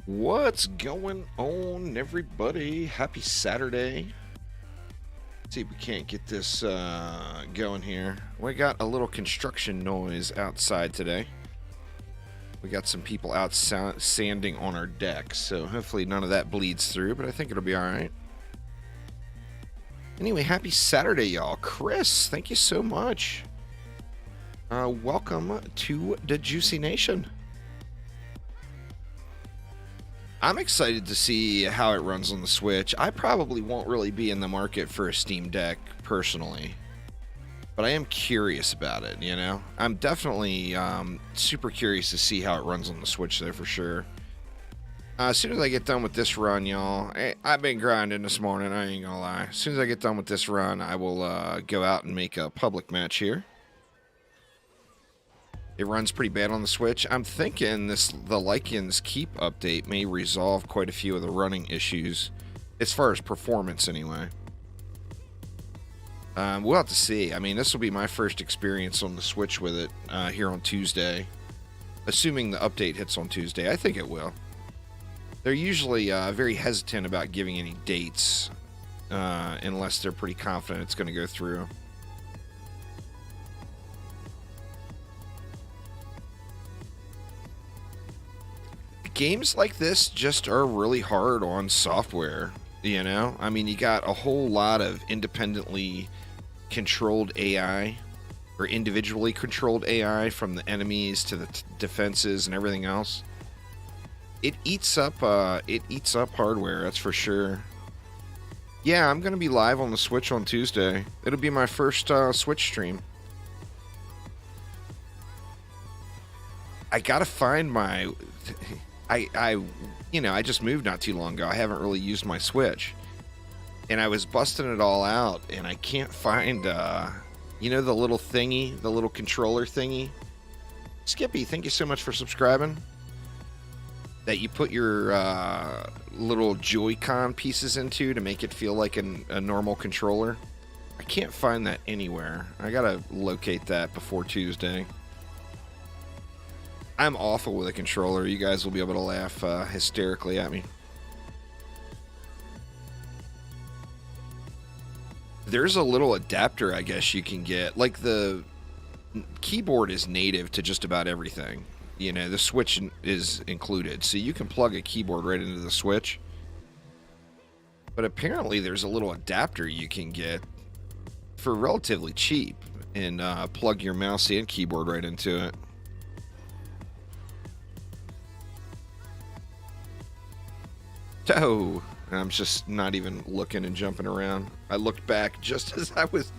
What's going on, everybody? Happy Saturday. Let's see if we can't get this going here. We got a little construction noise outside today. We got some people out sanding on our deck, so hopefully none of that bleeds through, but I think it'll be all right. Anyway, happy Saturday, y'all. Chris, thank you so much. Welcome to the Juicy Nation. I'm excited to see how it runs on the Switch. I probably won't really be in the market for a Steam Deck personally, but I am curious about it, you know? I'm definitely super curious to see how it runs on the Switch though, for sure. As soon as I get done with this run, y'all, I've been grinding this morning, I ain't gonna lie. As soon as I get done with this run, I will go out and make a public match here. It runs pretty bad on the Switch. I'm thinking the Lichen's Keep update may resolve quite a few of the running issues, as far as performance anyway. We'll have to see. I mean, this will be my first experience on the Switch with it here on Tuesday. Assuming the update hits on Tuesday. I think it will. They're usually very hesitant about giving any dates unless they're pretty confident it's going to go through. Games like this just are really hard on software, you know? I mean, you got a whole lot of independently controlled AI, or individually controlled AI, from the enemies to the defenses and everything else. It eats up hardware, that's for sure. Yeah, I'm gonna be live on the Switch on Tuesday. It'll be my first Switch stream. I gotta find my... I just moved not too long ago. I haven't really used my Switch. And I was busting it all out, and I can't find, you know, the little thingy, the little controller thingy? Skippy, thank you so much for subscribing. That you put your little Joy-Con pieces into to make it feel like a normal controller. I can't find that anywhere. I gotta locate that before Tuesday. I'm awful with a controller. You guys will be able to laugh hysterically at me. There's a little adapter, I guess, you can get. Like, the keyboard is native to just about everything. You know, the Switch is included. So you can plug a keyboard right into the Switch. But apparently there's a little adapter you can get for relatively cheap and plug your mouse and keyboard right into it. Oh, I'm just not even looking and jumping around. I looked back just as I was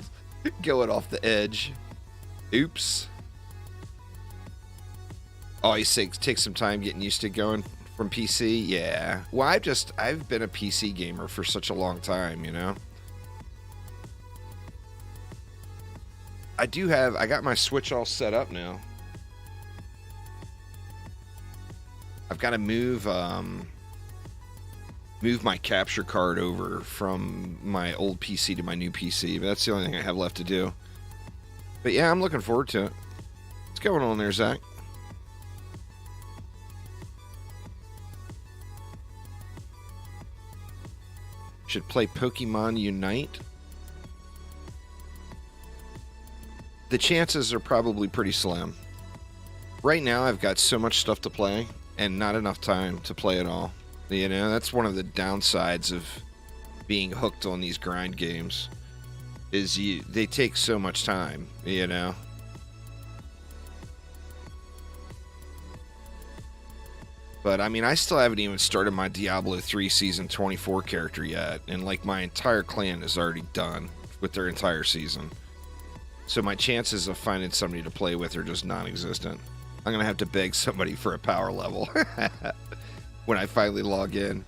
going off the edge. Oops. Oh, you say take some time getting used to going from PC? Yeah. Well, I've been a PC gamer for such a long time, you know? I got my Switch all set up now. I've got to move my capture card over from my old PC to my new PC, but that's the only thing I have left to do. But yeah, I'm looking forward to it. What's going on there, Zach? Should play Pokemon Unite. The chances are probably pretty slim. Right now, I've got so much stuff to play and not enough time to play it all. You know, that's one of the downsides of being hooked on these grind games, is they take so much time, you know. But, I mean, I still haven't even started my Diablo 3 Season 24 character yet, and, like, my entire clan is already done with their entire season. So my chances of finding somebody to play with are just non-existent. I'm going to have to beg somebody for a power level. When I finally log in.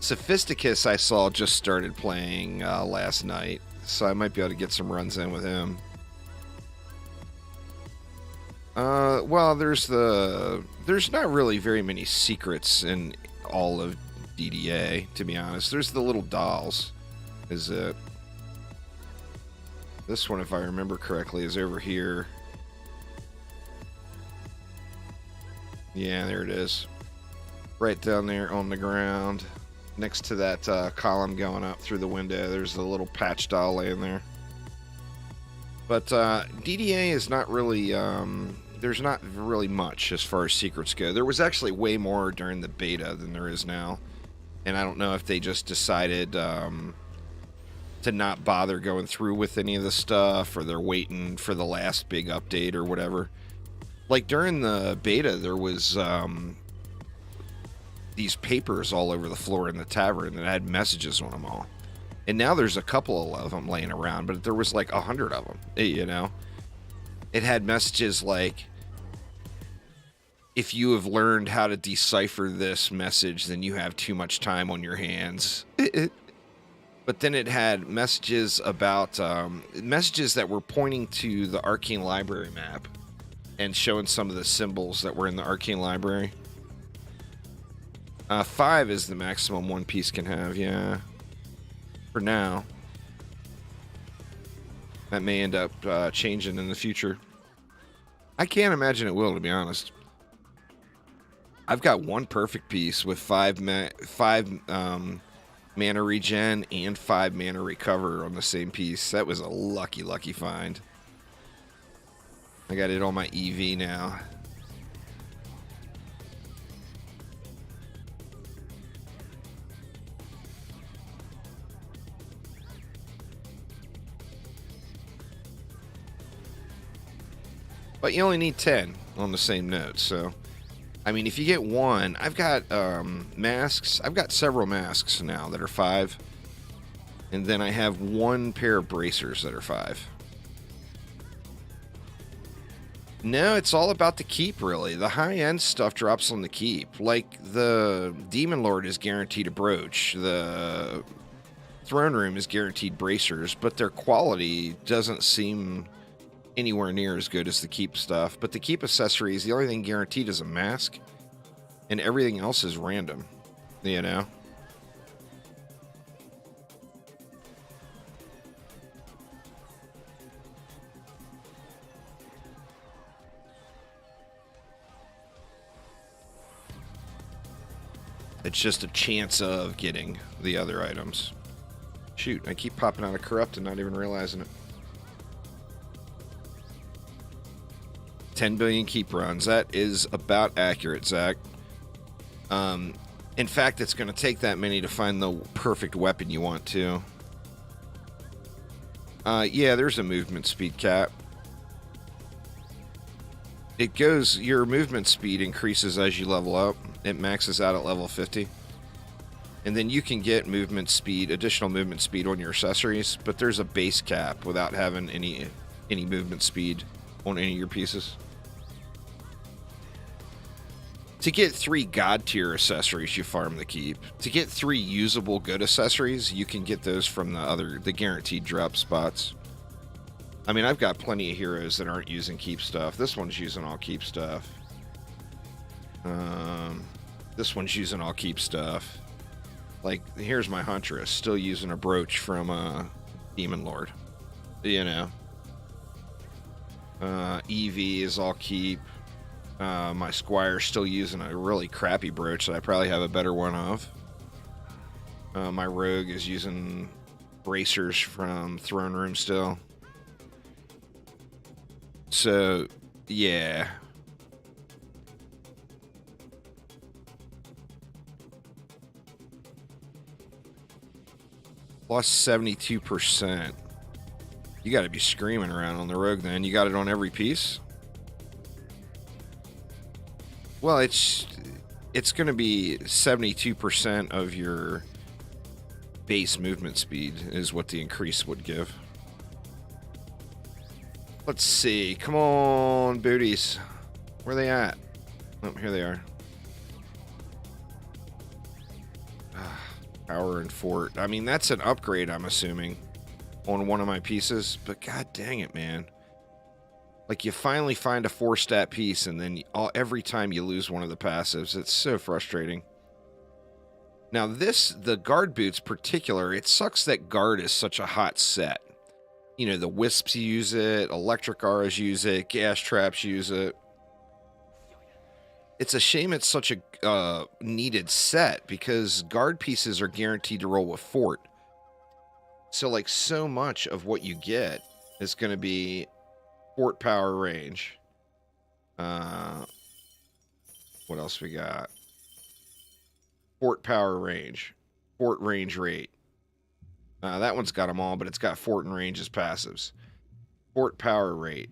Sophisticus, I saw, just started playing last night, so I might be able to get some runs in with him. Well, there's not really very many secrets in all of DDA, to be honest. There's the little dolls, is it? This one, if I remember correctly, is over here. Yeah, there it is. Right down there on the ground, next to that column going up through the window. There's a little patch doll laying there. But DDA is not really, there's not really much as far as secrets go. There was actually way more during the beta than there is now. And I don't know if they just decided to not bother going through with any of the stuff, or they're waiting for the last big update or whatever. Like during the beta, there was these papers all over the floor in the tavern that had messages on them all. And now there's a couple of them laying around, but there was like 100 of them, you know? It had messages like, if you have learned how to decipher this message, then you have too much time on your hands. But then it had messages about, messages that were pointing to the Arcane Library map and showing some of the symbols that were in the Arcane Library. 5 is the maximum one piece can have, yeah. For now. That may end up changing in the future. I can't imagine it will, to be honest. I've got one perfect piece with 5 mana regen and 5 mana recover on the same piece. That was a lucky, lucky find. I got it on my EV now. But you only need 10 on the same note, so... I mean, if you get one... I've got masks. I've got several masks now that are 5. And then I have one pair of bracers that are 5. No, it's all about the keep, really. The high-end stuff drops on the keep. Like, the Demon Lord is guaranteed a brooch. The Throne Room is guaranteed bracers, but their quality doesn't seem anywhere near as good as the keep stuff. But the keep accessories, the only thing guaranteed is a mask, and everything else is random, you know? It's just a chance of getting the other items. Shoot, I keep popping out of corrupt and not even realizing it. 10 billion keep runs. That is about accurate, Zach. In fact, it's going to take that many to find the perfect weapon you want to. Yeah, there's a movement speed cap. It goes, your movement speed increases as you level up. It maxes out at level 50. And then you can get movement speed, additional movement speed on your accessories, but there's a base cap without having any movement speed on any of your pieces. To get 3 god tier accessories, you farm the keep. To get 3 usable good accessories, you can get those from the guaranteed drop spots. I mean, I've got plenty of heroes that aren't using keep stuff. This one's using all keep stuff. This one's using all keep stuff. Like, here's my Huntress, still using a brooch from Demon Lord. You know. EV is all keep. My Squire's still using a really crappy brooch that I probably have a better one of. My Rogue is using bracers from Throne Room still. So, yeah. Plus 72%. You gotta be screaming around on the Rogue then. You got it on every piece? Well, it's going to be 72% of your base movement speed is what the increase would give. Let's see. Come on, booties. Where are they at? Oh, here they are. Power and Fort. I mean, that's an upgrade, I'm assuming, on one of my pieces. But god dang it, man. Like, you finally find a 4-stat piece, and then every time you lose one of the passives. It's so frustrating. Now, the guard boots particular, it sucks that guard is such a hot set. You know, the wisps use it, electric auras use it, gas traps use it. It's a shame it's such a needed set, because guard pieces are guaranteed to roll with fort. So, like, so much of what you get is going to be fort power range. What else we got? Fort power range. Fort range rate. That one's got them all, but it's got fort and range as passives. Fort power rate.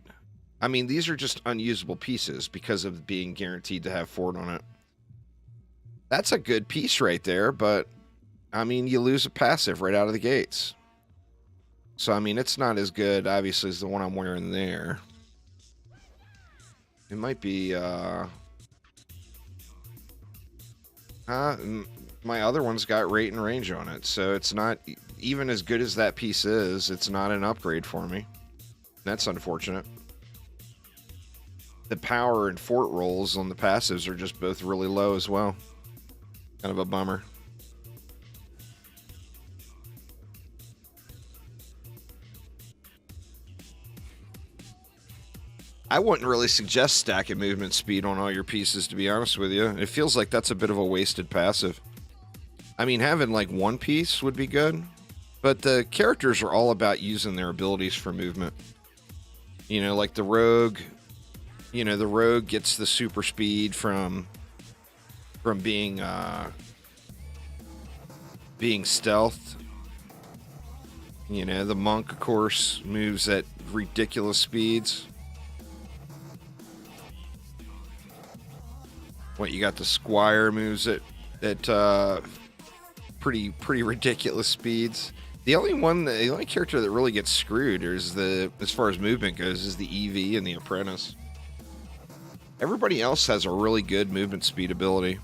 I mean, these are just unusable pieces because of being guaranteed to have fort on it. That's a good piece right there, but, I mean, you lose a passive right out of the gates. So, I mean, it's not as good, obviously, as the one I'm wearing there. It might be, my other one's got rate and range on it, so it's not, even as good as that piece is, it's not an upgrade for me. That's unfortunate. The power and fort rolls on the passives are just both really low as well. Kind of a bummer. I wouldn't really suggest stacking movement speed on all your pieces, to be honest with you. It feels like that's a bit of a wasted passive. I mean, having like one piece would be good, but the characters are all about using their abilities for movement. You know, like the rogue. You know, the rogue gets the super speed from being stealth. You know, the monk, of course, moves at ridiculous speeds. What, you got the Squire moves at pretty ridiculous speeds. The only character that really gets screwed is as far as movement goes, is the EV and the apprentice. Everybody else has a really good movement speed ability.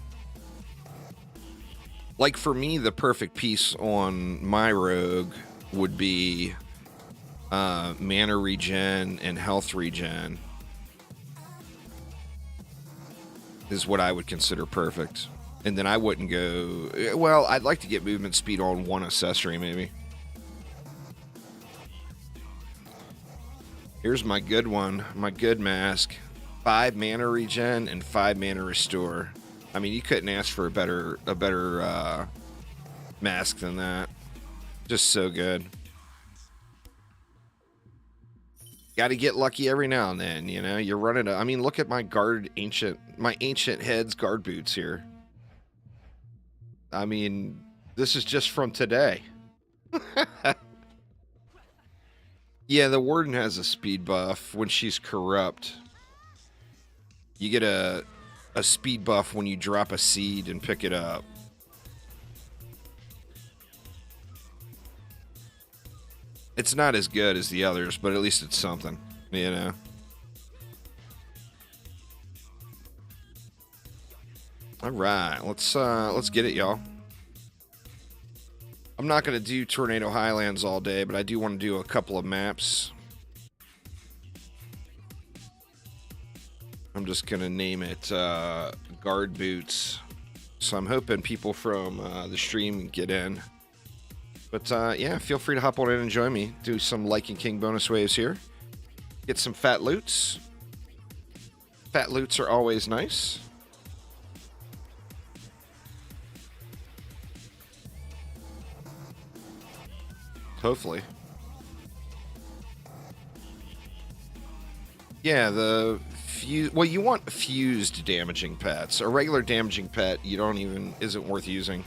Like, for me, the perfect piece on my rogue would be mana regen and health regen. Is what I would consider perfect. And then I wouldn't go... Well, I'd like to get movement speed on one accessory, maybe. Here's my good one. My good mask. 5 mana regen and 5 mana restore. I mean, you couldn't ask for a better mask than that. Just so good. Got to get lucky every now and then, you know. You're running I mean, look at my ancient heads guard boots here. I mean, this is just from today. Yeah, the Warden has a speed buff when she's corrupt. You get a speed buff when you drop a seed and pick it up. It's not as good as the others, but at least it's something, you know. All right, let's get it, y'all. I'm not gonna do Tornado Highlands all day, but I do want to do a couple of maps. I'm just gonna name it Guard Boots. So I'm hoping people from the stream get in. But yeah, feel free to hop on in and join me. Do some Lichen King bonus waves here. Get some fat loots. Fat loots are always nice. Hopefully. Yeah, well, you want fused damaging pets. A regular damaging pet, isn't worth using.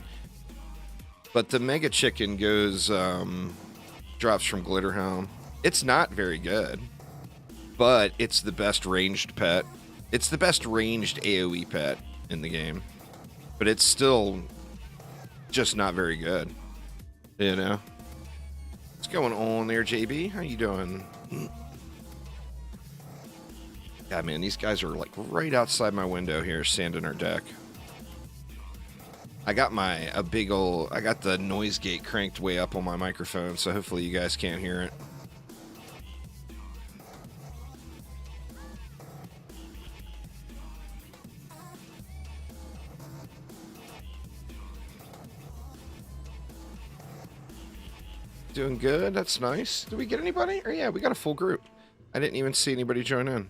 But the Mega Chicken goes, drops from Glitterhelm. It's not very good, but it's the best ranged pet. It's the best ranged AoE pet in the game. But it's still just not very good, you know? What's going on there, JB? How you doing? God, man, these guys are like right outside my window here, sanding our deck. I got I got the noise gate cranked way up on my microphone, so hopefully you guys can't hear it. Doing good, that's nice. Did we get anybody? Or yeah, we got a full group. I didn't even see anybody join in.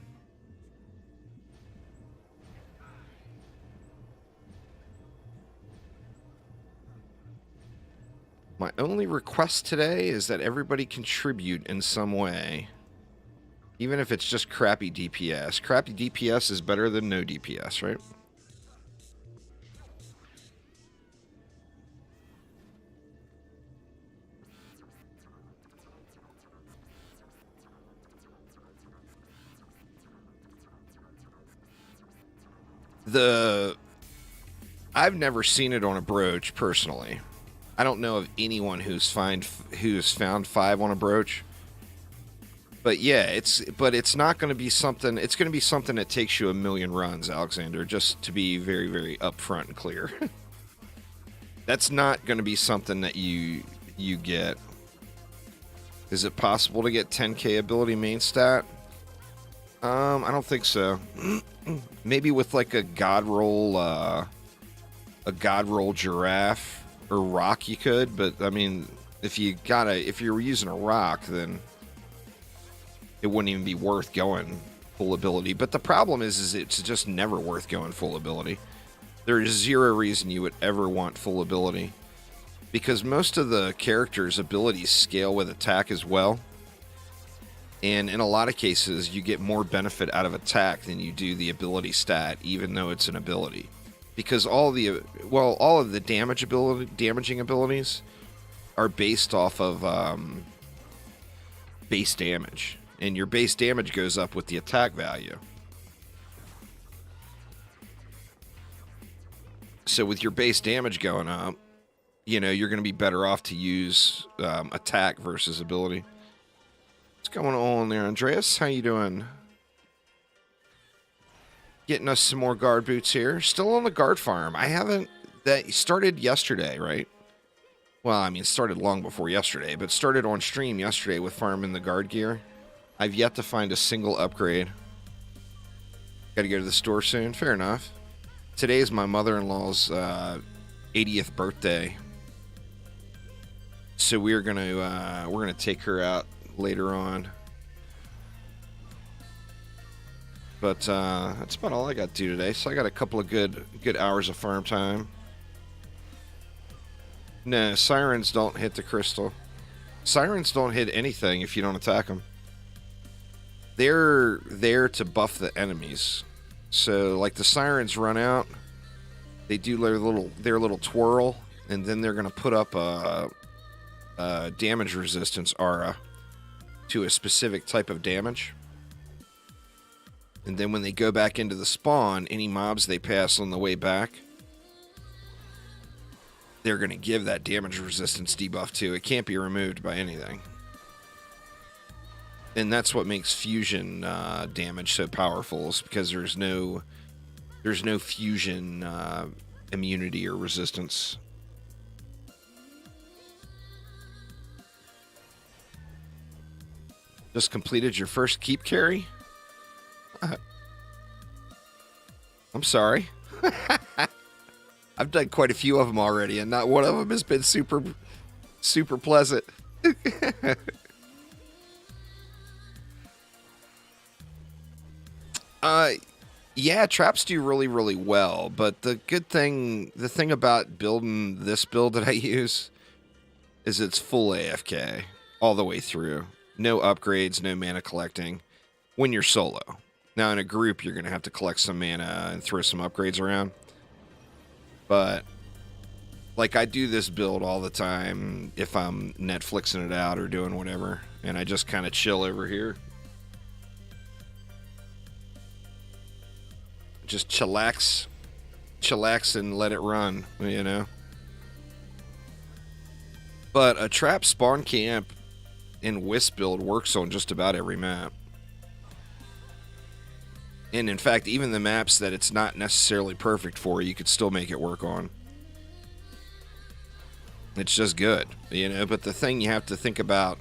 only request today is that everybody contribute in some way. Even if it's just crappy DPS. Crappy DPS is better than no DPS, right? I've never seen it on a brooch personally. I don't know of anyone who's found 5 on a brooch. But yeah, it's not going to be something. It's going to be something that takes you a million runs, Alexander. Just to be very, very upfront and clear. That's not going to be something that you get. Is it possible to get 10k ability main stat? I don't think so. Maybe with like a god roll giraffe or rock you could, but I mean, if you're using a rock, then it wouldn't even be worth going full ability. But the problem is it's just never worth going full ability. There is zero reason you would ever want full ability, because most of the characters' abilities scale with attack as well. And in a lot of cases, you get more benefit out of attack than you do the ability stat, even though it's an ability. Because all of the damaging abilities are based off of base damage. And your base damage goes up with the attack value. So with your base damage going up, you know, you're going to be better off to use attack versus ability. What's going on there, Andreas? How you doing? Getting us some more guard boots here. Still on the guard farm. That started yesterday, right? Well, I mean, it started long before yesterday, but started on stream yesterday with farming the guard gear. I've yet to find a single upgrade. Got to go to the store soon. Fair enough. Today is my mother-in-law's 80th birthday, so we're gonna take her out later on. But that's about all I got to do today. So I got a couple of good hours of farm time. No, sirens don't hit the crystal. Sirens don't hit anything if you don't attack them. They're there to buff the enemies. So, like, the sirens run out, they do their little twirl, and then they're going to put up a damage resistance aura to a specific type of damage. And then when they go back into the spawn, any mobs they pass on the way back, they're going to give that damage resistance debuff to. It can't be removed by anything. And that's what makes fusion damage so powerful, is because there's no fusion immunity or resistance. Just completed your first keep carry? I'm sorry. I've done quite a few of them already, and not one of them has been super pleasant. Yeah, traps do really, really well, but the thing about building this build that I use is it's full AFK all the way through. No upgrades, no mana collecting when you're solo. Now in a group, you're going to have to collect some mana and throw some upgrades around. But like, I do this build all the time if I'm Netflixing it out or doing whatever, and I just kind of chill over here. Just chillax and let it run, you know. But a trap spawn camp in Wisp build works on just about every map. And in fact, even the maps that it's not necessarily perfect for, you could still make it work on. It's just good, you know. But the thing you have to think about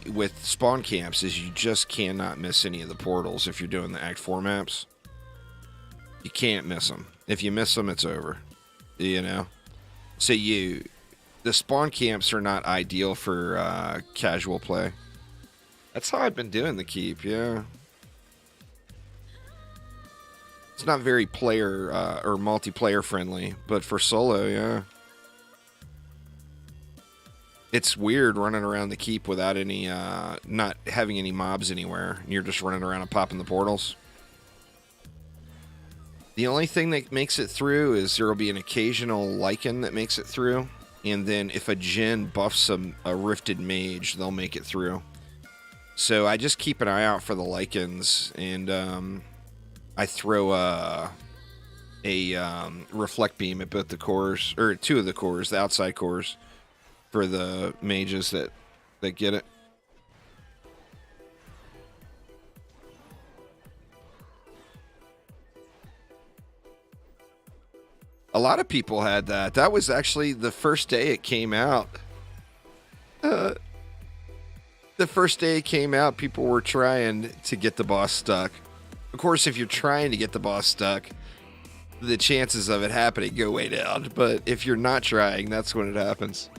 with spawn camps is you just cannot miss any of the portals if you're doing the Act 4 maps. You can't miss them. If you miss them, it's over, you know. So the spawn camps are not ideal for casual play. That's how I've been doing the keep, yeah. It's not very player or multiplayer friendly, but for solo, yeah. It's weird running around the keep without any, not having any mobs anywhere. You're just running around and popping the portals. The only thing that makes it through is there will be an occasional Lichen that makes it through. And then if a Djinn buffs a rifted mage, they'll make it through. So I just keep an eye out for the Lichens, and I throw a reflect beam at both the cores, or two of the cores, the outside cores, for the mages that get it. A lot of people had that. That was actually the first day it came out. The first day it came out, people were trying to get the boss stuck. Of course, if you're trying to get the boss stuck, the chances of it happening go way down. But if you're not trying, that's when it happens.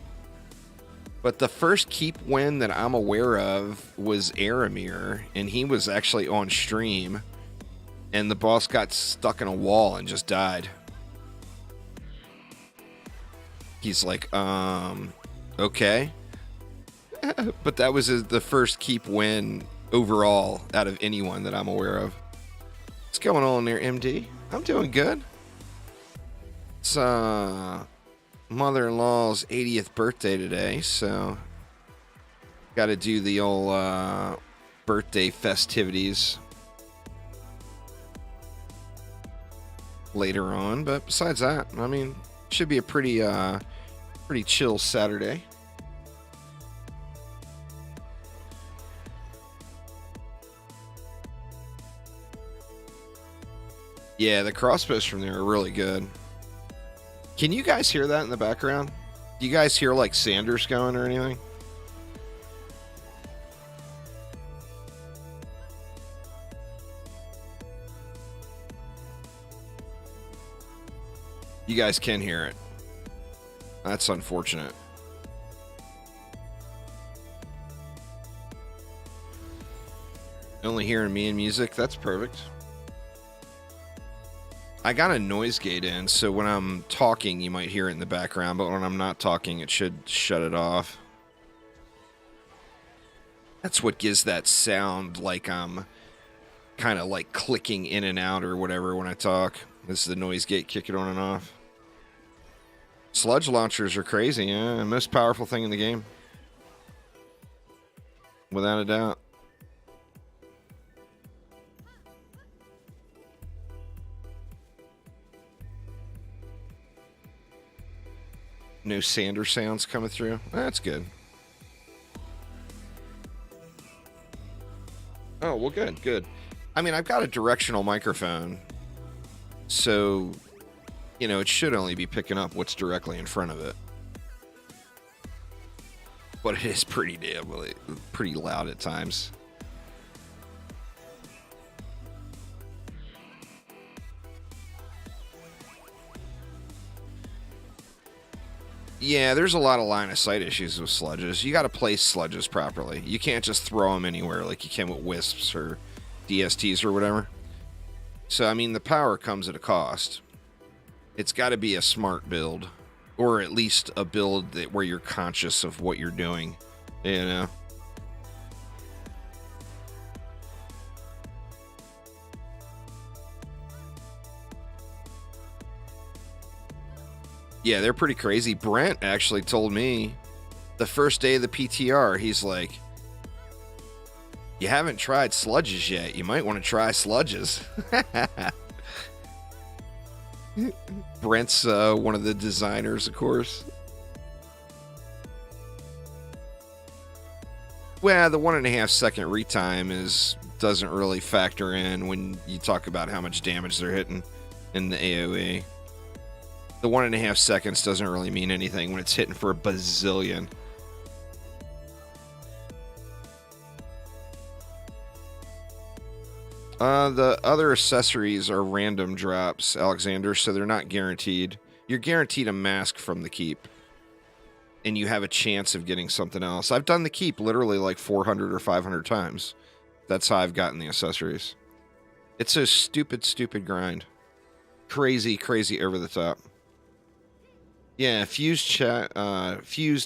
But the first keep win that I'm aware of was Aramir, and he was actually on stream, and the boss got stuck in a wall and just died. He's like, okay. But that was the first keep win overall out of anyone that I'm aware of. What's going on there, MD? I'm doing good. It's mother-in-law's 80th birthday today, so got to do the old birthday festivities later on. But besides that, I mean, should be a pretty chill Saturday. Yeah, the crossbows from there are really good. Can you guys hear that in the background? Do you guys hear like Sanders going or anything? You guys can hear it. That's unfortunate. Only hearing me and music? That's perfect. I got a noise gate in, so when I'm talking, you might hear it in the background, but when I'm not talking, it should shut it off. That's what gives that sound like I'm kind of like clicking in and out or whatever when I talk. This is the noise gate kicking on and off. Sludge launchers are crazy, yeah. Most powerful thing in the game. Without a doubt. No sander sounds coming through. That's good. Oh, well, good, good. I mean, I've got a directional microphone, so, you know, it should only be picking up what's directly in front of it. But it is pretty loud at times. Yeah, there's a lot of line of sight issues with sludges. You got to place sludges properly. You can't just throw them anywhere like you can with wisps or DSTs or whatever. So, I mean, the power comes at a cost. It's got to be a smart build, or at least a build where you're conscious of what you're doing, you know? Yeah, they're pretty crazy. Brent actually told me the first day of the PTR, he's like, you haven't tried sludges yet. You might want to try sludges. Brent's one of the designers, of course. Well, the 1.5 second retime doesn't really factor in when you talk about how much damage they're hitting in the AoE. The 1.5 seconds doesn't really mean anything when it's hitting for a bazillion. The other accessories are random drops, Alexander, so they're not guaranteed. You're guaranteed a mask from the keep, and you have a chance of getting something else. I've done the keep literally like 400 or 500 times. That's how I've gotten the accessories. It's a stupid, stupid grind. Crazy, crazy over the top. Yeah, fused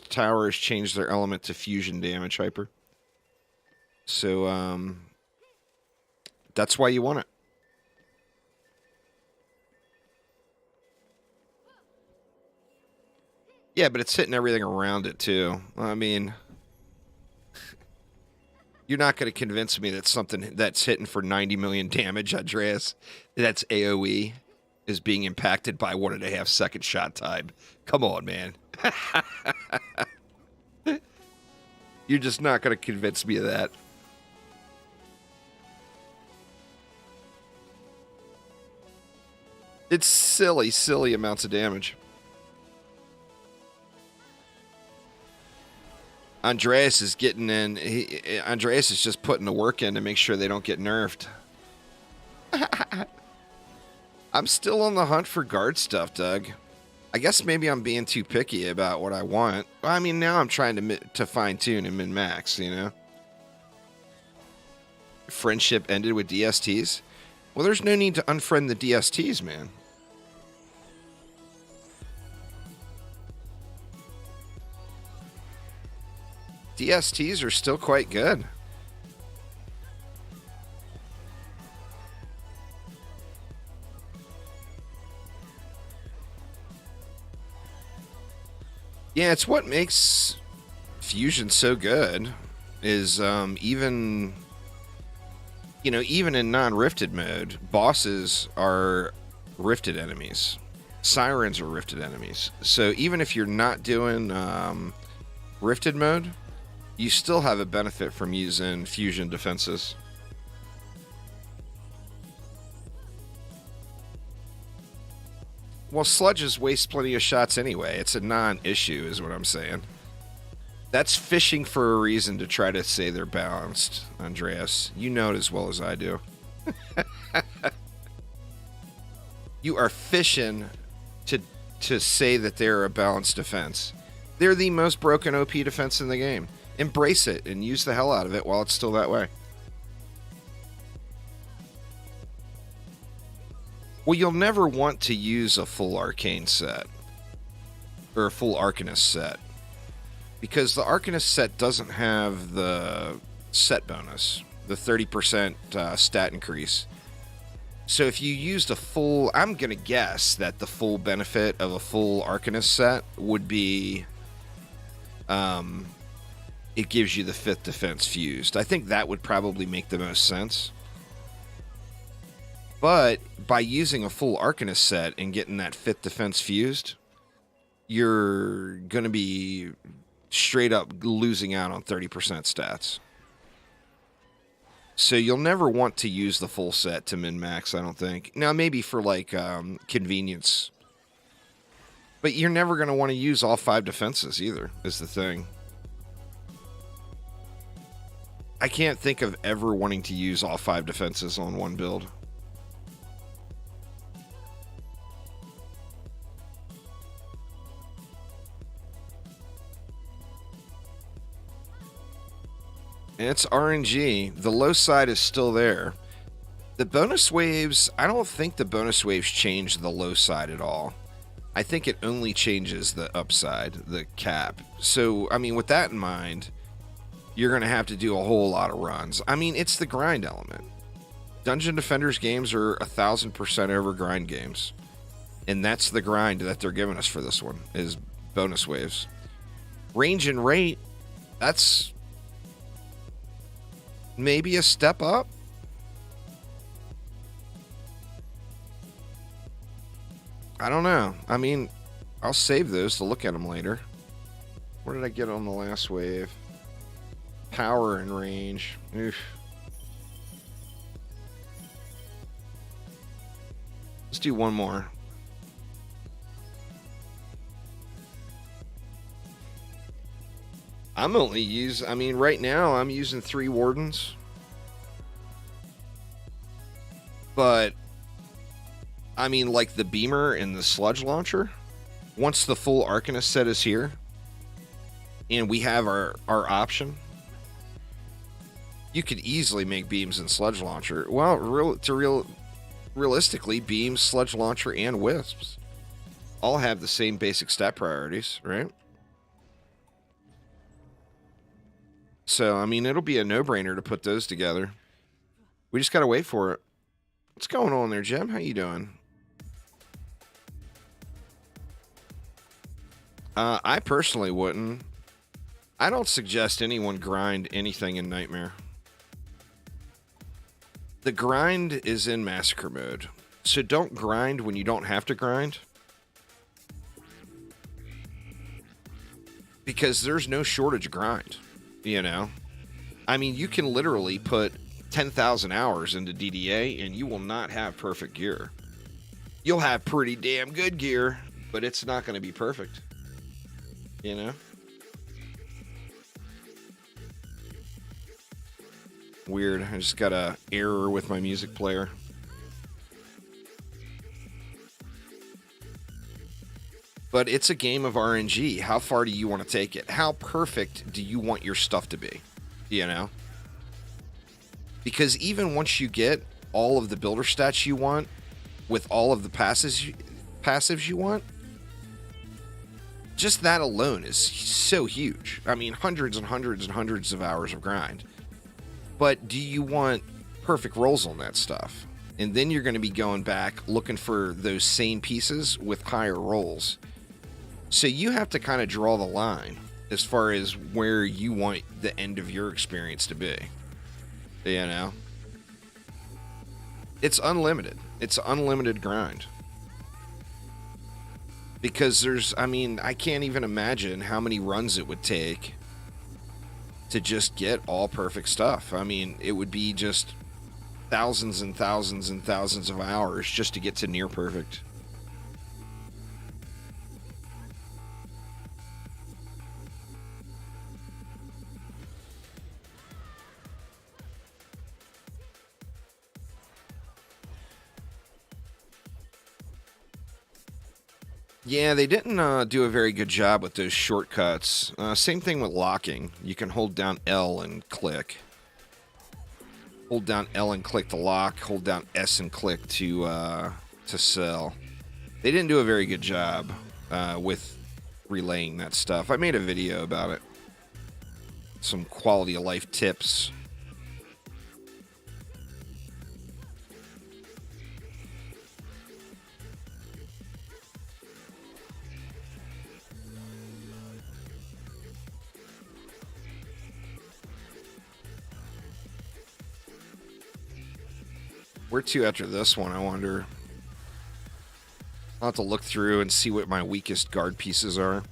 towers change their element to fusion damage hyper. So, that's why you want it. Yeah, but it's hitting everything around it, too. I mean, you're not going to convince me that something that's hitting for 90 million damage, Andreas, that's AoE, is being impacted by 1.5 second shot time. Come on, man. You're just not going to convince me of that. It's silly, silly amounts of damage. Andreas is getting in. Andreas is just putting the work in to make sure they don't get nerfed. I'm still on the hunt for guard stuff, Doug. I guess maybe I'm being too picky about what I want. I mean, now I'm trying to fine-tune and min-max, you know? Friendship ended with DSTs? Well, there's no need to unfriend the DSTs, man. DSTs are still quite good. Yeah, it's what makes Fusion so good is even in non-rifted mode, bosses are rifted enemies. Sirens are rifted enemies. So even if you're not doing rifted mode, you still have a benefit from using fusion defenses. Well, sludges waste plenty of shots anyway. It's a non-issue, is what I'm saying. That's fishing for a reason to try to say they're balanced, Andreas. You know it as well as I do. You are fishing to say that they're a balanced defense. They're the most broken OP defense in the game. Embrace it and use the hell out of it while it's still that way. Well, you'll never want to use a full arcane set or a full arcanist set because the arcanist set doesn't have the set bonus, the 30% stat increase. So if you used a full, I'm going to guess that the full benefit of a full arcanist set would be it gives you the 5th defense fused. I think that would probably make the most sense. But by using a full arcanist set and getting that 5th defense fused, you're going to be straight up losing out on 30% stats. So you'll never want to use the full set to min-max, I don't think. Now, maybe for, like, convenience. But you're never going to want to use all 5 defenses either, is the thing. I can't think of ever wanting to use all 5 defenses on one build. And it's RNG. The low side is still there. The bonus waves, I don't think the bonus waves change the low side at all. I think it only changes the upside, the cap. So, I mean, with that in mind, you're going to have to do a whole lot of runs. I mean, it's the grind element. Dungeon Defenders games are 1,000% over grind games. And that's the grind that they're giving us for this one, is bonus waves. Range and rate, that's maybe a step up. I don't know. I mean, I'll save those to look at them later. What did I get on the last wave? Power and range. Oof. Let's do one more. Right now I'm using 3 Wardens. But, I mean, like the Beamer and the Sludge Launcher, once the full Arcanist set is here, and we have our option, you could easily make Beams and Sludge Launcher. Well, realistically, Beams, Sludge Launcher, and Wisps. all have the same basic stat priorities, right? So, I mean, it'll be a no-brainer to put those together. We just gotta wait for it. What's going on there, Jim? How you doing? I personally wouldn't. I don't suggest anyone grind anything in Nightmare. The grind is in Massacre mode. So don't grind when you don't have to grind. Because there's no shortage of grind, you know? I mean, you can literally put 10,000 hours into DDA and you will not have perfect gear. You'll have pretty damn good gear, but it's not going to be perfect. You know? Weird. I just got an error with my music player. But it's a game of RNG. How far do you want to take it? How perfect do you want your stuff to be? You know? Because even once you get all of the builder stats you want, with all of the passives you want, just that alone is so huge. I mean, hundreds and hundreds and hundreds of hours of grind. But do you want perfect rolls on that stuff? And then you're going to be going back looking for those same pieces with higher rolls. So you have to kind of draw the line as far as where you want the end of your experience to be. You know? It's unlimited. It's unlimited grind. Because there's, I mean, I can't even imagine how many runs it would take to just get all perfect stuff. I mean, it would be just thousands and thousands and thousands of hours just to get to near perfect. Yeah, they didn't do a very good job with those shortcuts. Same thing with locking. You can hold down L and click. Hold down L and click to lock. Hold down S and click to sell. They didn't do a very good job with relaying that stuff. I made a video about it. Some quality of life tips. Where to after this one, I wonder. I'll have to look through and see what my weakest guard pieces are.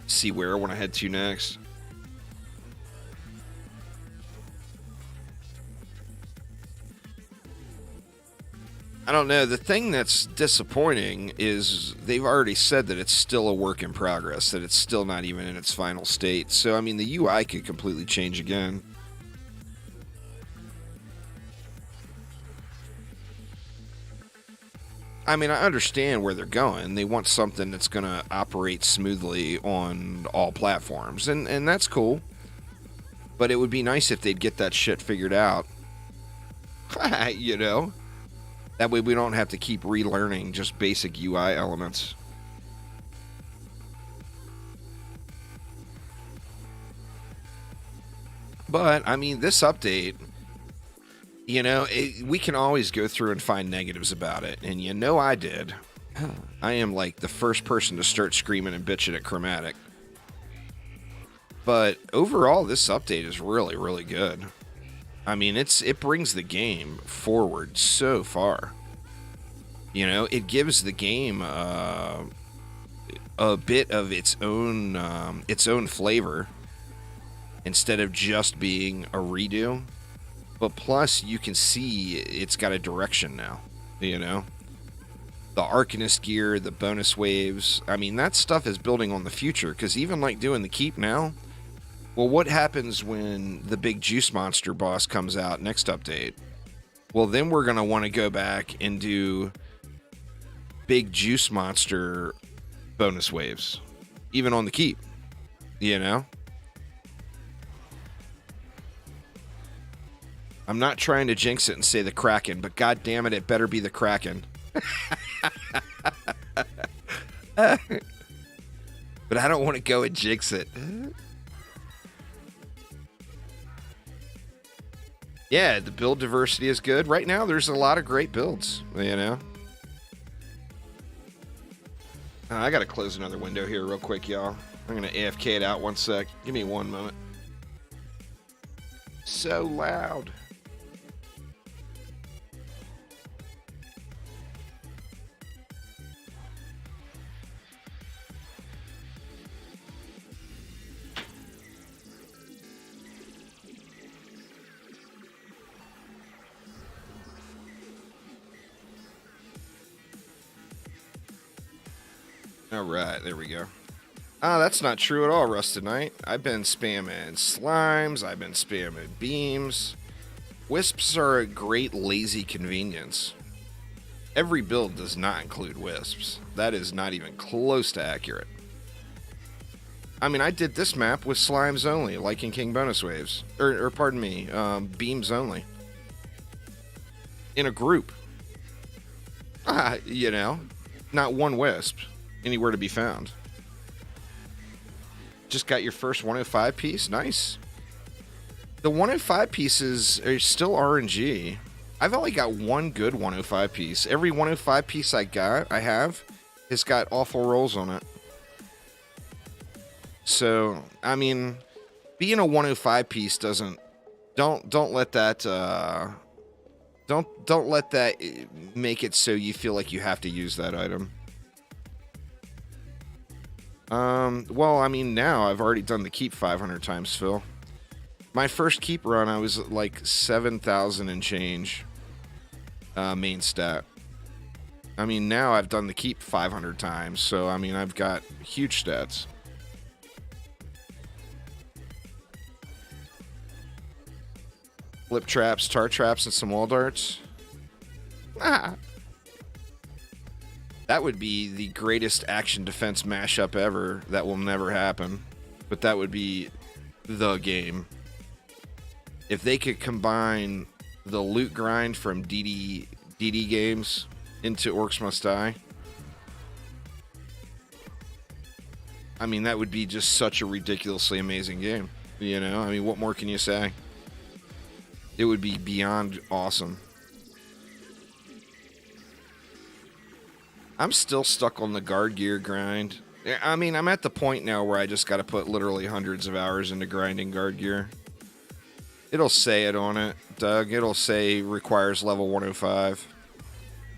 See where I want to head to next. I don't know. The thing that's disappointing is they've already said that it's still a work in progress, that it's still not even in its final state. So, I mean, the UI could completely change again. I mean, I understand where they're going. They want something that's going to operate smoothly on all platforms, and that's cool. But it would be nice if they'd get that shit figured out. You know? That way we don't have to keep relearning just basic UI elements. But, I mean, this update, you know, we can always go through and find negatives about it. And you know I did. I am like the first person to start screaming and bitching at Chromatic. But overall, this update is really, really good. I mean, it brings the game forward so far. You know, it gives the game a bit of its own flavor instead of just being a redo. But plus, you can see it's got a direction now. You know, the Arcanist gear, the bonus waves. I mean, that stuff is building on the future. Because even like doing the keep now. Well, what happens when the big juice monster boss comes out next update? Well, then we're going to want to go back and do big juice monster bonus waves. Even on the keep. You know? I'm not trying to jinx it and say the Kraken, but god damn it, it better be the Kraken. But I don't want to go and jinx it. Yeah, the build diversity is good. Right now, there's a lot of great builds, you know? I gotta close another window here real quick, y'all. I'm gonna AFK it out 1 sec. Give me 1 moment. So loud. All right, there we go. That's not true at all, Rusted Knight. I've been spamming slimes. I've been spamming beams. Wisps are a great lazy convenience. Every build does not include wisps. That is not even close to accurate. I mean, I did this map with slimes only, Lichen King bonus waves. Or pardon me, beams only. In a group. You know, not one wisp anywhere to be found. Just got your first 105 piece? Nice. The 105 pieces are still RNG. I've only got one good 105 piece. Every 105 piece I have, has got awful rolls on it. So, I mean, being a 105 piece doesn't... Don't let that... Don't let that make it so you feel like you have to use that item. Well, I mean, now I've already done the keep 500 times, Phil. My first keep run, I was like 7,000 and change, main stat. I mean, now I've done the keep 500 times, so, I mean, I've got huge stats. Flip traps, tar traps, and some wall darts. That would be the greatest action defense mashup ever. That will never happen. But that would be the game. If they could combine the loot grind from DD games into Orcs Must Die, I mean, that would be just such a ridiculously amazing game. You know? I mean, what more can you say? It would be beyond awesome. I'm still stuck on the guard gear grind. I mean, I'm at the point now where I just got to put literally hundreds of hours into grinding guard gear. It'll say it on it, Doug. It'll say requires level 105.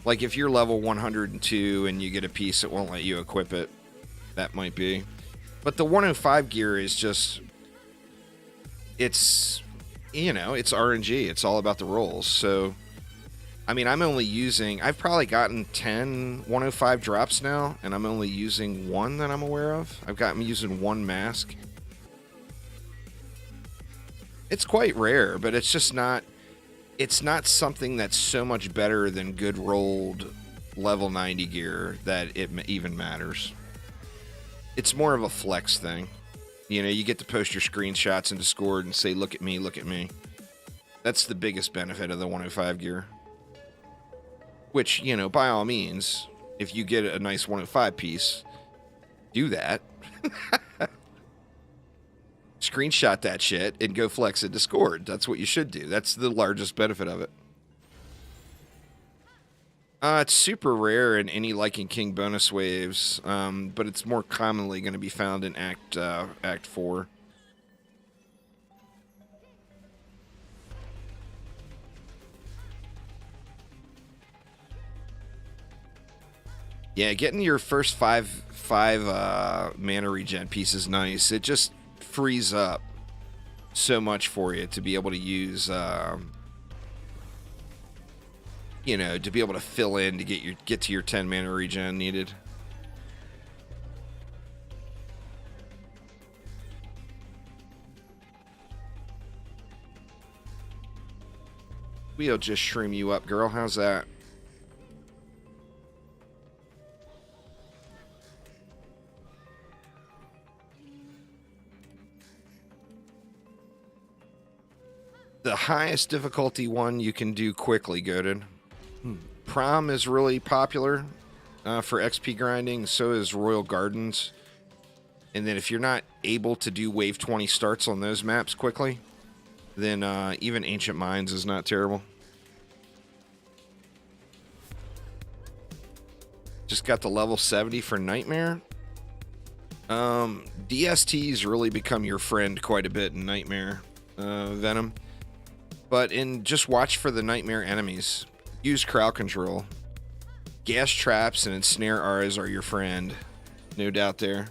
Like, if you're level 102 and you get a piece, it won't let you equip it. That might be. But the 105 gear is just... It's... You know, it's RNG. It's all about the rolls. So... I mean, I'm only using... I've probably gotten 10 105 drops now, and I'm only using one that I'm aware of. I'm using one mask. It's quite rare, but it's just not... It's not something that's so much better than good rolled level 90 gear that it even matters. It's more of a flex thing. You know, you get to post your screenshots in Discord and say, look at me, look at me. That's the biggest benefit of the 105 gear. Which, you know, by all means, if you get a nice 105 piece, do that. Screenshot that shit and go flex it Discord. That's what you should do. That's the largest benefit of it. It's super rare in any Lichen King bonus waves, but it's more commonly going to be found in Act 4. Yeah, getting your first five mana regen piece is nice. It just frees up so much for you to be able to use, you know, to be able to fill in to get to your 10 mana regen needed. We'll just shroom you up, girl. How's that? the highest difficulty one you can do quickly, Godin. Prom is really popular for XP grinding. So is Royal Gardens. And then if you're not able to do wave 20 starts on those maps quickly, then even Ancient Mines is not terrible. Just got the level 70 for Nightmare. DSTs really become your friend quite a bit in Nightmare Venom. But just watch for the Nightmare enemies. Use crowd control. Gas traps and ensnare auras are your friend. No doubt there.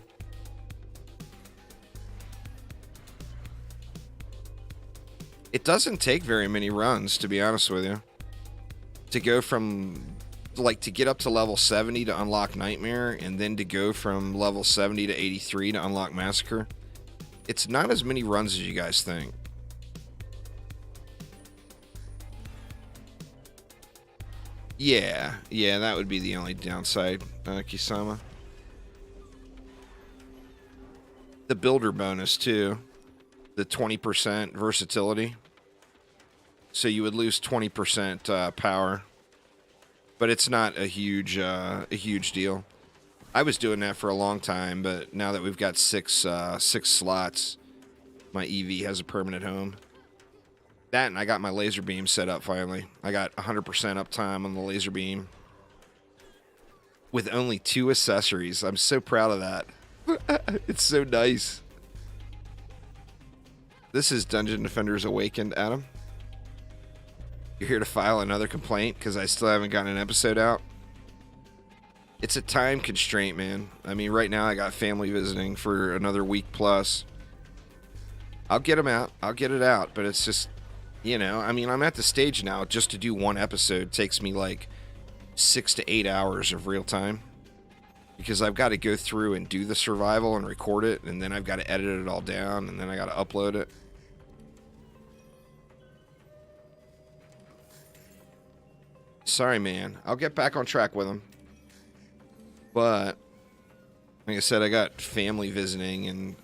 It doesn't take very many runs, to be honest with you, to go from, like, to get up to level 70 to unlock Nightmare, and then to go from level 70 to 83 to unlock Massacre. It's not as many runs as you guys think. Yeah, that would be the only downside, Kisama. The builder bonus, too. The 20% versatility. So you would lose 20% power. But it's not a huge deal. I was doing that for a long time, but now that we've got six slots, my EV has a permanent home. That, and I got my laser beam set up finally. I got 100% uptime on the laser beam with only 2 accessories. I'm so proud of that. It's so nice. This is Dungeon Defenders Awakened, Adam. You're here to file another complaint because I still haven't gotten an episode out. It's a time constraint, man. I mean, right now I got family visiting for another week plus. I'll get them out. I'll get it out, but it's just, you know, I mean, I'm at the stage now just to do one episode takes me like 6 to 8 hours of real time because I've got to go through and do the survival and record it, and then I've got to edit it all down, and then I got to upload it. Sorry, man. I'll get back on track with them. But, like I said, I got family visiting, and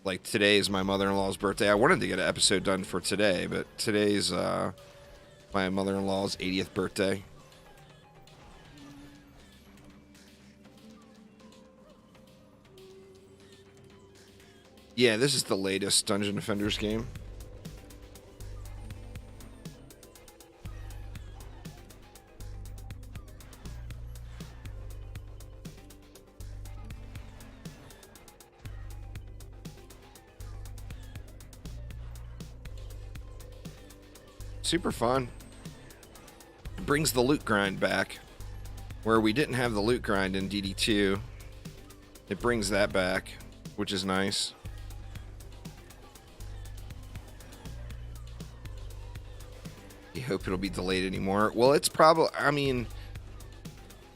like today is my mother-in-law's birthday. I wanted to get an episode done for today, but today's my mother-in-law's 80th birthday. Yeah, this is the latest Dungeon Defenders game. Super fun. It brings the loot grind back, where we didn't have the loot grind in DD2. It brings that back, which is nice. You hope it'll be delayed anymore. Well, it's probably, I mean,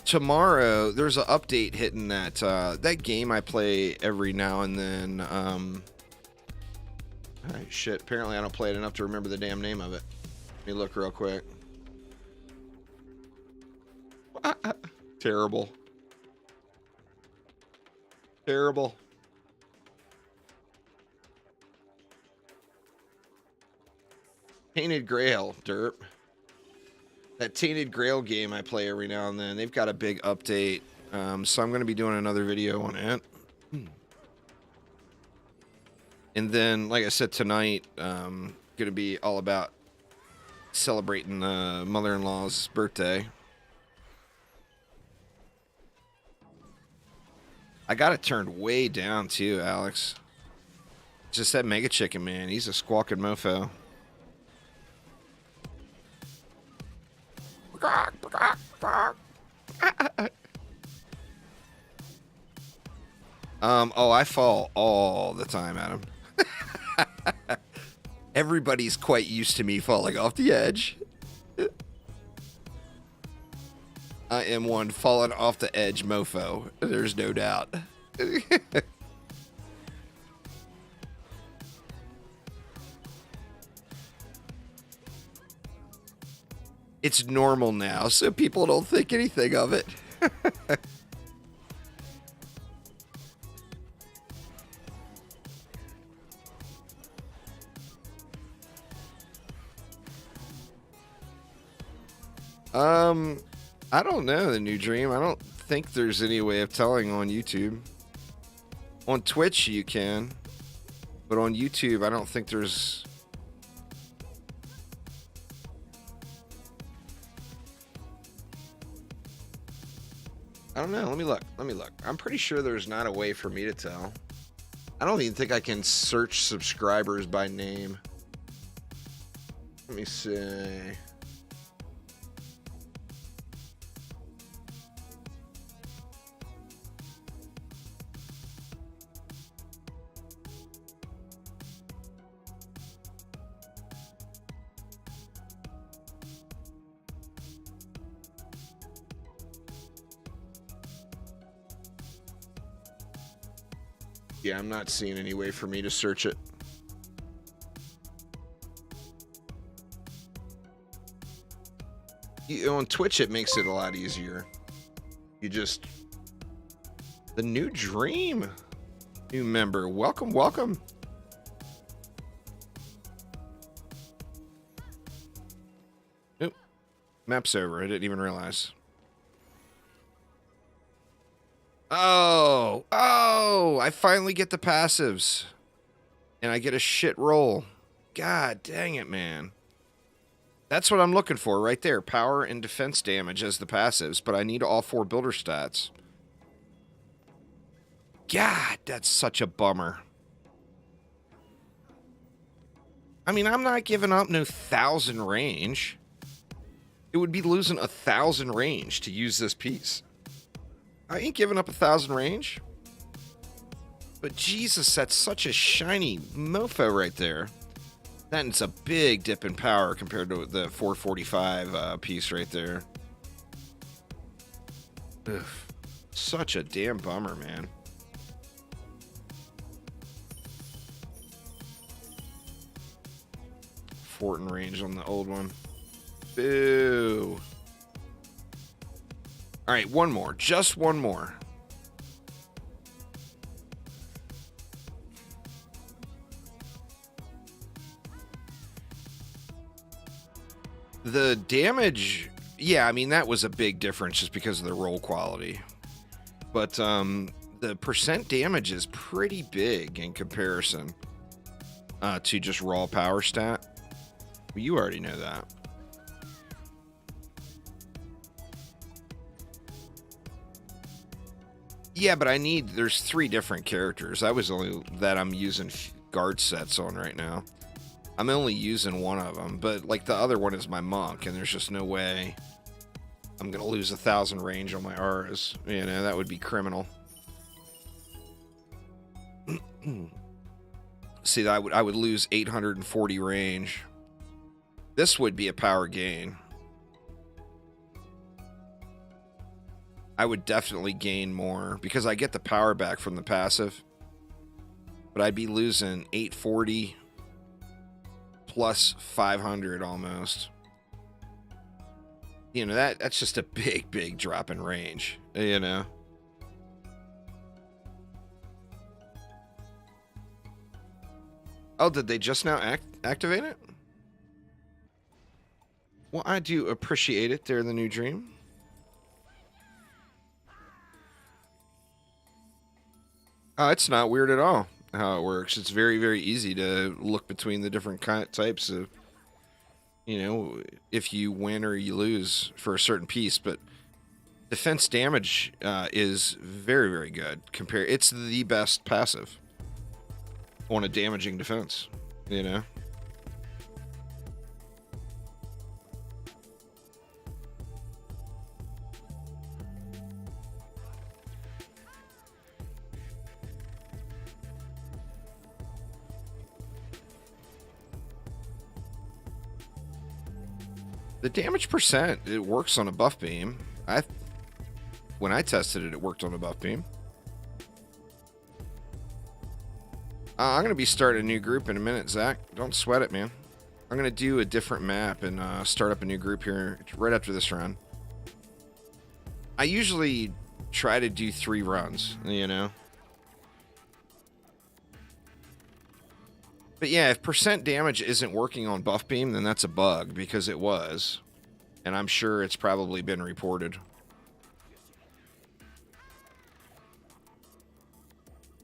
tomorrow there's an update hitting that that game I play every now and then. Alright, shit. Apparently I don't play it enough to remember the damn name of it. Let me look real quick. Terrible. Terrible. Tainted Grail, derp. That Tainted Grail game I play every now and then, they've got a big update. So I'm going to be doing another video on it. And then, like I said, tonight, going to be all about celebrating mother-in-law's birthday. I got it turned way down too, Alex. Just that Mega Chicken, man. He's a squawking mofo. Oh, I fall all the time, Adam. Everybody's quite used to me falling off the edge. I am one falling off the edge mofo. There's no doubt. It's normal now, so people don't think anything of it. I don't know, the new dream. I don't think there's any way of telling on YouTube. On Twitch, you can. But on YouTube, I don't think there's... I don't know. Let me look. Let me look. I'm pretty sure there's not a way for me to tell. I don't even think I can search subscribers by name. Let me see. Yeah, I'm not seeing any way for me to search it. On Twitch, it makes it a lot easier. You just... The new dream. New member. Welcome, welcome. Nope. Map's over. I didn't even realize. Oh, I finally get the passives. And I get a shit roll. God dang it, man. That's what I'm looking for right there. Power and defense damage as the passives, but I need all 4 builder stats. God, that's such a bummer. I mean, I'm not giving up no 1,000 range. It would be losing 1,000 range to use this piece. I ain't giving up 1,000 range. But Jesus, that's such a shiny mofo right there. That's a big dip in power compared to the 445 piece right there. Ugh. Such a damn bummer, man. Fortin range on the old one. Boo. All right, one more. Just one more. The damage, yeah, I mean, that was a big difference just because of the roll quality. But the percent damage is pretty big in comparison to just raw power stat. Well, you already know that. Yeah, but there's 3 different characters. That was only that I'm using guard sets on right now. I'm only using one of them, but like the other one is my monk, and there's just no way I'm gonna lose 1,000 range on my auras. You know, that would be criminal. See, I would lose 840 range. This would be a power gain. I would definitely gain more because I get the power back from the passive. But I'd be losing 840 plus 500 almost. You know, that's just a big drop in range, you know. Oh, did they just now activate it? Well, I do appreciate it. They're the new dream. It's not weird at all how it works. It's very easy to look between the different types of, you know, if you win or you lose for a certain piece. But defense damage is very good. It's the best passive on a damaging defense, you know. The damage percent, it works on a buff beam. When I tested it, it worked on a buff beam. I'm going to be starting a new group in a minute, Zach. Don't sweat it, man. I'm going to do a different map and start up a new group here right after this run. I usually try to do 3 runs, you know. But yeah, if percent damage isn't working on buff beam, then that's a bug, because it was. And I'm sure it's probably been reported.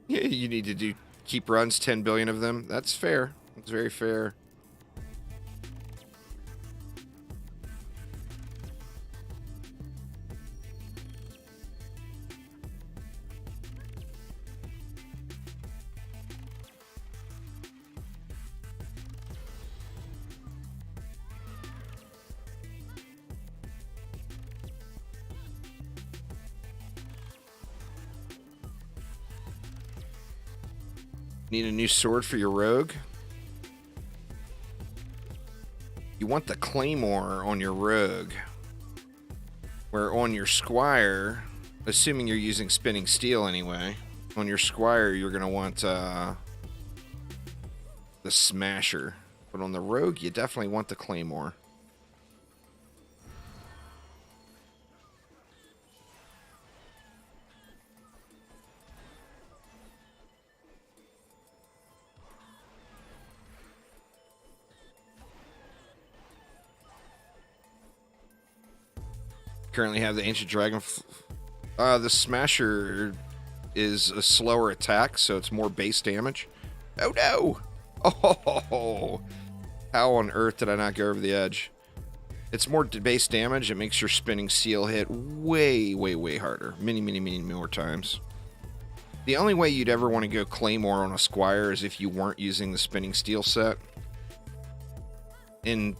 Yeah, you need to keep runs, 10 billion of them. That's fair. That's very fair. Need a new sword for your rogue? You want the claymore on your rogue. Where on your squire, assuming you're using spinning steel anyway, on your squire you're going to want the smasher. But on the rogue, you definitely want the claymore. Currently have the ancient dragon. The smasher is a slower attack, so it's more base damage. Oh no! Oh, how on earth did I not go over the edge? It's more base damage. It makes your spinning steel hit way, way, way harder. Many, many, many more times. The only way you'd ever want to go claymore on a squire is if you weren't using the spinning steel set. And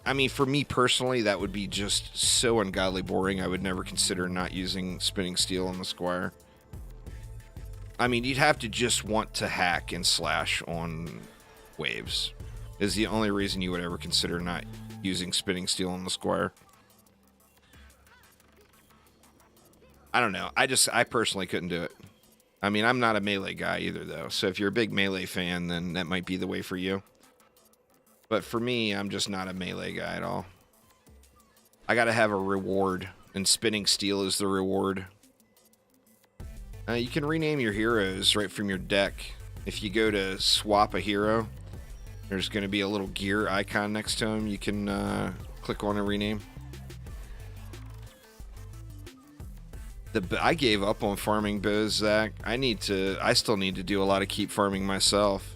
I mean, for me personally, that would be just so ungodly boring. I would never consider not using spinning steel on the squire. I mean, you'd have to just want to hack and slash on waves. Is the only reason you would ever consider not using spinning steel on the squire. I don't know. I personally couldn't do it. I mean, I'm not a melee guy either, though. So if you're a big melee fan, then that might be the way for you. But for me, I'm just not a melee guy at all. I gotta have a reward, and spinning steel is the reward. You can rename your heroes right from your deck. If you go to swap a hero, there's going to be a little gear icon next to him. You can click on and rename. I gave up on farming bows, Zach. I still need to do a lot of keep farming myself.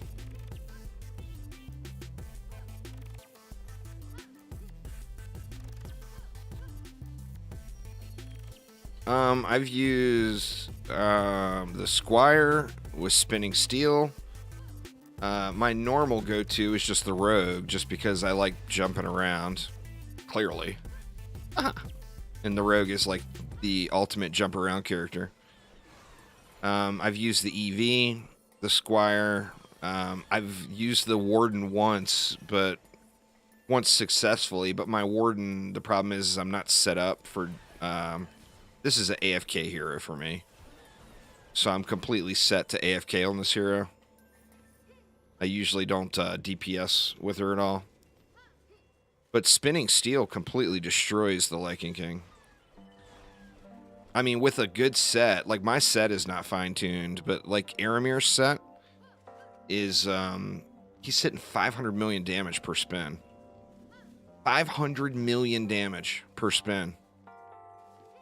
I've used the Squire with spinning steel. My normal go-to is just the rogue, just because I like jumping around. Clearly. And the rogue is like the ultimate jump around character. I've used the EV, the Squire. I've used the Warden once successfully, but my Warden, the problem is I'm not set up for... this is an AFK hero for me. So I'm completely set to AFK on this hero. I usually don't DPS with her at all. But spinning steel completely destroys the Lichen King. I mean, with a good set, like my set is not fine-tuned, but like Aramir's set is, he's hitting 500 million damage per spin. 500 million damage per spin.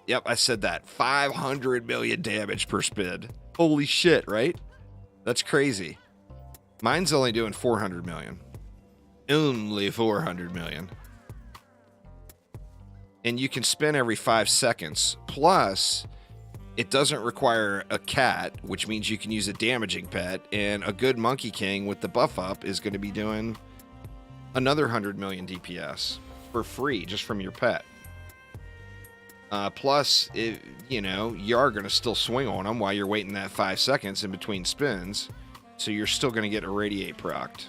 Yep, I said that. 500 million damage per spin. Holy shit, right? That's crazy. Mine's only doing 400 million. Only 400 million. And you can spin every 5 seconds. Plus, it doesn't require a cat, which means you can use a damaging pet. And a good Monkey King with the buff up is going to be doing another 100 million DPS for free just from your pet. Plus, you know, you are going to still swing on them while you're waiting that 5 seconds in between spins. So you're still going to get Irradiate procced.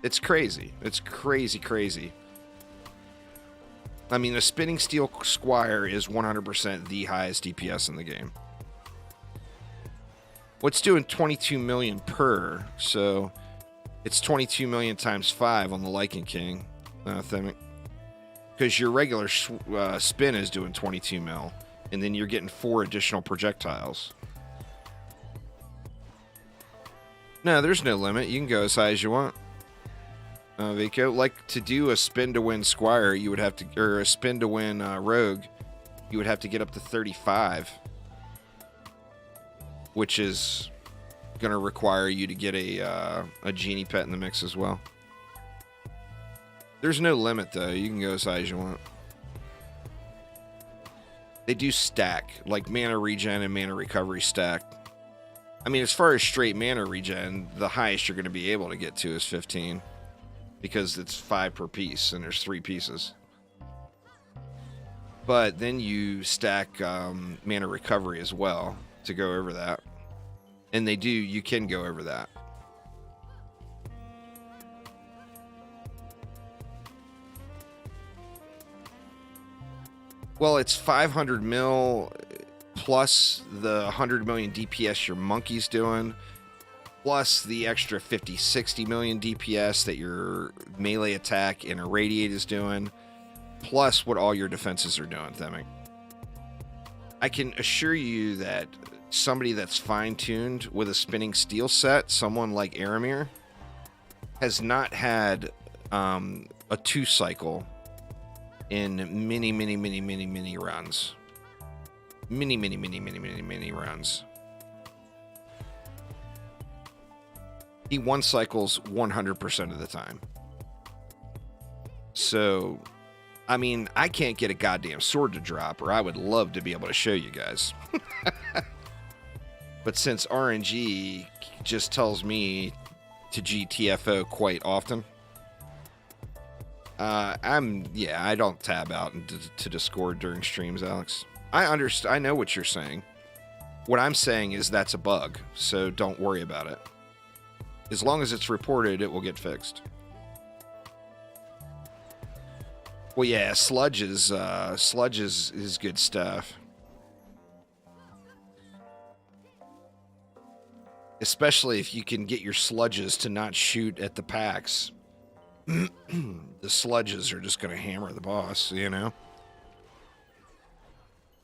It's crazy. It's crazy, crazy. I mean, the Spinning Steel Squire is 100% the highest DPS in the game. What's doing 22 million per, so it's 22 million times 5 on the Lichen King. Because your regular spin is doing 22 mil, and then you're getting 4 additional projectiles. No, there's no limit. You can go as high as you want. Vico. Like, to do a spin to win Squire, you would have to, or a spin to win Rogue, you would have to get up to 35, which is going to require you to get a genie pet in the mix as well. There's no limit, though. You can go as high as you want. They do stack, like mana regen and mana recovery stack. I mean, as far as straight mana regen, the highest you're going to be able to get to is 15. Because it's 5 per piece, and there's 3 pieces. But then you stack mana recovery as well to go over that. And you can go over that. Well, it's 500 mil plus the 100 million DPS your monkey's doing, plus the extra 50, 60 million DPS that your melee attack and irradiate is doing, plus what all your defenses are doing, Theming. I can assure you that somebody that's fine-tuned with a spinning steel set, someone like Aramir, has not had a 2-cycle in many runs. Many runs. He 1-cycles 100% of the time. So, I mean, I can't get a goddamn sword to drop, or I would love to be able to show you guys. But since RNG just tells me to GTFO quite often, I don't tab out to Discord during streams, Alex. I know what you're saying. What I'm saying is that's a bug, so don't worry about it. As long as it's reported, it will get fixed. Well, yeah, Sludge is good stuff. Especially if you can get your sludges to not shoot at the packs. The sludges are just going to hammer the boss, you know?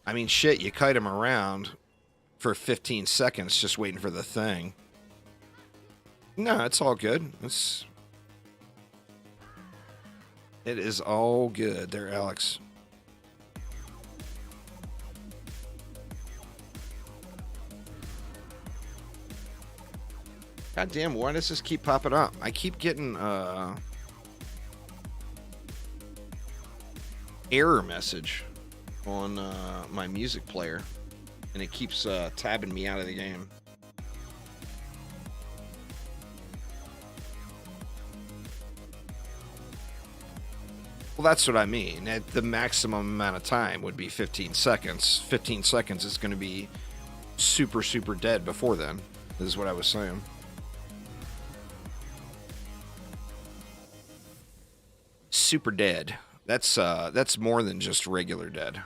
I mean, shit, you kite them around for 15 seconds just waiting for the thing. No, it's all good. It is all good there, Alex. God damn, why does this keep popping up? I keep getting error message on my music player, and it keeps tabbing me out of the game. Well, that's what I mean. At the maximum amount of time would be 15 seconds. 15 seconds is going to be super dead before then, is what I was saying. Super dead. That's more than just regular dead.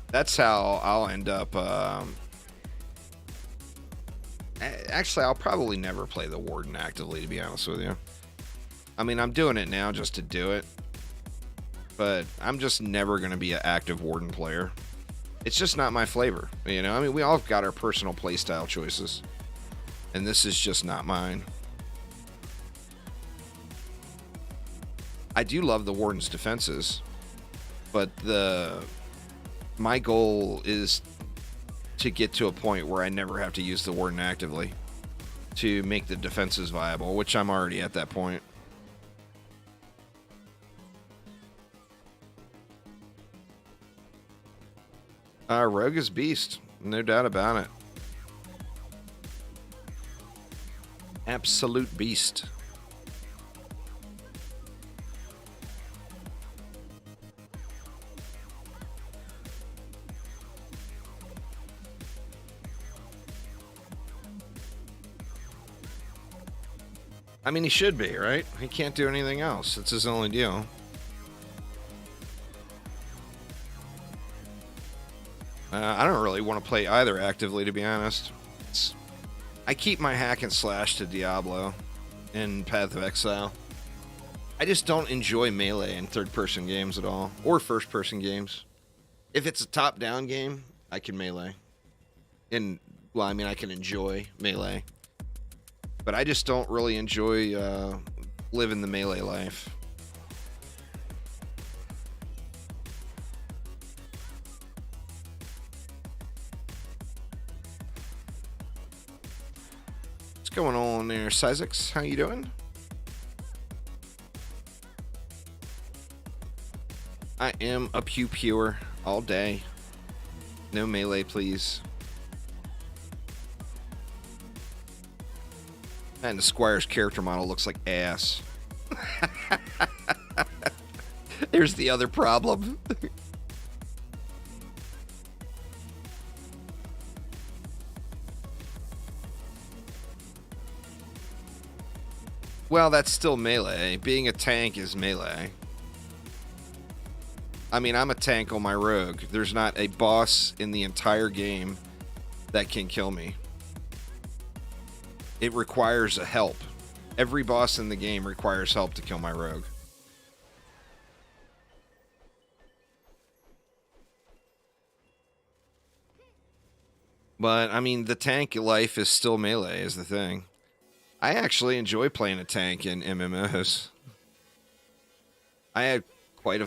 That's how I'll end up. Actually, I'll probably never play the Warden actively, to be honest with you. I mean, I'm doing it now just to do it, but I'm just never going to be an active Warden player. It's just not my flavor, you know? I mean, we all have got our personal playstyle choices, and this is just not mine. I do love the Warden's defenses, but my goal is to get to a point where I never have to use the Warden actively to make the defenses viable, which I'm already at that point. Rogue is beast, no doubt about it. Absolute beast. I mean, he should be, right? He can't do anything else. It's his only deal. I don't really want to play either actively, to be honest. I keep my hack and slash to Diablo in Path of Exile. I just don't enjoy melee in third-person games at all, or first-person games. If it's a top-down game, I can melee. And, well, I mean, I can enjoy melee. But I just don't really enjoy living the melee life. What's going on there, Sizix? How you doing? I am a pew pure all day. No melee, please. And the Squire's character model looks like ass. There's the other problem. Well, that's still melee. Being a tank is melee. I mean, I'm a tank on my rogue. There's not a boss in the entire game that can kill me. It requires a help. Every boss in the game requires help to kill my rogue. But, I mean, the tank life is still melee is the thing. I actually enjoy playing a tank in MMOs. I have quite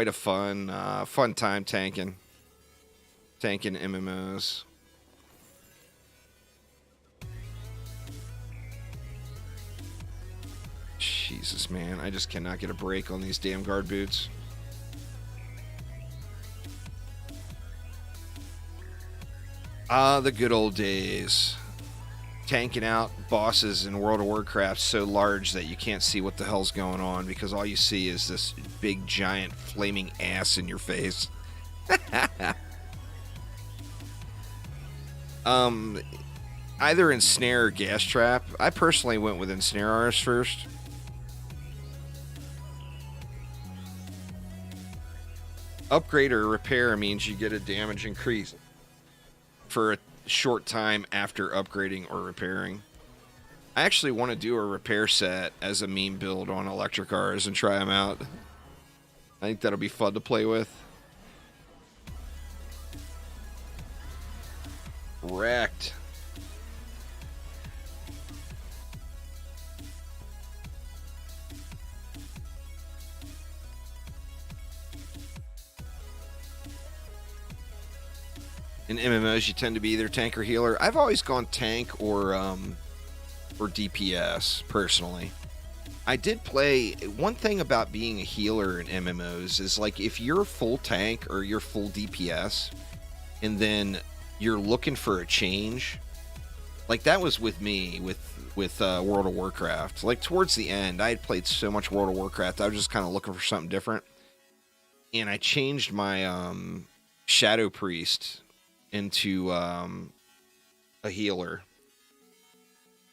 a fun time tanking MMOs. Jesus, man, I just cannot get a break on these damn guard boots. Ah, the good old days. Tanking out bosses in World of Warcraft so large that you can't see what the hell's going on because all you see is this big giant flaming ass in your face. Either Ensnare or Gas Trap. I personally went with Ensnare ours first. Upgrade or repair means you get a damage increase for a short time after upgrading or repairing. I actually want to do a repair set as a meme build on electric cars and try them out. I think that'll be fun to play with. Wrecked. In MMOs, you tend to be either tank or healer. I've always gone tank or DPS, personally. I did play... One thing about being a healer in MMOs is, like, if you're full tank or you're full DPS, and then you're looking for a change, like, that was with me with World of Warcraft. Like, towards the end, I had played so much World of Warcraft, I was just kind of looking for something different. And I changed my Shadow Priest into a healer,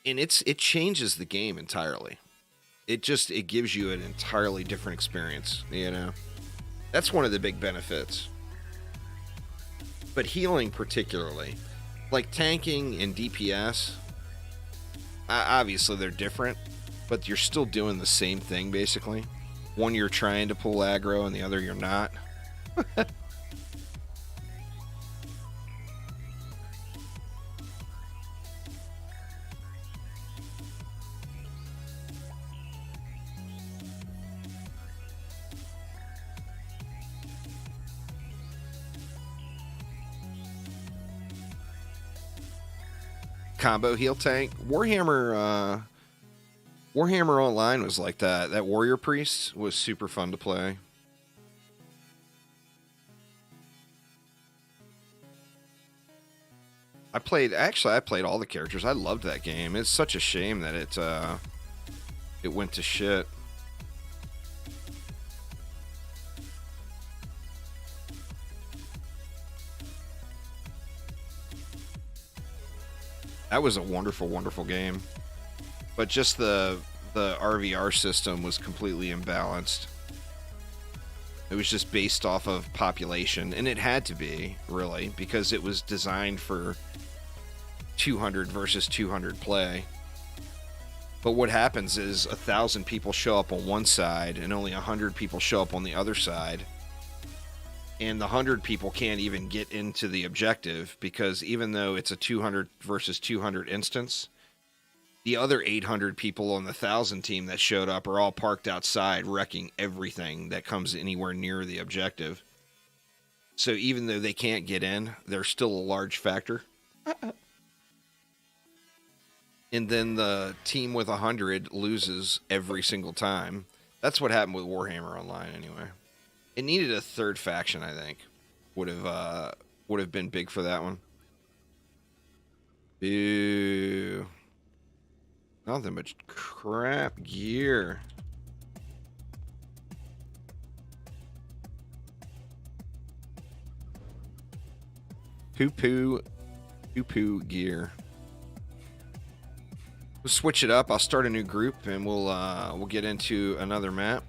and it changes the game entirely. It gives you an entirely different experience, you know. That's one of the big benefits. But healing particularly, like tanking and DPS, obviously they're different, but you're still doing the same thing basically. One you're trying to pull aggro and the other you're not. Combo heal tank. Warhammer Online was like that. That warrior priest was super fun to play. I played all the characters. I loved that game. It's such a shame that it went to shit. That was a wonderful, wonderful game. But just the RVR system was completely imbalanced. It was just based off of population, and it had to be, really, because it was designed for 200 versus 200 play. But what happens is 1,000 people show up on one side and only 100 people show up on the other side. And the 100 people can't even get into the objective because even though it's a 200 versus 200 instance, the other 800 people on the 1,000 team that showed up are all parked outside wrecking everything that comes anywhere near the objective. So even though they can't get in, they're still a large factor. And then the team with 100 loses every single time. That's what happened with Warhammer Online anyway. It needed a third faction, I think. Would have been big for that one. Boo. Nothing but crap gear. Poo-poo gear. We'll switch it up. I'll start a new group and we'll get into another map.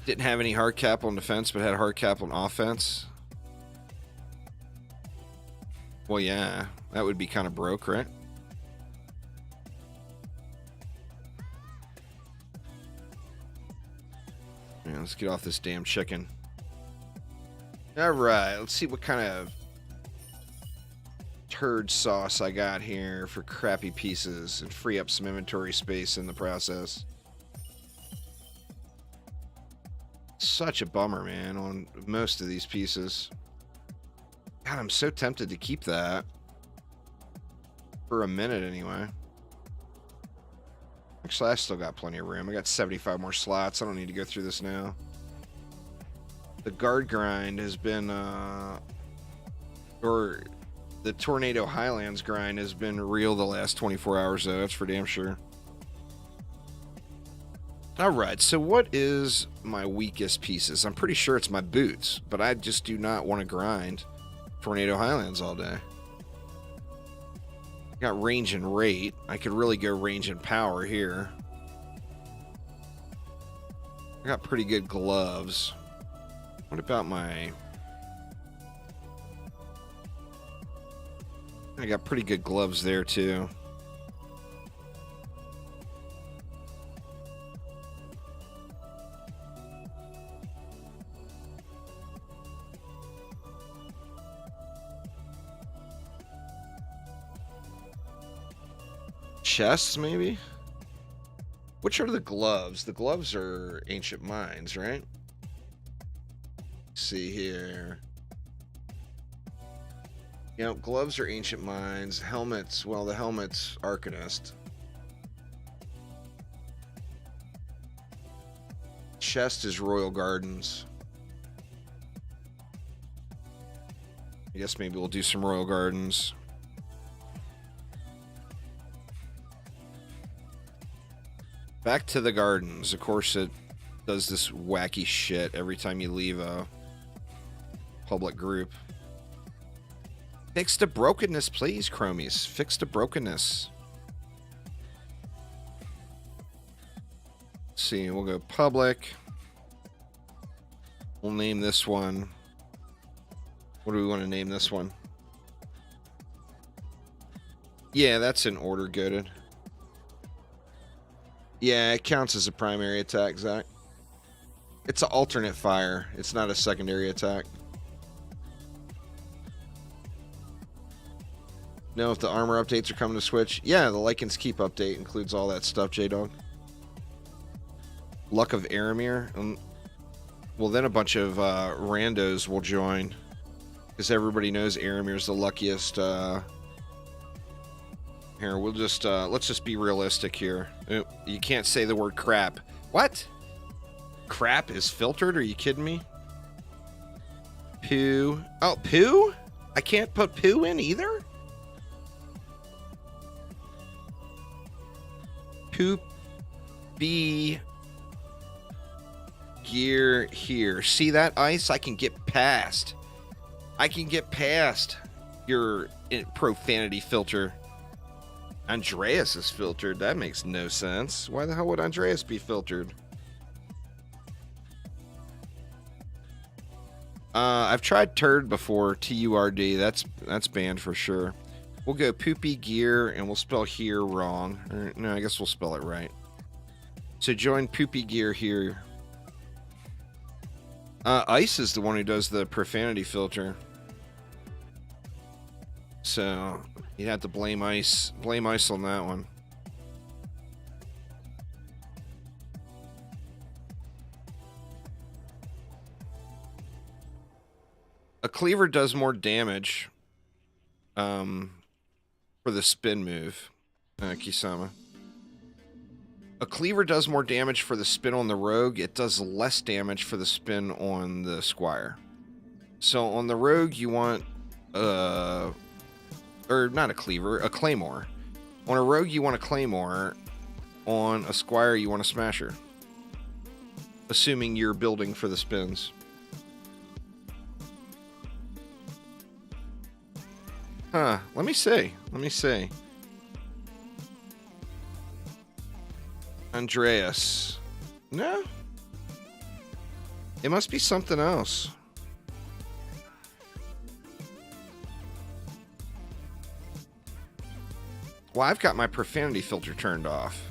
Didn't have any hard cap on defense, but had hard cap on offense. Well, yeah, that would be kind of broke, right? Yeah, let's get off this damn chicken. All right, let's see what kind of turd sauce I got here for crappy pieces and free up some inventory space in the process. Such a bummer, man, on most of these pieces. God, I'm so tempted to keep that. For a minute, anyway. Actually, I still got plenty of room. I got 75 more slots. I don't need to go through this now. The guard grind has been, or the Tornado Highlands grind has been real the last 24 hours, though. That's for damn sure. Alright, so what is my weakest pieces? I'm pretty sure it's my boots, but I just do not want to grind Tornado Highlands all day. Got range and rate. I could really go range and power here. I got pretty good gloves. What about my... I got pretty good gloves there, too. Chests, maybe? Which are the gloves? The gloves are Ancient Minds, right? Let's see here. You know, gloves are Ancient Minds. Helmets, well, the helmet's Arcanist. Chest is Royal Gardens. I guess maybe we'll do some Royal Gardens. Back to the gardens. Of course, it does this wacky shit every time you leave a public group. Fix the brokenness, please, Chromies. Fix the brokenness. Let's see, we'll go public. We'll name this one. What do we want to name this one? Yeah, that's an order goaded. Yeah, it counts as a primary attack, Zach. It's an alternate fire. It's not a secondary attack. Know if the armor updates are coming to Switch? Yeah, the Lichen's Keep update includes all that stuff, J-Dog. Luck of Aramir. Well, then a bunch of randos will join. Because everybody knows Aramir's the luckiest. Here, we'll just, let's just be realistic here. You can't say the word crap. What? Crap is filtered? Are you kidding me? Poo. Oh, poo? I can't put poo in either? Poop. B. Gear here. See that, Ice? I can get past. I can get past your profanity filter. Andreas is filtered. That makes no sense. Why the hell would Andreas be filtered? I've tried turd before. T-U-R-D. That's banned for sure. We'll go poopy gear and we'll spell here wrong. Or, no, I guess we'll spell it right. So join poopy gear here. Ice is the one who does the profanity filter. So you'd have to blame Ice. Blame Ice on that one. A cleaver does more damage for the spin move, Kisama. A cleaver does more damage for the spin on the rogue. It does less damage for the spin on the squire. So on the rogue, you want, or not a cleaver, a claymore. On a rogue, you want a claymore. On a squire, you want a smasher. Assuming you're building for the spins. Huh, let me see. Let me see. Andreas. No. It must be something else. Well, I've got my profanity filter turned off.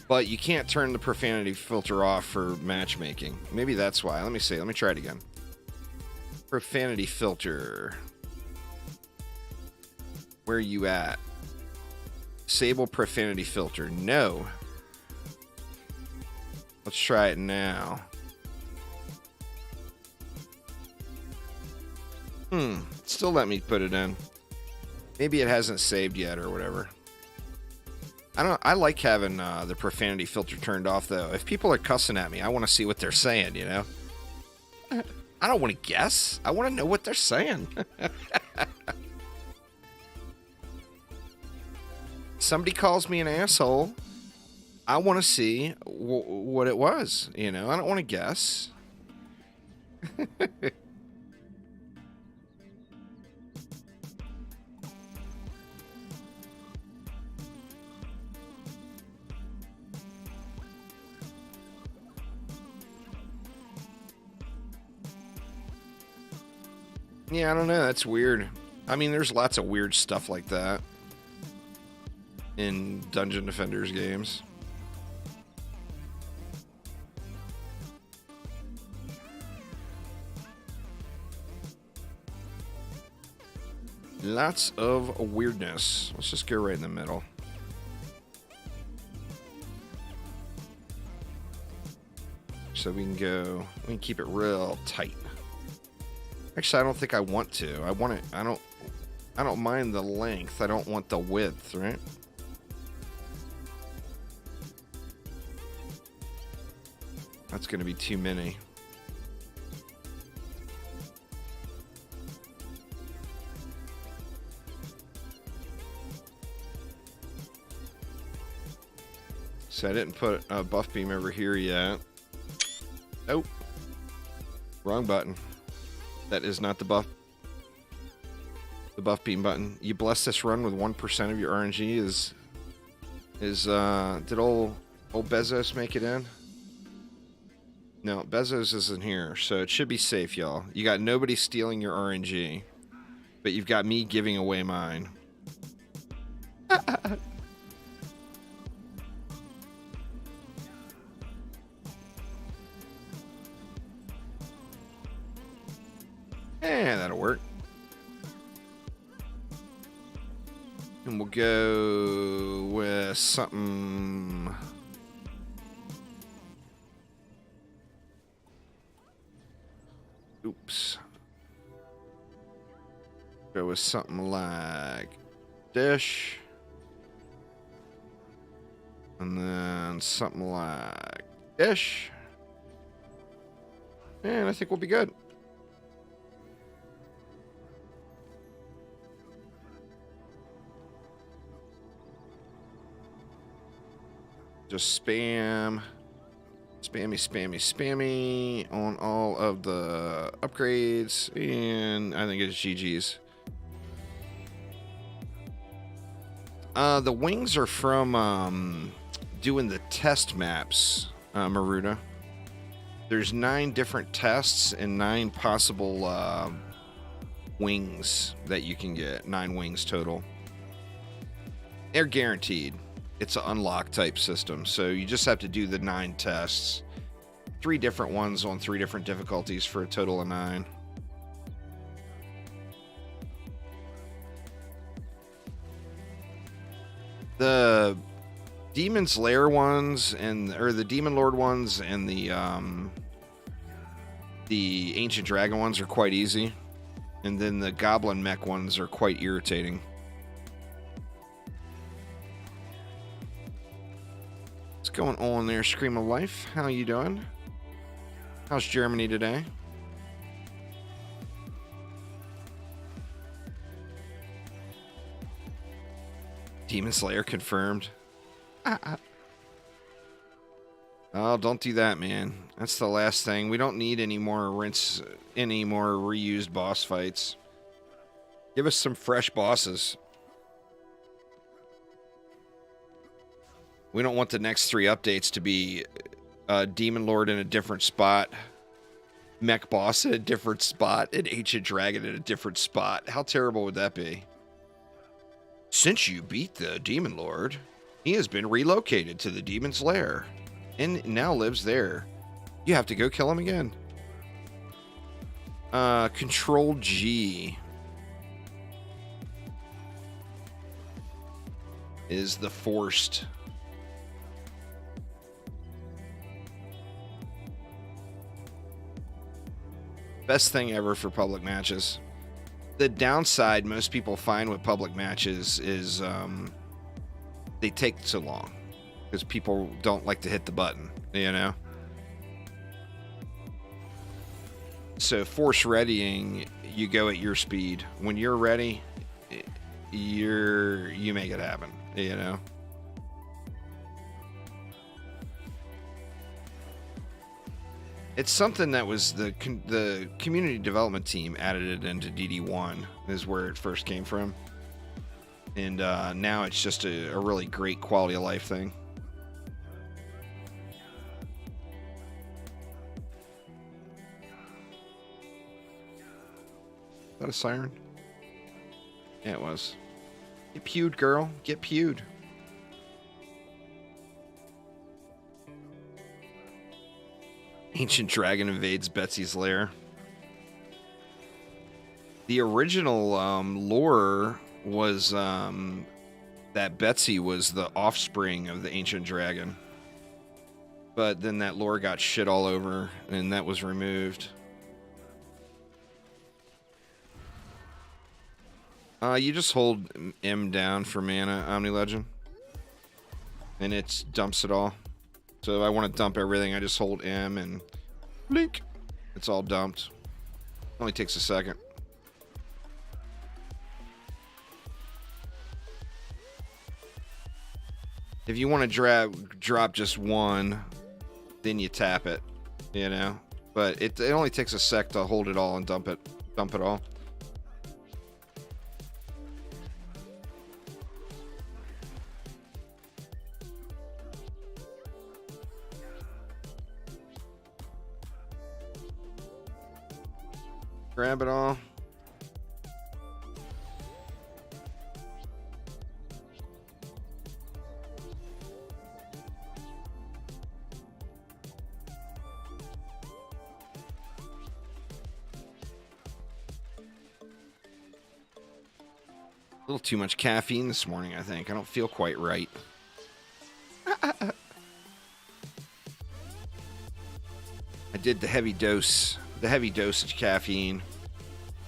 But you can't turn the profanity filter off for matchmaking. Maybe that's why. Let me see. Let me try it again. Profanity filter. Where are you at? Disable profanity filter. No. Let's try it now. Still let me put it in. Maybe it hasn't saved yet or whatever. I like having the profanity filter turned off though. If people are cussing at me, I want to see what they're saying, you know? I don't want to guess. I want to know what they're saying. Somebody calls me an asshole, I want to see what it was, you know? I don't want to guess. Yeah, I don't know. That's weird. I mean, there's lots of weird stuff like that in Dungeon Defenders games. Lots of weirdness. Let's just go right in the middle. So we can keep it real tight. Actually, I don't think I want to. I want it, I don't mind the length. I don't want the width, right? That's going to be too many. So I didn't put a buff beam over here yet. Nope. Wrong button. That is not the buff beam button. You bless this run with 1% of your RNG did old Bezos make it in? No, Bezos isn't here, so it should be safe, y'all. You got nobody stealing your RNG, but you've got me giving away mine. And that'll work. And we'll go with something. Oops. Go with something like dish. And then something like dish. And I think we'll be good. Just spammy on all of the upgrades, and I think it's GG's. The wings are from doing the test maps, Maruda. There's 9 different tests and 9 possible wings that you can get. 9 wings total. They're guaranteed. It's an unlock type system, so you just have to do the 9 tests. 3 different ones on 3 different difficulties for a total of 9. The Demon's Lair ones or the Demon Lord ones and the Ancient Dragon ones are quite easy, and then the Goblin Mech ones are quite irritating. What's going on there, Scream of Life? How you doing? How's Germany today? Demon Slayer confirmed. Oh, don't do that, man. That's the last thing. We don't need any more reused boss fights. Give us some fresh bosses. We don't want the next 3 updates to be Demon Lord in a different spot, Mech Boss in a different spot, and Ancient Dragon in a different spot. How terrible would that be? Since you beat the Demon Lord, he has been relocated to the Demon's Lair and now lives there. You have to go kill him again. Control G is the forced. Best thing ever for public matches. The downside most people find with public matches is they take so long because people don't like to hit the button, you know? So force readying, you go at your speed. When you're ready, you make it happen, you know? It's something that was the community development team added it into DD1 is where it first came from. And now it's just a really great quality of life thing. Is that a siren? Yeah, it was. Get pewed, girl. Get pewed. Ancient Dragon invades Betsy's lair. The original lore was that Betsy was the offspring of the Ancient Dragon. But then that lore got shit all over, and that was removed. You just hold M down for mana, Omni Legend. And it dumps it all. So if I want to dump everything, I just hold M and blink. It's all dumped. Only takes a second. If you want to drop just one, then you tap it, you know. But it only takes a sec to hold it all and dump it all. Grab it all. A little too much caffeine this morning, I think. I don't feel quite right. I did the heavy dosage caffeine.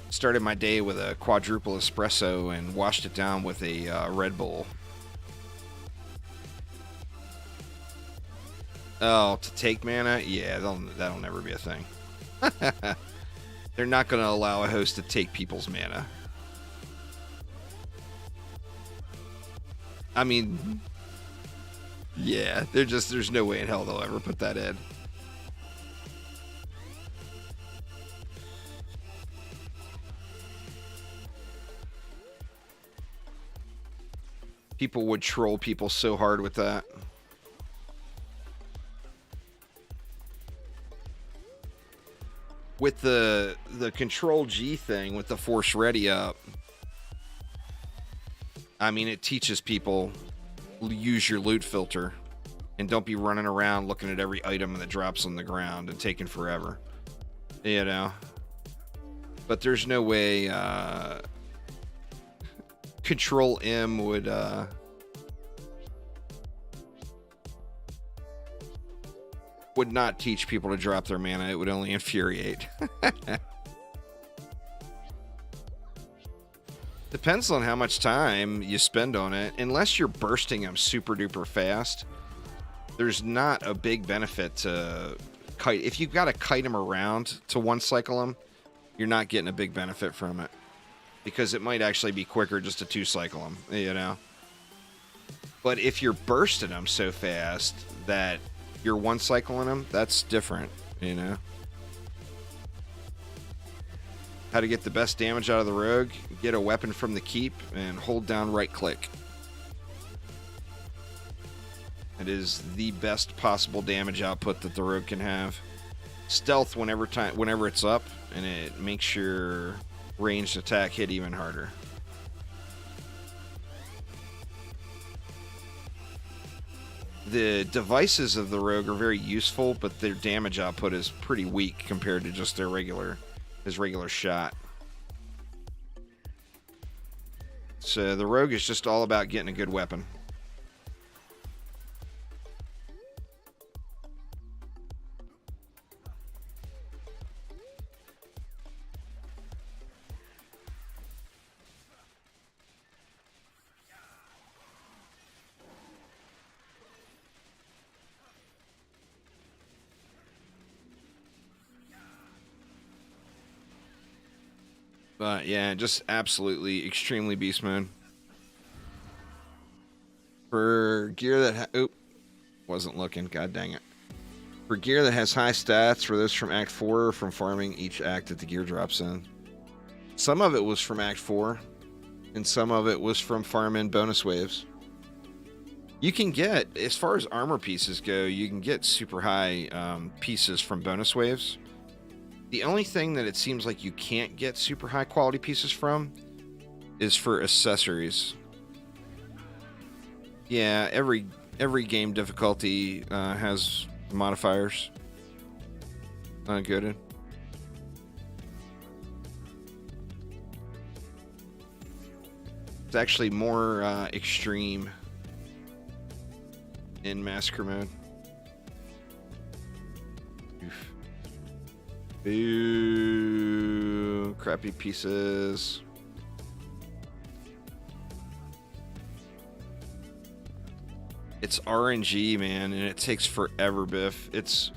Started my day with a quadruple espresso and washed it down with a Red Bull. Oh, to take mana? Yeah, that'll never be a thing. They're not going to allow a host to take people's mana. I mean, yeah, there's no way in hell they'll ever put that in. People would troll people so hard with that. With the Control G thing, with the Force Ready up, I mean, it teaches people use your loot filter. And don't be running around looking at every item that drops on the ground and taking forever. You know? But there's no way Control M would not teach people to drop their mana. It would only infuriate. Depends on how much time you spend on it. Unless you're bursting them super duper fast, there's not a big benefit to kite. If you've got to kite them around to one cycle them, you're not getting a big benefit from it. Because it might actually be quicker just to two cycle them, you know? But if you're bursting them so fast that you're one cycling them, that's different, you know? How to get the best damage out of the rogue: get a weapon from the keep and hold down right click. It is the best possible damage output that the rogue can have. Stealth whenever it's up, and it makes your ranged attack hit even harder. The devices of the rogue are very useful, but their damage output is pretty weak compared to just their his regular shot. So the rogue is just all about getting a good weapon. But yeah, just absolutely extremely beast mode. For gear that wasn't looking, god dang it. For gear that has high stats, for those from Act 4 or from farming each act that the gear drops in. Some of it was from Act 4, and some of it was from farming bonus waves. You can get, as far as armor pieces go, you can get super high pieces from bonus waves. The only thing that it seems like you can't get super high quality pieces from is for accessories. Yeah, every game difficulty has modifiers. Good. It's actually more extreme in massacre mode. Oof. Boo, crappy pieces. It's RNG, man, and it takes forever, Biff. It's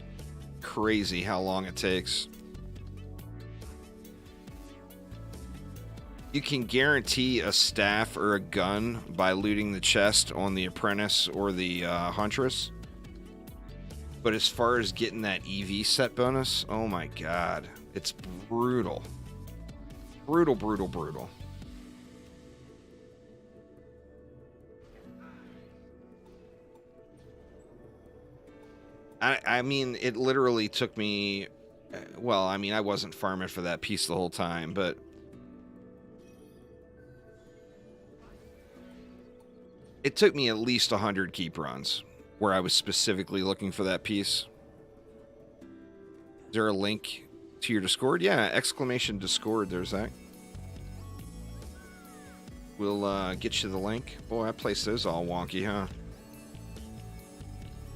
crazy how long it takes. You can guarantee a staff or a gun by looting the chest on the apprentice or the huntress. But as far as getting that EV set bonus, oh my god, it's brutal. Brutal, brutal, brutal. I mean, it literally took me, well, I mean, I wasn't farming for that piece the whole time, but it took me at least 100 keep runs where I was specifically looking for that piece. Is there a link to your Discord? Yeah, exclamation Discord, there's that. We'll get you the link. Boy, I placed those all wonky, huh?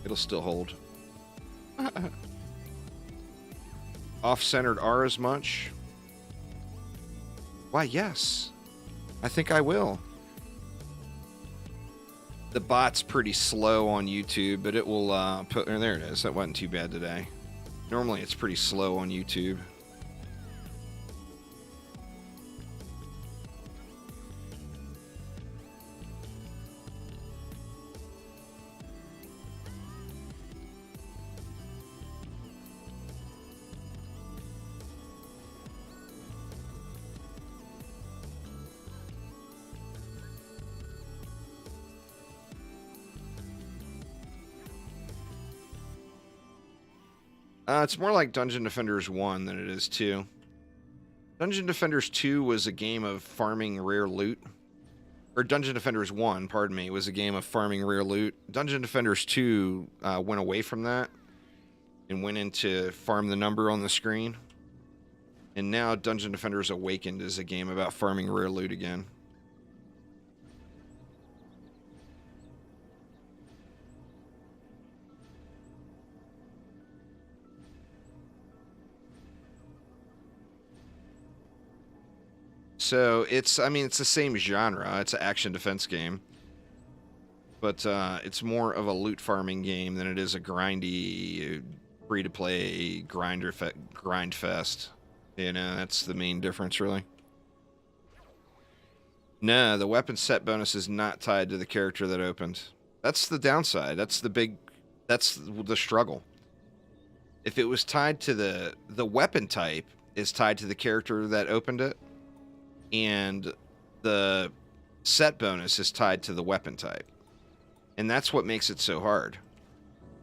It'll still hold. Off-centered R as much? Why, yes. I think I will. The bot's pretty slow on YouTube, but it will put... Oh, there it is. That wasn't too bad today. Normally it's pretty slow on YouTube. It's more like Dungeon Defenders 1 than it is 2. Dungeon Defenders 2 was a game of farming rare loot. or Dungeon Defenders 1, pardon me, was a game of farming rare loot. Dungeon Defenders 2 went away from that and went into farm the number on the screen. And now Dungeon Defenders Awakened is a game about farming rare loot again. So it's, I mean, it's the same genre. It's an action defense game. But it's more of a loot farming game than it is a grindy, free-to-play grind fest. You know, that's the main difference, really. No, the weapon set bonus is not tied to the character that opened. That's the downside. That's the struggle. If it was tied to the weapon type is tied to the character that opened it, and the set bonus is tied to the weapon type. And that's what makes it so hard,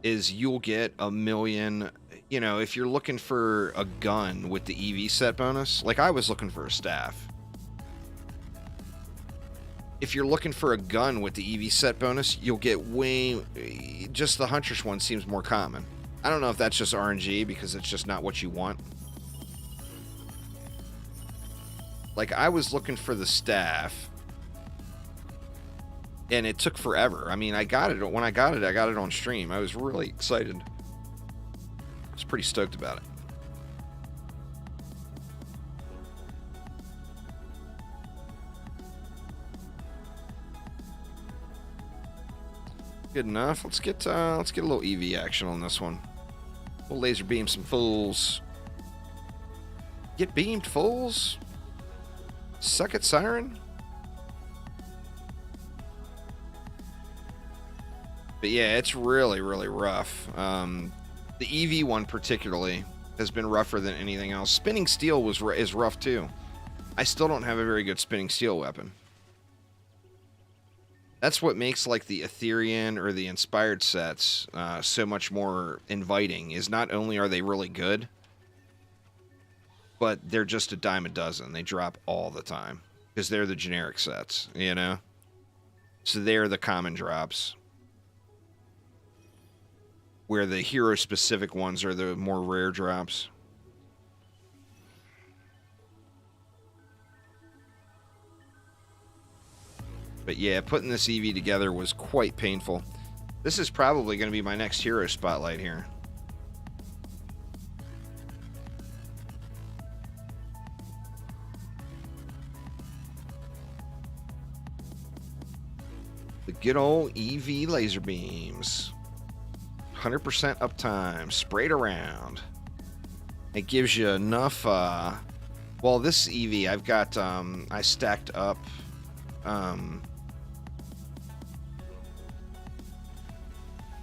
is you'll get a million, you know, if you're looking for a gun with the EV set bonus, like I was looking for a staff. If you're looking for a gun with the EV set bonus, you'll get just the Huntress one seems more common. I don't know if that's just RNG because it's just not what you want. Like, I was looking for the staff, and it took forever. I mean, I got it. When I got it on stream. I was really excited. I was pretty stoked about it. Good enough. Let's get a little EV action on this one. We'll laser beam some fools. Get beamed, fools. Suck it, Siren. But yeah, it's really, really rough. The EV one particularly has been rougher than anything else. Spinning steel is rough too. I still don't have a very good spinning steel weapon. That's what makes like the Etherean or the inspired sets so much more inviting, is not only are they really good, but they're just a dime a dozen. They drop all the time because they're the generic sets, you know? So they're the common drops, where the hero-specific ones are the more rare drops. But yeah, putting this EV together was quite painful. This is probably going to be my next hero spotlight here. The good old EV laser beams. 100% uptime, sprayed around. It gives you enough, well, this EV, I've got, I stacked up,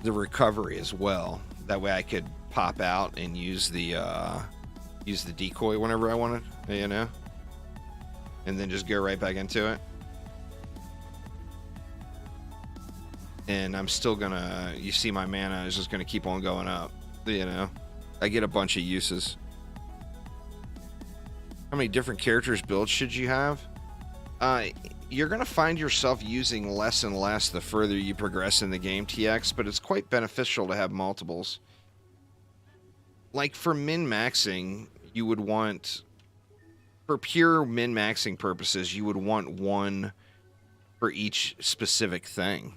the recovery as well. That way I could pop out and use the decoy whenever I wanted, you know? And then just go right back into it. And I'm still gonna, you see my mana is just gonna keep on going up, you know? I get a bunch of uses. How many different characters builds should you have? You're gonna find yourself using less and less the further you progress in the game, TX, but it's quite beneficial to have multiples. Like for min-maxing, you would want, for pure min-maxing purposes, you would want one for each specific thing.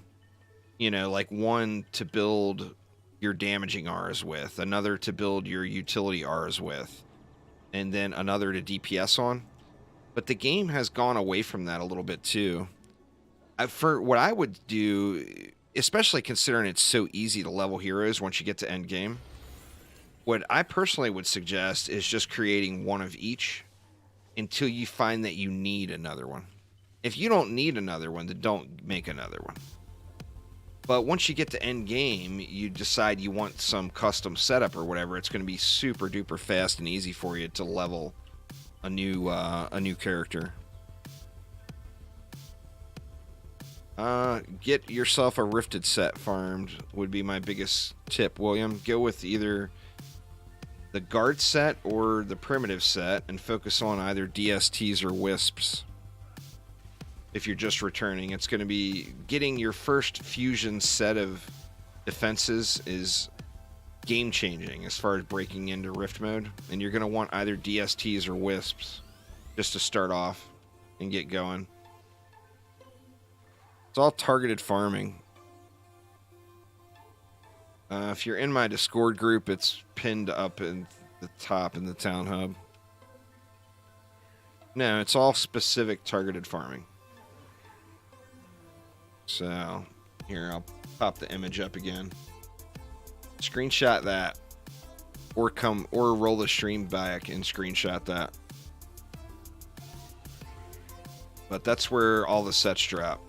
You know, like one to build your damaging Rs with, another to build your utility Rs with, and then another to DPS on. But the game has gone away from that a little bit too. For what I would do, especially considering it's so easy to level heroes once you get to endgame, what I personally would suggest is just creating one of each until you find that you need another one. If you don't need another one, then don't make another one. But once you get to end game, you decide you want some custom setup or whatever, it's going to be super duper fast and easy for you to level a new character. Get yourself a rifted set farmed would be my biggest tip, William. Go with either the guard set or the primitive set and focus on either DSTs or wisps. if you're just returning. It's going to be getting your first fusion set of defenses is game changing as far as breaking into Rift mode, and you're going to want either DSTs or Wisps just to start off and get going. It's all targeted farming. If you're in my Discord group, it's pinned up in the top in the town hub. No, it's all specific targeted farming. So, here, I'll pop the image up again. Screenshot that. Or roll the stream back and screenshot that. But that's where all the sets drop.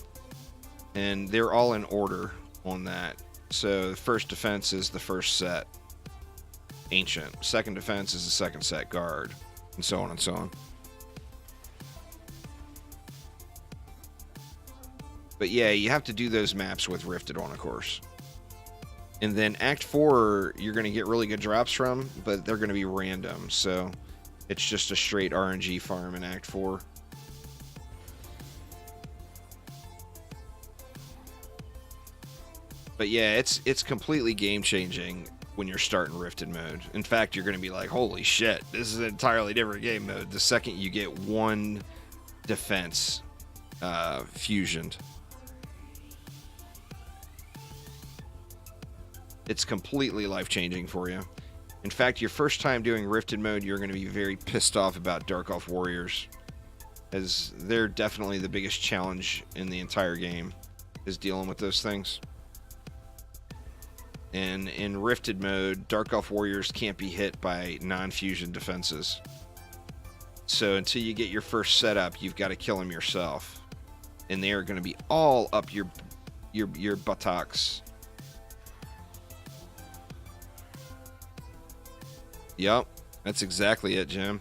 And they're all in order on that. So the first defense is the first set, Ancient. Second defense is the second set, Guard. And so on and so on. But yeah, you have to do those maps with Rifted on, of course. And then Act 4, you're going to get really good drops from, but they're going to be random. So it's just a straight RNG farm in Act 4. But yeah, it's completely game-changing when you're starting Rifted mode. In fact, you're going to be like, holy shit, this is an entirely different game mode the second you get one defense fusioned. It's completely life-changing for you. In fact, your first time doing Rifted mode, you're going to be very pissed off about Dark Elf Warriors, as they're definitely the biggest challenge in the entire game, is dealing with those things. And in Rifted mode, Dark Elf Warriors can't be hit by non-fusion defenses. So until you get your first setup, you've got to kill them yourself. And they are going to be all up your buttocks. Yep, that's exactly it, Jim.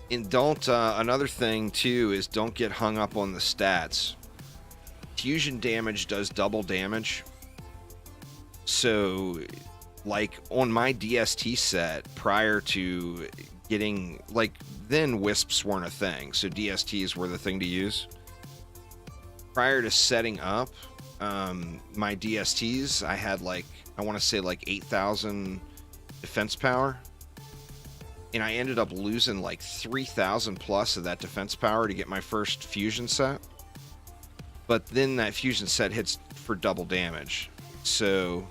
And don't, another thing too is don't get hung up on the stats. Fusion damage does double damage. So, like on my DST set, prior to getting, like, then Wisps weren't a thing, so DSTs were the thing to use. Prior to setting up my DSTs, I had like, I want to say like 8,000 defense power. And I ended up losing like 3,000 plus of that defense power to get my first fusion set. But then that fusion set hits for double damage. So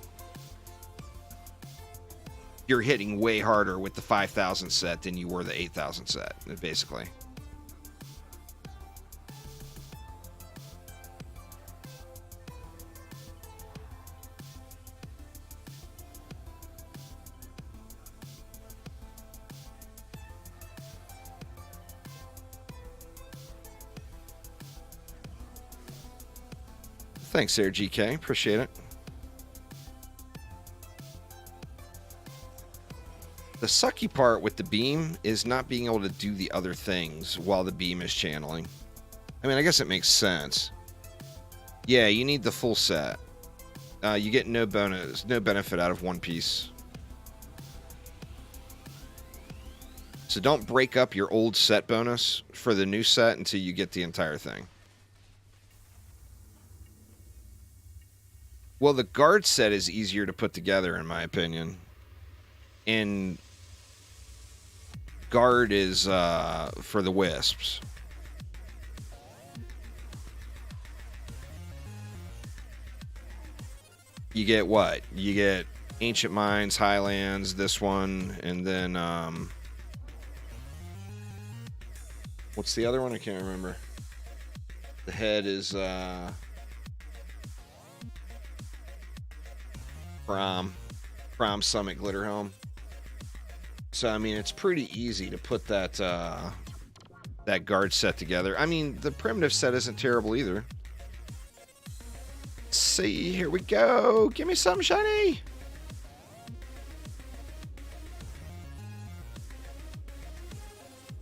you're hitting way harder with the 5,000 set than you were the 8,000 set, basically. Thanks there, GK. Appreciate it. The sucky part with the beam is not being able to do the other things while the beam is channeling. I mean, I guess it makes sense. Yeah, you need the full set. You get no bonus, no benefit out of one piece. So don't break up your old set bonus for the new set until you get the entire thing. Well, the guard set is easier to put together, in my opinion. And guard is for the wisps. You get what? You get Ancient Mines, Highlands, this one, and then what's the other one? I can't remember. The head is Prom Summit Glitter Helm. So I mean, it's pretty easy to put that that guard set together. I mean, the primitive set isn't terrible either. Let's see, here we go. Give me some shiny.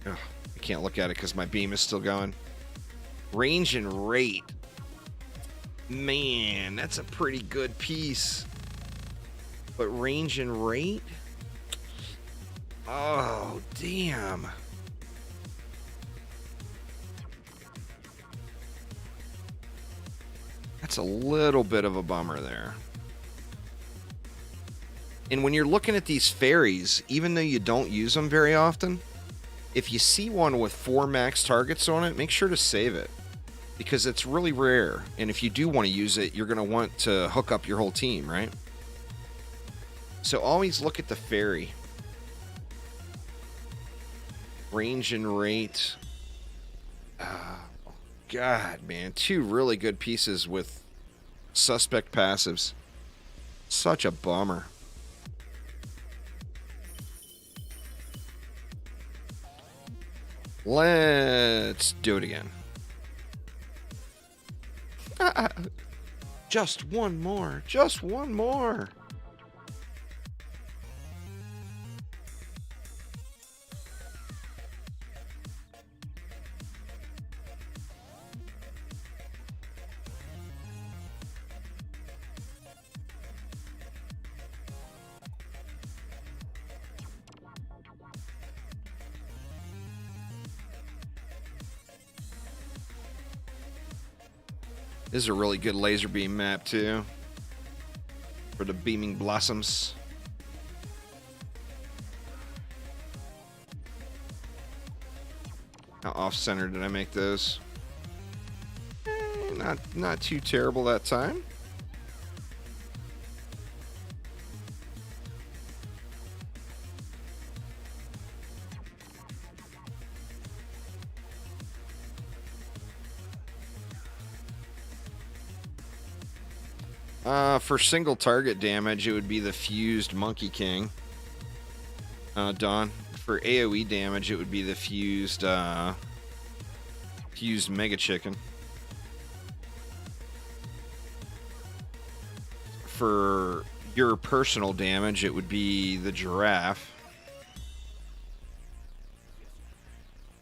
Oh, can't look at it because my beam is still going. Range and rate. Man, that's a pretty good piece. But range and rate? Oh, damn. That's a little bit of a bummer there. And when you're looking at these fairies, even though you don't use them very often, if you see one with 4 max targets on it, make sure to save it. Because it's really rare. And if you do want to use it, you're going to want to hook up your whole team, right? So always look at the fairy. Range and rate. God, man. 2 really good pieces with suspect passives. Such a bummer. Let's do it again. Just one more. Just one more. This is a really good laser beam map, too. For the beaming blossoms. How off-center did I make those? Not too terrible that time. For single target damage, it would be the fused Monkey King. Dawn. For AoE damage, it would be the fused Mega Chicken. For your personal damage, it would be the Giraffe.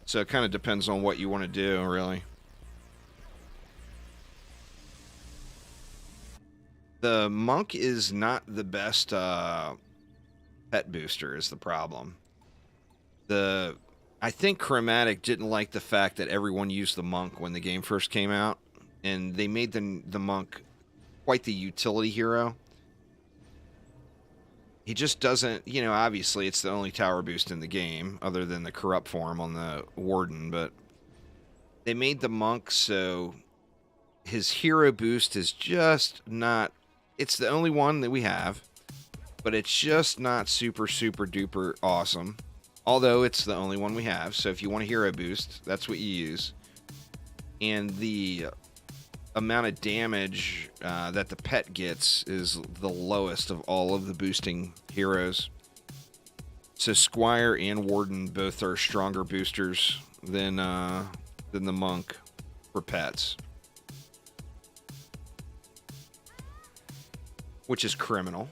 So it kind of depends on what you want to do, really. The monk is not the best pet booster is the problem. I think Chromatic didn't like the fact that everyone used the monk when the game first came out, and they made the monk quite the utility hero. He just doesn't, you know, obviously it's the only tower boost in the game, other than the corrupt form on the Warden, but they made the monk so his hero boost is just not... It's the only one that we have, but it's just not super, super duper awesome. Although it's the only one we have, so if you want a hero boost, that's what you use. And the amount of damage that the pet gets is the lowest of all of the boosting heroes. So Squire and Warden both are stronger boosters than the monk for pets. Which is criminal,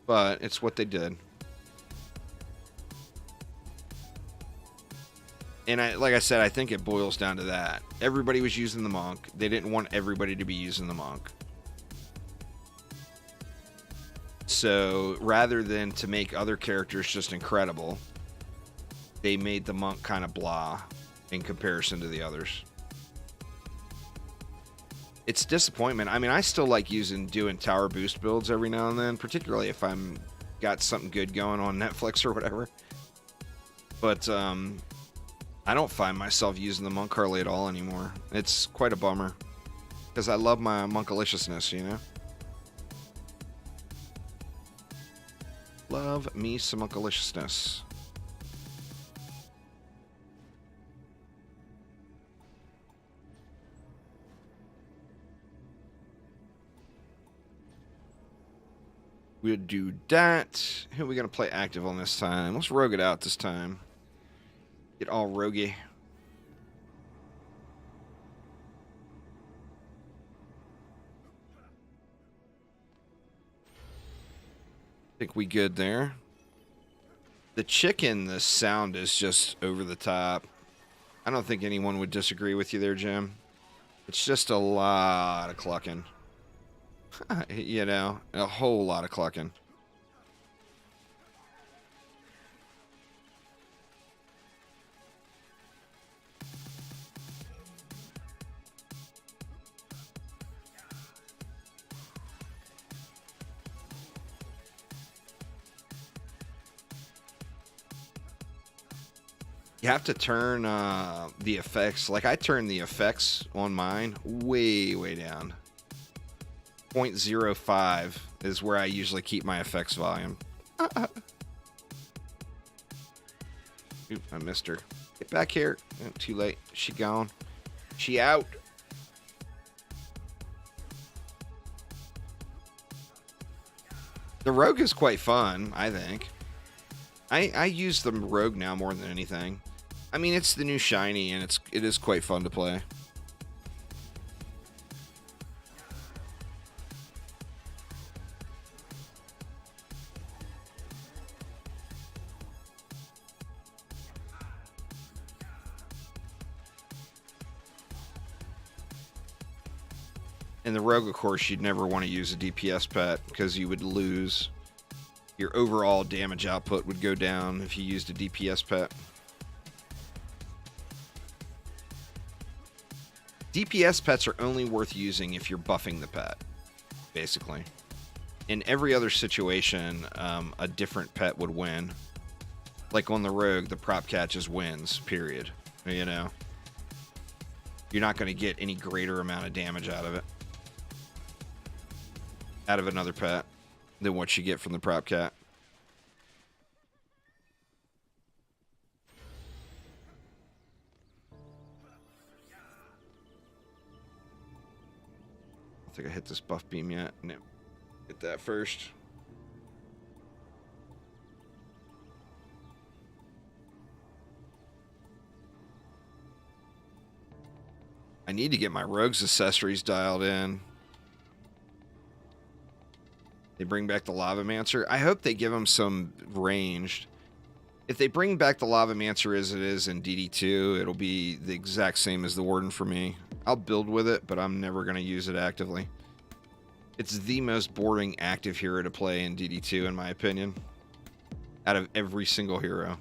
but it's what they did. And like I said, I think it boils down to that. Everybody was using the monk. They didn't want everybody to be using the monk. So rather than to make other characters just incredible, they made the monk kind of blah in comparison to the others. It's disappointment. I mean, I still like doing tower boost builds every now and then, particularly if I'm got something good going on Netflix or whatever. But I don't find myself using the monk hardly at all anymore. It's quite a bummer because I love my monkaliciousness, you know. Love me some monkaliciousness. We'll do that. Who are we going to play active on this time? Let's rogue it out this time. Get all roguey. Think we good there. The chicken, the sound is just over the top. I don't think anyone would disagree with you there, Jim. It's just a lot of clucking. You know, a whole lot of clucking. You have to turn the effects. Like, I turn the effects on mine way, way down. 0.05 is where I usually keep my effects volume. Oop, I missed her. Get back here. Oh, too late. She gone. She out. The rogue is quite fun, I think. I use the rogue now more than anything. I mean, it's the new shiny, and it is quite fun to play. And the rogue, of course, you'd never want to use a DPS pet because you would lose. Your overall damage output would go down if you used a DPS pet. DPS pets are only worth using if you're buffing the pet, basically. In every other situation, a different pet would win. Like on the rogue, the prop cat just wins, period. You know? You're not going to get any greater amount of damage out of it. Out of another pet than what you get from the prop cat. I think I hit this buff beam yet. No. Hit that first. I need to get my rogue's accessories dialed in. They bring back the Lavamancer. I hope they give them some ranged. If they bring back the Lavamancer as it is in DD2, it'll be the exact same as the Warden for me. I'll build with it, but I'm never going to use it actively. It's the most boring active hero to play in DD2, in my opinion. Out of every single hero.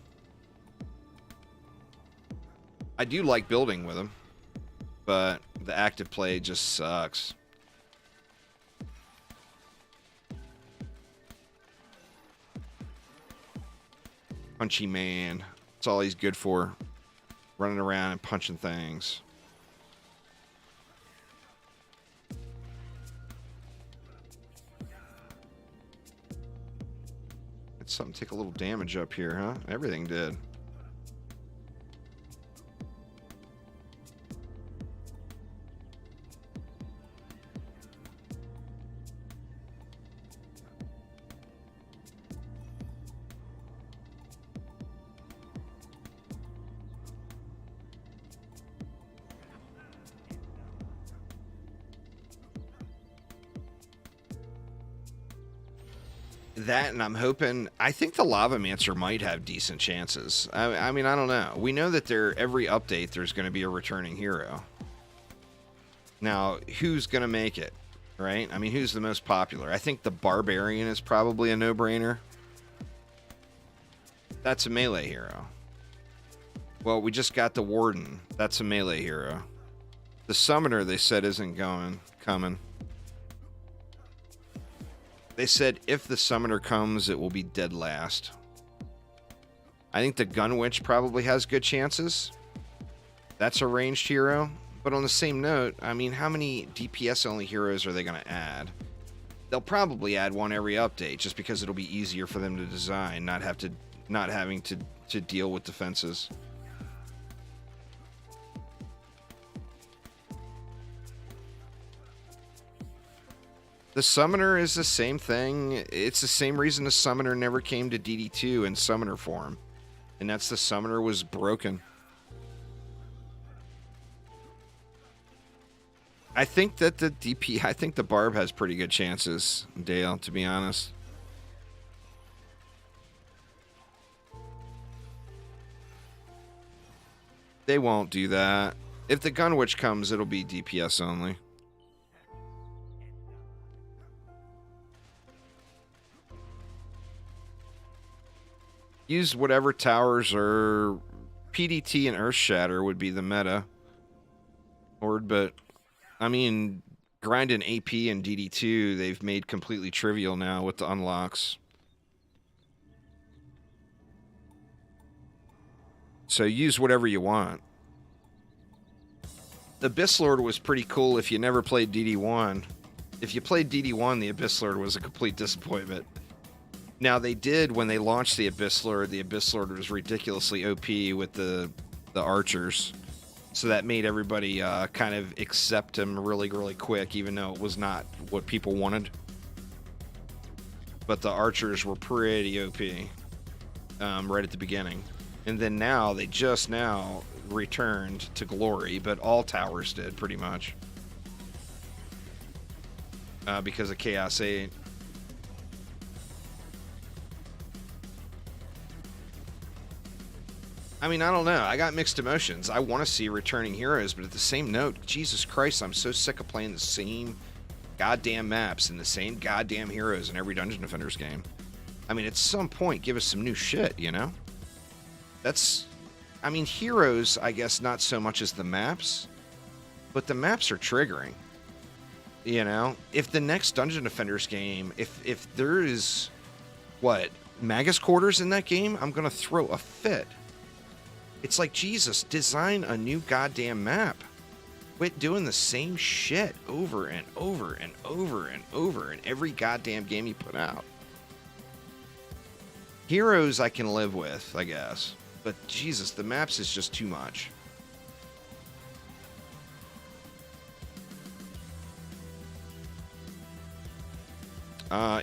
I do like building with him, but the active play just sucks. Punchy man. That's all he's good for. Running around and punching things. Had something take a little damage up here, huh? Everything did. That, and I'm hoping, I think the Lavamancer might have decent chances. I mean, I don't know. We know that every update there's going to be a returning hero. Now, who's going to make it, right? I mean, who's the most popular? I think the Barbarian is probably a no-brainer. That's a melee hero. Well, we just got the Warden. That's a melee hero. The Summoner, they said, isn't coming. They said if the Summoner comes, it will be dead last. I think the Gun Witch probably has good chances. That's a ranged hero. But on the same note, I mean, how many DPS-only heroes are they going to add? They'll probably add one every update, just because it'll be easier for them to design, not having to deal with defenses. The Summoner is the same thing. It's the same reason the Summoner never came to DD2 in Summoner form. And that's the Summoner was broken. I think that I think the Barb has pretty good chances, Dale, to be honest. They won't do that. If the gun witch comes, it'll be DPS only. Use whatever towers are... PDT and Earth Shatter would be the meta. But, I mean, grinding AP and DD2, they've made completely trivial now with the unlocks. So use whatever you want. The Abyss Lord was pretty cool if you never played DD1. If you played DD1, the Abyss Lord was a complete disappointment. Now, they did, when they launched the Abyss Lord was ridiculously OP with the archers. So that made everybody kind of accept him really, really quick, even though it was not what people wanted. But the archers were pretty OP right at the beginning. And then now, they just now returned to glory, but all towers did, pretty much. Because of Chaos 8. I mean, I don't know. I got mixed emotions. I want to see returning heroes, but at the same note, Jesus Christ, I'm so sick of playing the same goddamn maps and the same goddamn heroes in every Dungeon Defenders game. I mean, at some point, give us some new shit, you know? That's... I mean, heroes, I guess, not so much as the maps, but the maps are triggering. You know? If the next Dungeon Defenders game, if there is, what, Magus Quarters in that game, I'm going to throw a fit. It's like, Jesus, design a new goddamn map. Quit doing the same shit over and over and over and over in every goddamn game you put out. Heroes I can live with, I guess. But, Jesus, the maps is just too much.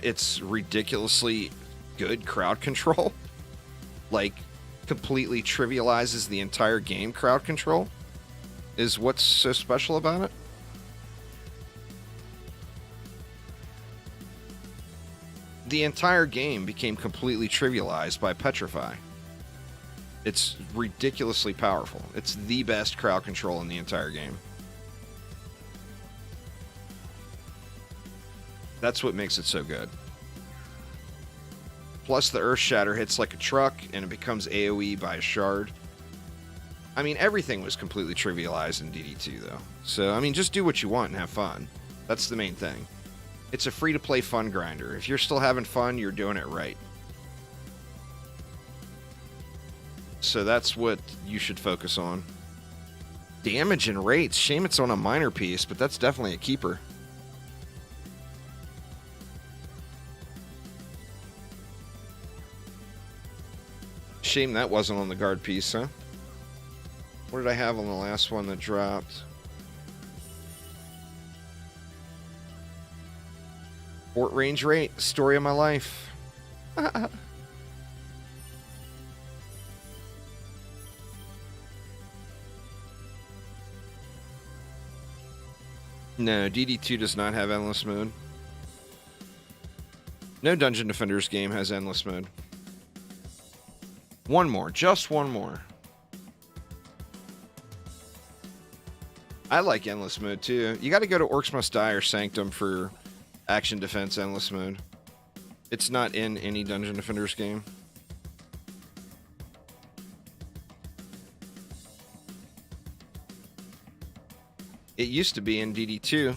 It's ridiculously good crowd control. Like... completely trivializes the entire game. Crowd control is what's so special about it. The entire game became completely trivialized by Petrify. It's ridiculously powerful. It's the best crowd control in the entire game. That's what makes it so good. Plus, the Earth Shatter hits like a truck, and it becomes AoE by a shard. I mean, everything was completely trivialized in DD2, though. So, I mean, just do what you want and have fun. That's the main thing. It's a free-to-play fun grinder. If you're still having fun, you're doing it right. So that's what you should focus on. Damage and rates. Shame it's on a minor piece, but that's definitely a keeper. Shame that wasn't on the guard piece, huh? What did I have on the last one that dropped? Fort range rate, story of my life. No, DD2 does not have endless mode. No Dungeon Defenders game has endless mode. One more, just one more. I like endless mode too. You got to go to Orcs Must Die or Sanctum for action defense endless mode. It's not in any Dungeon Defenders game. It used to be in DD2.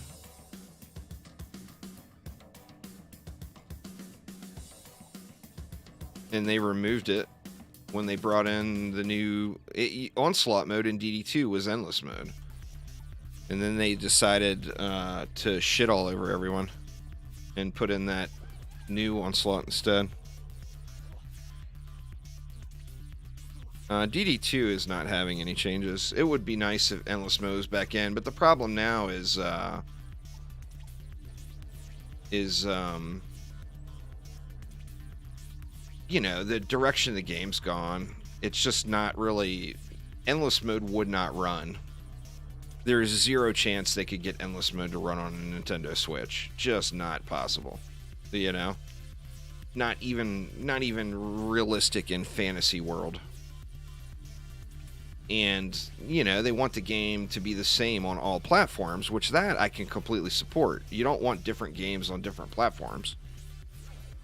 And they removed it when they brought in the new Onslaught mode in DD2 was endless mode. And then they decided to shit all over everyone and put in that new Onslaught instead. DD2 is not having any changes. It would be nice if endless mode was back in, but the problem now is you know, the direction of the game's gone. It's just not really... Endless mode would not run. There is zero chance they could get endless mode to run on a Nintendo Switch. Just not possible. You know? Not even realistic in fantasy world. And, you know, they want the game to be the same on all platforms, which that I can completely support. You don't want different games on different platforms.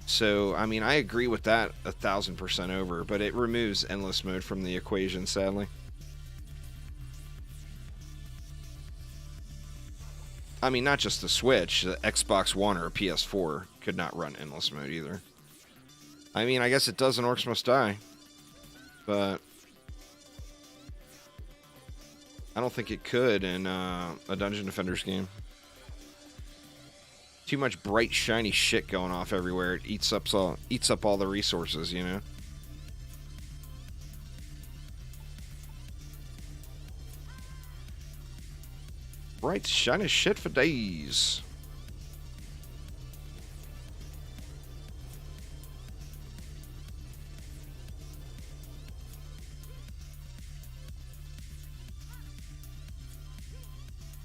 So, I mean, I agree with that 1,000% over, but it removes endless mode from the equation, sadly. I mean, not just the Switch, the Xbox One or a PS4 could not run endless mode either. I mean, I guess it does in Orcs Must Die, but I don't think it could in a Dungeon Defenders game. Too much bright, shiny shit going off everywhere. It eats up all the resources, you know? Bright, shiny shit for days.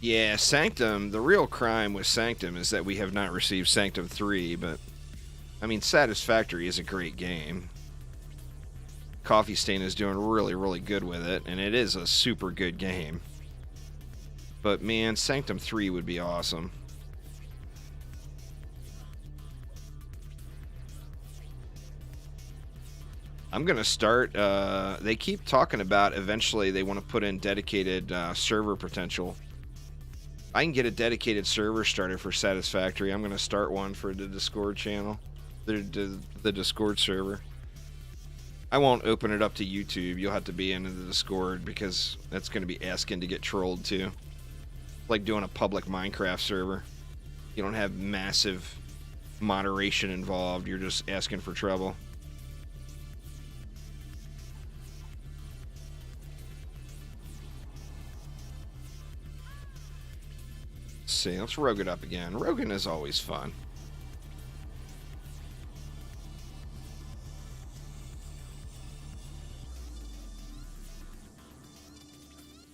Yeah, Sanctum, the real crime with Sanctum is that we have not received Sanctum 3, but, I mean, Satisfactory is a great game. Coffee Stain is doing really, really good with it, and it is a super good game. But, man, Sanctum 3 would be awesome. I'm going to start, they keep talking about eventually they want to put in dedicated server potential. I can get a dedicated server started for Satisfactory. I'm going to start one for the Discord channel, the Discord server. I won't open it up to YouTube. You'll have to be into the Discord because that's going to be asking to get trolled too. Like doing a public Minecraft server. You don't have massive moderation involved. You're just asking for trouble. See, let's rogue it up again. Rogan is always fun.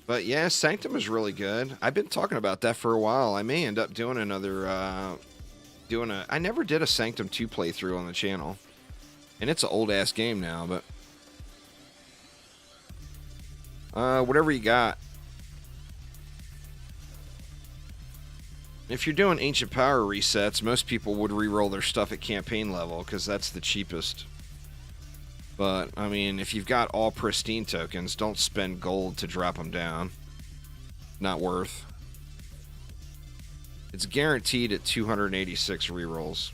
But yeah, Sanctum is really good. I've been talking about that for a while. I may end up doing another, I never did a Sanctum 2 playthrough on the channel. And it's an old-ass game now, but whatever you got. If you're doing Ancient Power resets, most people would re-roll their stuff at campaign level, because that's the cheapest. But, I mean, if you've got all pristine tokens, don't spend gold to drop them down. Not worth. It's guaranteed at 286 rerolls.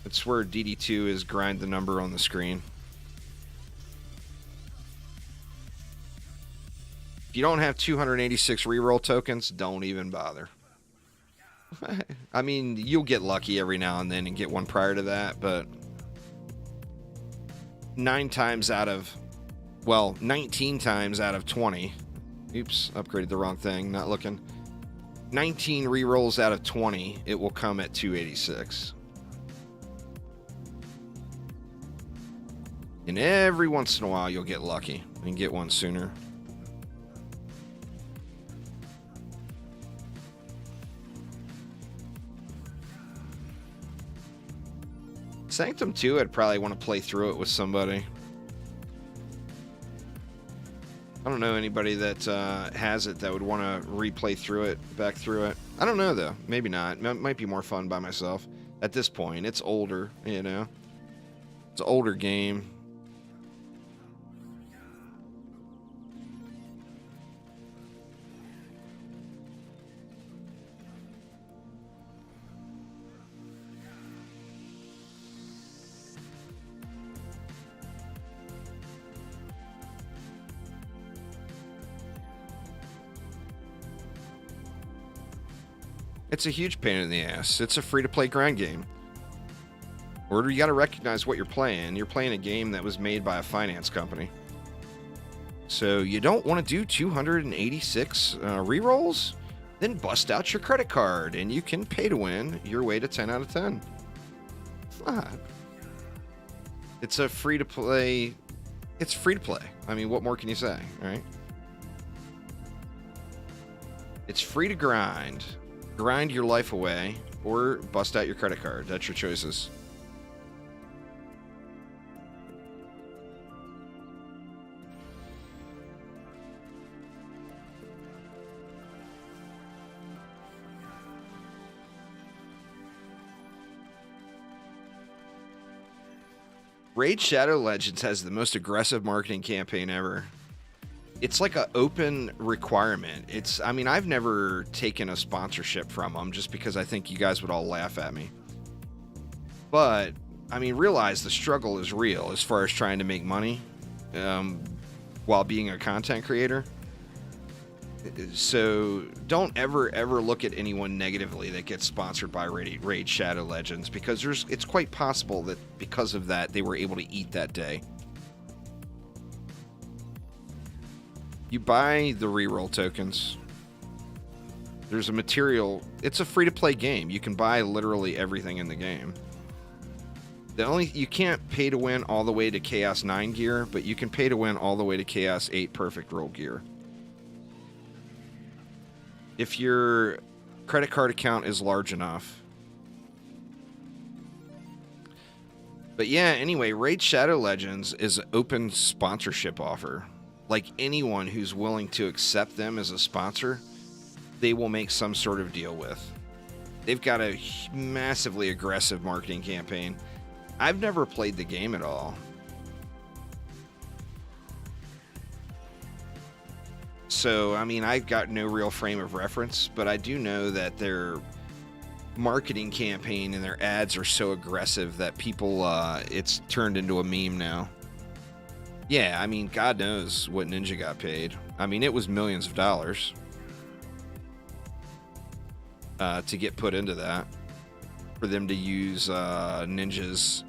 It's where DD2 is grind the number on the screen. If you don't have 286 reroll tokens, don't even bother. I mean, you'll get lucky every now and then and get one prior to that, but 19 times out of 20. Oops, upgraded the wrong thing, not looking. 19 rerolls out of 20, it will come at 286. And every once in a while, you'll get lucky and get one sooner. Sanctum 2, I'd probably want to play through it with somebody. I don't know anybody that has it that would want to replay through it, back through it. I don't know, though. Maybe not. It might be more fun by myself. At this point, it's older, you know. It's an older game. It's a huge pain in the ass. It's a free-to-play grind game. Or you got to recognize what you're playing. You're playing a game that was made by a finance company. So you don't want to do 286 rerolls? Then bust out your credit card and you can pay to win your way to 10 out of 10. It's a free-to-play. It's free-to-play. I mean, what more can you say, right? It's free to grind. Grind your life away, or bust out your credit card. That's your choices. Raid Shadow Legends has the most aggressive marketing campaign ever. It's like an open requirement. I mean, I've never taken a sponsorship from them just because I think you guys would all laugh at me. But, I mean, realize the struggle is real as far as trying to make money while being a content creator. So don't ever look at anyone negatively that gets sponsored by Raid Shadow Legends, because it's quite possible that because of that they were able to eat that day. You buy the reroll tokens. There's a material. It's a free-to-play game. You can buy literally everything in the game. You can't pay to win all the way to Chaos 9 gear, but you can pay to win all the way to Chaos 8 perfect roll gear. If your credit card account is large enough. But yeah, anyway, Raid Shadow Legends is an open sponsorship offer. Like, anyone who's willing to accept them as a sponsor, they will make some sort of deal with. They've got a massively aggressive marketing campaign. I've never played the game at all. So, I mean, I've got no real frame of reference, but I do know that their marketing campaign and their ads are so aggressive that people, it's turned into a meme now. Yeah, I mean, God knows what Ninja got paid. I mean, it was millions of dollars to get put into that, for them to use Ninja's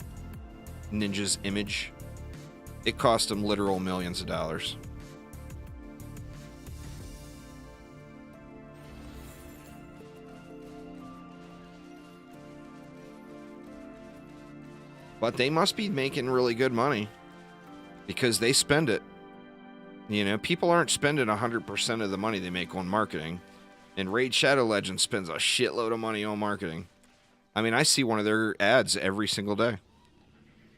image. It cost them literal millions of dollars. But they must be making really good money, because they spend it. You know, people aren't spending 100% of the money they make on marketing. And Raid Shadow Legends spends a shitload of money on marketing. I mean, I see one of their ads every single day.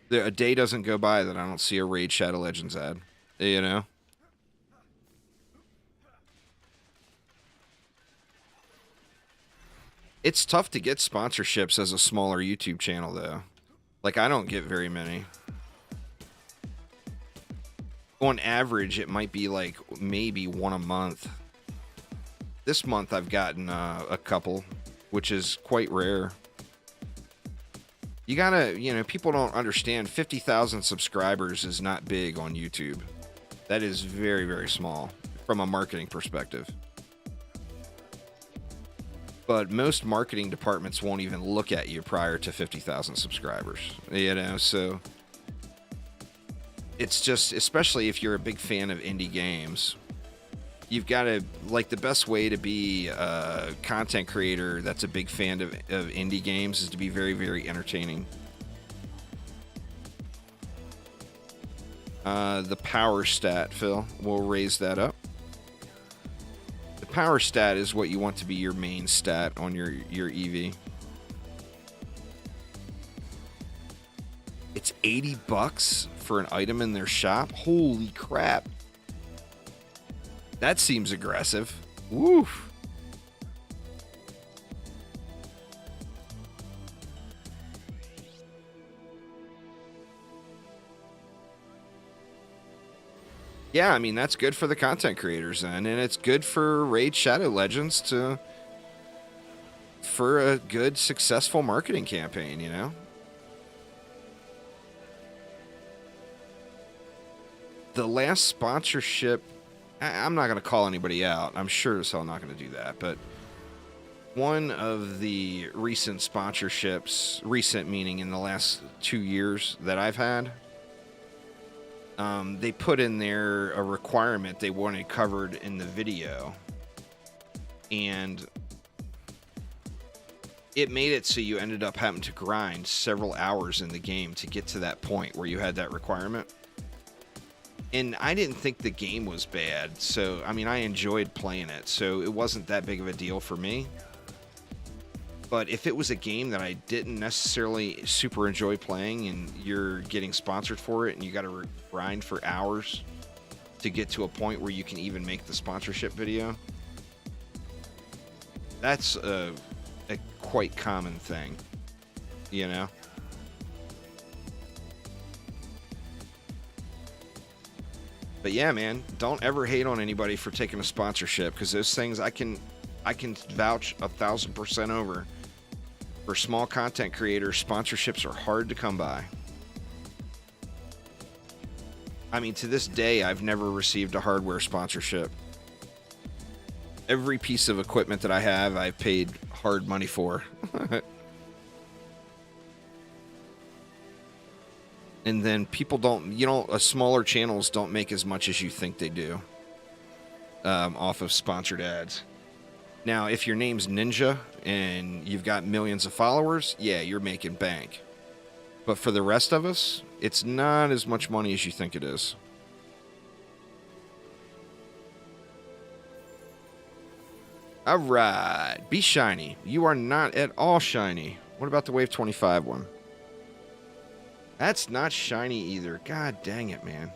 A day doesn't go by that I don't see a Raid Shadow Legends ad. You know? It's tough to get sponsorships as a smaller YouTube channel, though. Like, I don't get very many. On average, it might be like maybe one a month. This month I've gotten a couple, which is quite rare. You gotta, you know, people don't understand 50,000 subscribers is not big on YouTube. That is very, very small from a marketing perspective. But most marketing departments won't even look at you prior to 50,000 subscribers, you know, so it's just, especially if you're a big fan of indie games, you've got to, like, the best way to be a content creator that's a big fan of indie games is to be very, very entertaining. The power stat, Phil, we'll raise that up. Power stat is what you want to be your main stat on your EV. It's $80 for an item in their shop. Holy crap. That seems aggressive. Woof. Yeah, I mean, that's good for the content creators then, and it's good for Raid Shadow Legends for a good, successful marketing campaign, you know? The last sponsorship, I'm not going to call anybody out. I'm sure as hell not going to do that, but one of the recent sponsorships, recent meaning in the last 2 years that I've had, they put in there a requirement they wanted covered in the video, and it made it so you ended up having to grind several hours in the game to get to that point where you had that requirement. And I didn't think the game was bad, so I mean, I enjoyed playing it, so it wasn't that big of a deal for me. But if it was a game that I didn't necessarily super enjoy playing, and you're getting sponsored for it, and you got to grind for hours to get to a point where you can even make the sponsorship video, that's a quite common thing, you know? But yeah, man, don't ever hate on anybody for taking a sponsorship, because those things I can vouch 1,000% over. For small content creators, sponsorships are hard to come by. I mean, to this day, I've never received a hardware sponsorship. Every piece of equipment that I have, I've paid hard money for. And then people don't, smaller channels don't make as much as you think they do off of sponsored ads. Now, if your name's Ninja and you've got millions of followers, yeah, you're making bank. But for the rest of us, it's not as much money as you think it is. All right, be shiny. You are not at all shiny. What about the Wave 25 one? That's not shiny either. God dang it, man.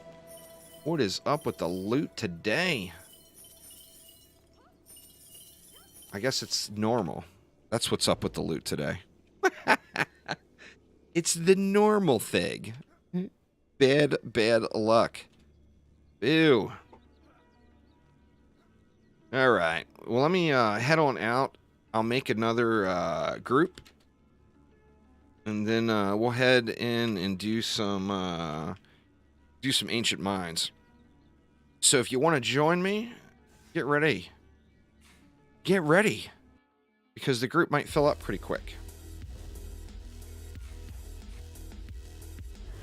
What is up with the loot today? I guess it's normal. That's what's up with the loot today. It's the normal thing. Bad luck. Ew. All right. Well, let me head on out. I'll make another group. And then we'll head in and do some ancient mines. So if you want to join me, get ready. Get ready. Because the group might fill up pretty quick.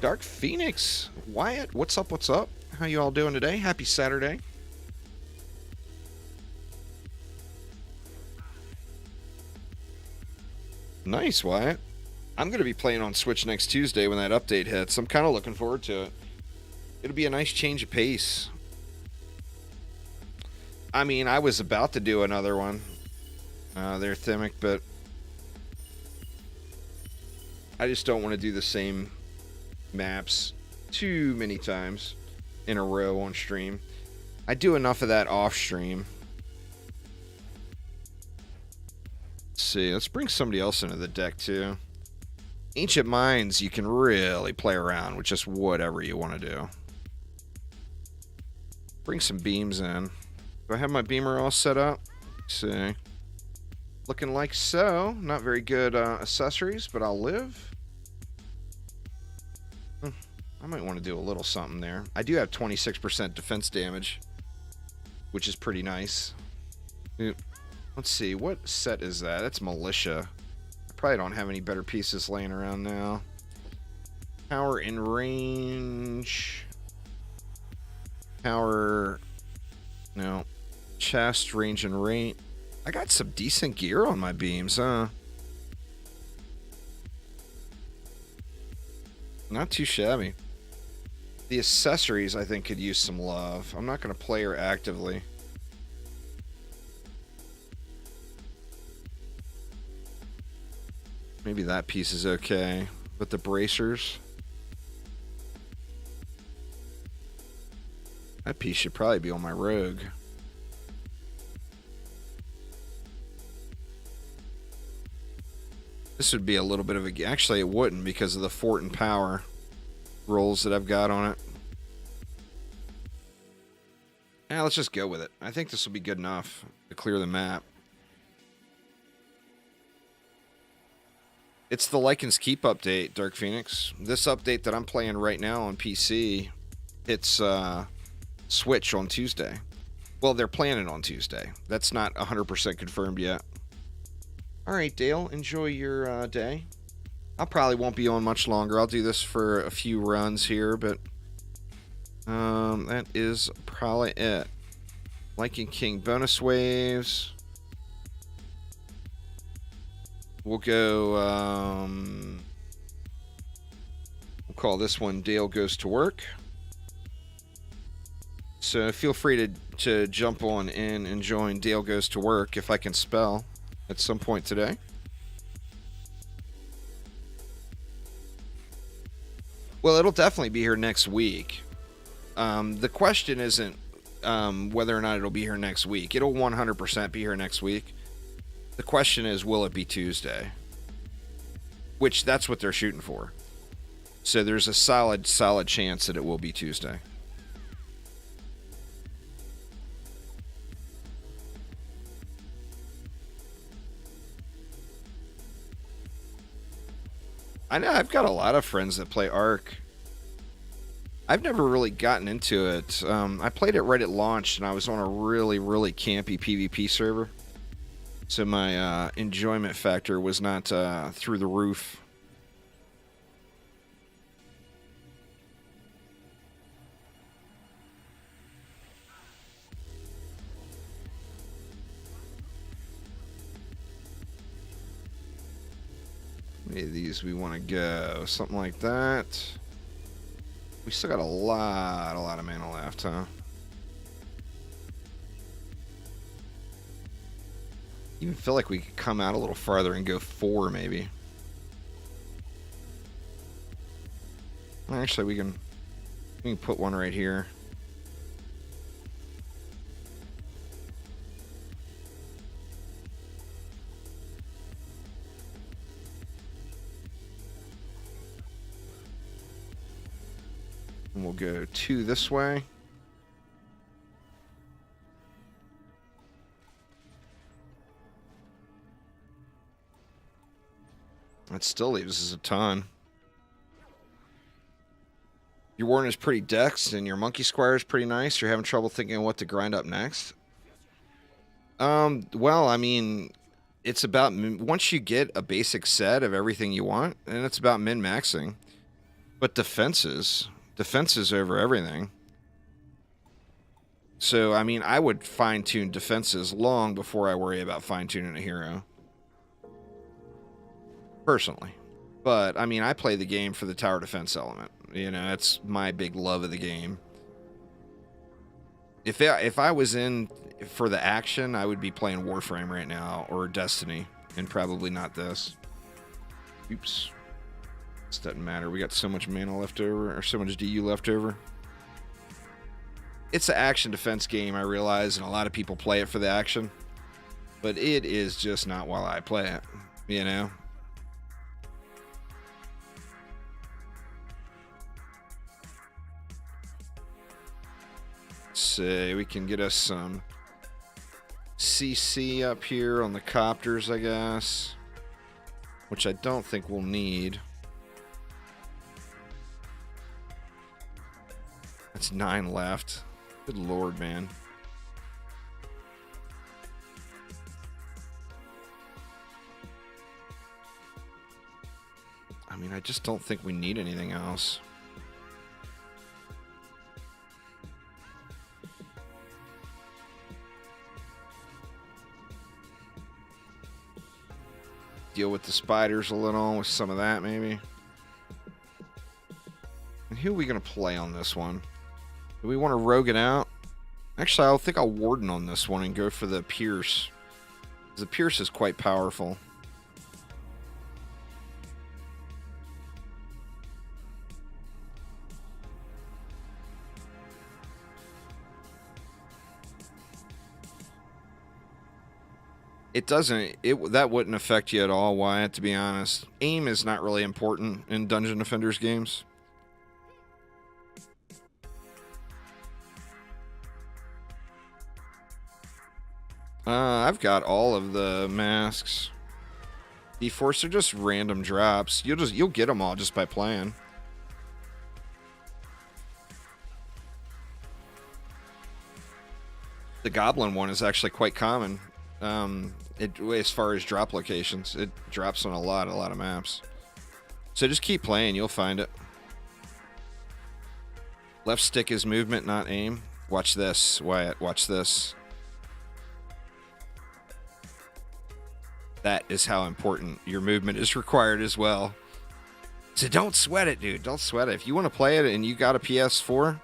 Dark Phoenix. Wyatt, what's up, what's up? How you all doing today? Happy Saturday. Nice, Wyatt. I'm going to be playing on Switch next Tuesday when that update hits. I'm kind of looking forward to it. It'll be a nice change of pace. I mean, I was about to do another one. There, Thimic, but I just don't want to do the same maps too many times in a row on stream. I do enough of that off stream. Let's see. Let's bring somebody else into the deck, too. Ancient Mines, you can really play around with just whatever you want to do. Bring some beams in. Do I have my beamer all set up? Let's see. Looking like so. Not very good accessories, but I'll live. I might want to do a little something there. I do have 26% defense damage, which is pretty nice. Let's see. What set is that? That's Militia. Probably don't have any better pieces laying around now. Power in range. Power. No. Chest, range, and rate. I got some decent gear on my beams, huh? Not too shabby. The accessories, I think, could use some love. I'm not going to play her actively. Maybe that piece is okay. But the bracers... that piece should probably be on my rogue. This would be a little bit of a... actually, it wouldn't because of the fort and power rolls that I've got on it. Yeah, let's just go with it. I think this will be good enough to clear the map. It's the Lichen's Keep update, Dark Phoenix. This update that I'm playing right now on PC, it's Switch on Tuesday. Well, they're planning on Tuesday. That's not 100% confirmed yet. All right, Dale, enjoy your day. I probably won't be on much longer. I'll do this for a few runs here, but that is probably it. Lichen King bonus waves. We'll go, we'll call this one Dale Goes to Work. So feel free to jump on in and join Dale Goes to Work if I can spell at some point today. Well, it'll definitely be here next week. The question isn't whether or not it'll be here next week. It'll 100% be here next week. The question is, will it be Tuesday? Which, that's what they're shooting for. So there's a solid chance that it will be Tuesday. I know I've got a lot of friends that play Ark. I've never really gotten into it. I played it right at launch, and I was on a really, really campy PvP server. So my enjoyment factor was not through the roof. Any of these we want to go? Something like that. We still got a lot of mana left, huh? Even feel like we could come out a little farther and go 4 maybe. Actually, we can put one right here. And we'll go 2 this way. That still leaves us a ton. Your Warden is pretty dexed, and your Monkey Squire is pretty nice. You're having trouble thinking of what to grind up next? Well, I mean, it's about... Once you get a basic set of everything you want, then it's about min-maxing. But defenses over everything. So, I mean, I would fine-tune defenses long before I worry about fine-tuning a hero. Personally. But, I mean, I play the game for the tower defense element. You know, that's my big love of the game. If I was in for the action, I would be playing Warframe right now, or Destiny, and probably not this. Oops. This doesn't matter. We got so much mana left over, or so much DU left over. It's an action defense game, I realize, and a lot of people play it for the action. But it is just not while I play it, you know? Let's see, we can get us some CC up here on the copters, I guess. Which I don't think we'll need. That's 9 left. Good lord, man. I mean, I just don't think we need anything else. Deal with the spiders a little, with some of that maybe. And who are we going to play on this one? Do we want to rogue it out? Actually, I think I'll Warden on this one and go for the Pierce. The Pierce is quite powerful. It doesn't, that wouldn't affect you at all, Wyatt, to be honest. Aim is not really important in Dungeon Defenders games. I've got all of the masks. D-Force are just random drops. You'll get them all just by playing. The Goblin one is actually quite common. As far as drop locations, it drops on a lot of maps. So just keep playing, you'll find it. Left stick is movement, not aim. Watch this, Wyatt, watch this. That is how important your movement is required as well. So don't sweat it, dude. Don't sweat it. If you want to play it and you got a PS4,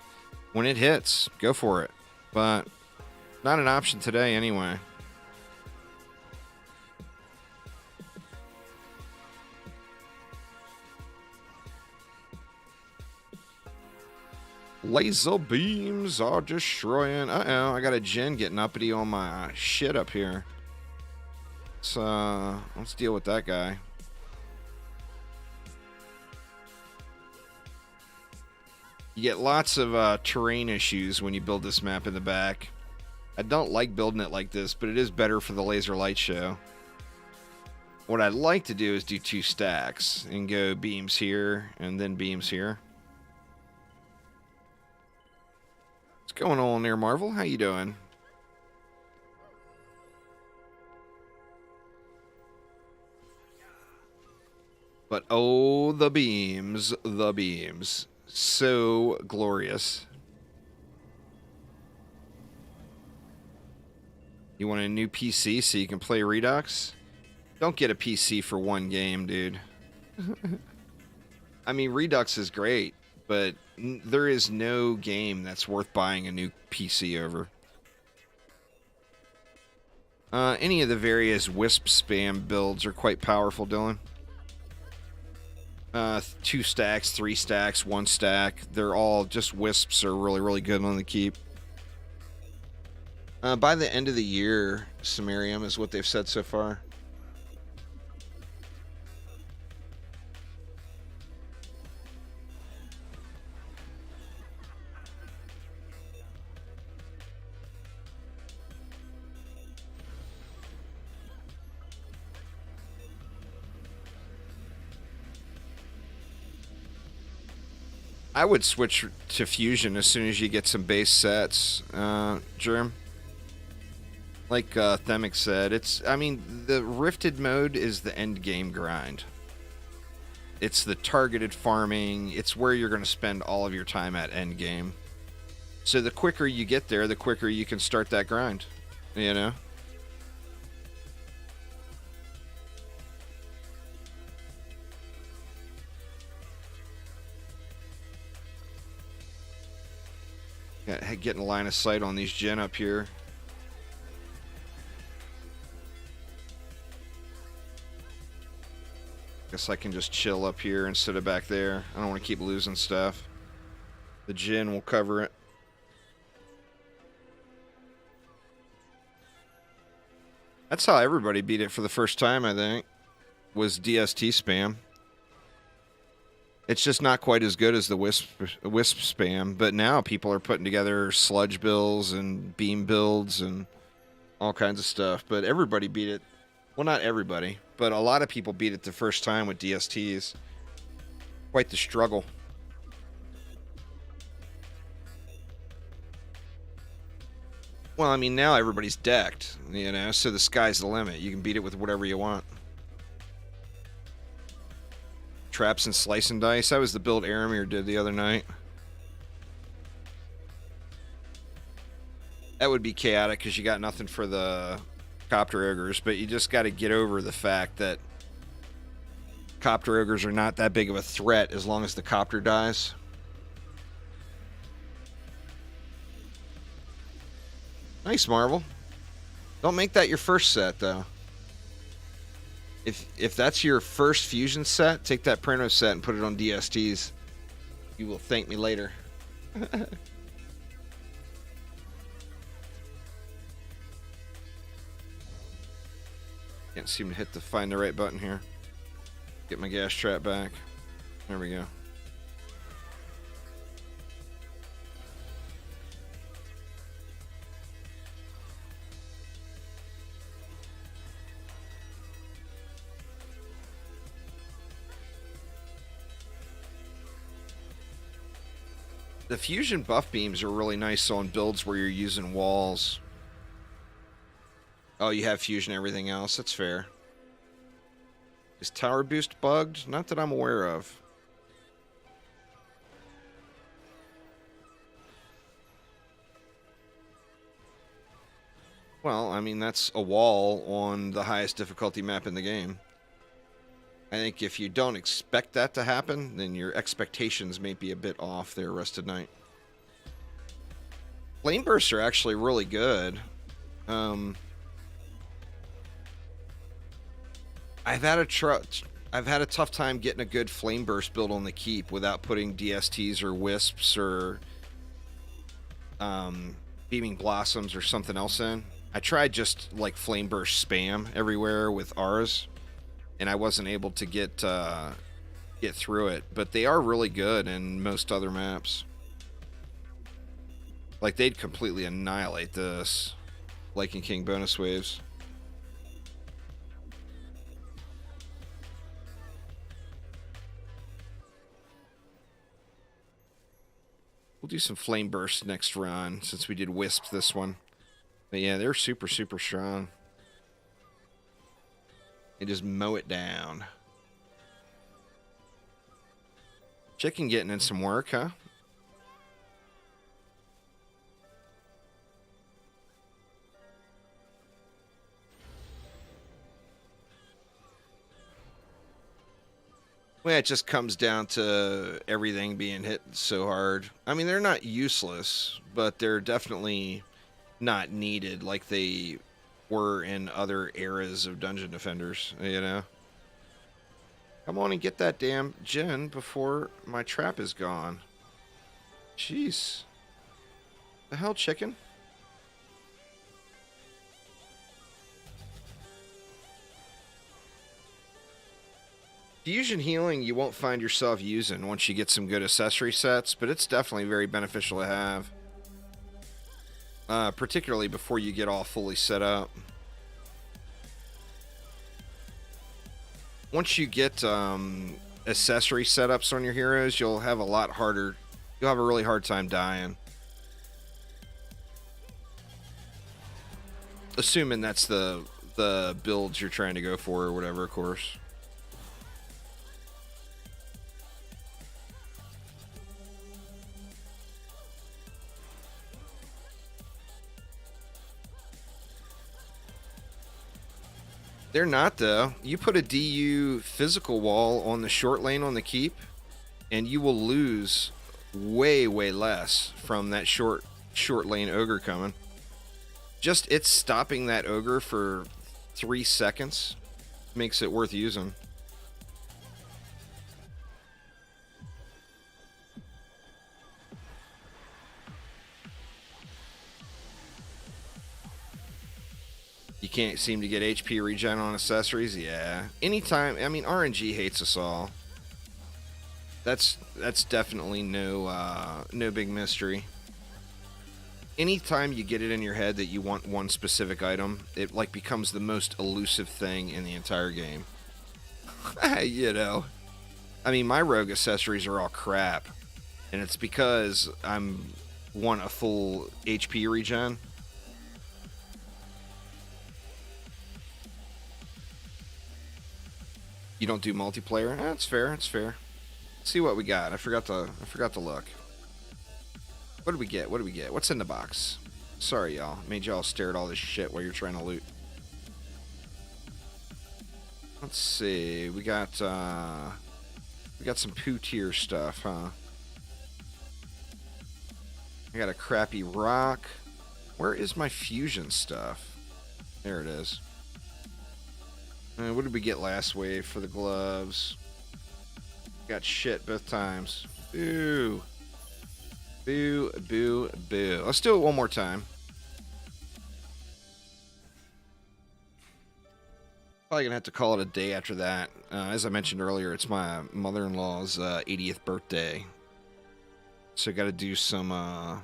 when it hits, go for it. But not an option today anyway. Laser beams are destroying. Uh-oh, I got a Jin getting uppity on my shit up here. So, let's deal with that guy. You get lots of terrain issues when you build this map in the back. I don't like building it like this, but it is better for the laser light show. What I'd like to do is do 2 stacks and go beams here and then beams here. What's going on there, Marvel? How you doing? But oh, the beams, the beams. So glorious. You want a new PC so you can play Redux? Don't get a PC for 1 game, dude. I mean, Redux is great, but there is no game that's worth buying a new PC over. Any of the various wisp spam builds are quite powerful, Dylan. 2 stacks, 3 stacks, 1 stack. They're all just wisps are really, really good on the keep. By the end of the year, Sumerium is what they've said so far. I would switch to Fusion as soon as you get some base sets, Germ. Like Themic said, I mean, the Rifted mode is the end game grind. It's the targeted farming. It's where you're going to spend all of your time at end game. So the quicker you get there, the quicker you can start that grind, you know? Getting a line of sight on these gen up here. Guess I can just chill up here instead of back there. I don't want to keep losing stuff. The gen will cover it. That's how everybody beat it for the first time, I think, was DST spam. It's just not quite as good as the wisp spam, but now people are putting together sludge builds and beam builds and all kinds of stuff. But everybody beat it. Well, not everybody, but a lot of people beat it the first time with DSTs. Quite the struggle. Well, I mean, now everybody's decked, you know, so the sky's the limit. You can beat it with whatever you want. Traps and slice and dice. That was the build Aramir did the other night. That would be chaotic because you got nothing for the copter ogres, but you just got to get over the fact that copter ogres are not that big of a threat as long as the copter dies. Nice, Marvel. Don't make that your first set, though. If that's your first fusion set, take that Prano set and put it on DSTs. You will thank me later. Can't seem to find the right button here. Get my gas trap back. There we go. The fusion buff beams are really nice on builds where you're using walls. Oh, you have fusion everything else. That's fair. Is tower boost bugged? Not that I'm aware of. Well, I mean, that's a wall on the highest difficulty map in the game. I think if you don't expect that to happen, then your expectations may be a bit off there, Rusted Knight. Flame bursts are actually really good. I've had a tough time getting a good flame burst build on the keep without putting DSTs or wisps or beaming blossoms or something else in. I tried just like flame burst spam everywhere with Rs, and I wasn't able to get through it. But they are really good in most other maps. Like, they'd completely annihilate this Lichen King bonus waves. We'll do some flame bursts next run since we did wisps this one. But yeah, they're super, super strong. They just mow it down. Chicken getting in some work, huh? Well, it just comes down to everything being hit so hard. I mean, they're not useless, but they're definitely not needed like they were in other eras of Dungeon Defenders, you know? Come on and get that damn gen before my trap is gone. Jeez. The hell, chicken? Fusion healing you won't find yourself using once you get some good accessory sets, but it's definitely very beneficial to have. Particularly before you get all fully set up. Once you get accessory setups on your heroes, you'll have a really hard time dying. Assuming that's the builds you're trying to go for or whatever, of course. They're not, though. You put a DU physical wall on the short lane on the keep, and you will lose way, way less from that short lane ogre coming. Just it's stopping that ogre for 3 seconds makes it worth using. You can't seem to get HP regen on accessories? Yeah. Anytime, I mean, RNG hates us all. That's definitely no big mystery. Anytime you get it in your head that you want one specific item, it like becomes the most elusive thing in the entire game. You know. I mean, my rogue accessories are all crap. And it's because I'm want a full HP regen. You don't do multiplayer? That's fair. That's fair. Let's see what we got. I forgot to look. What did we get? What did we get? What's in the box? Sorry, y'all. Made y'all stare at all this shit while you're trying to loot. Let's see. We got some poo tier stuff, huh? I got a crappy rock. Where is my fusion stuff? There it is. What did we get last wave for the gloves? Got shit both times. Boo. Boo, boo, boo. Let's do it one more time. Probably gonna have to call it a day after that. As I mentioned earlier, it's my mother-in-law's 80th birthday. So gotta do some,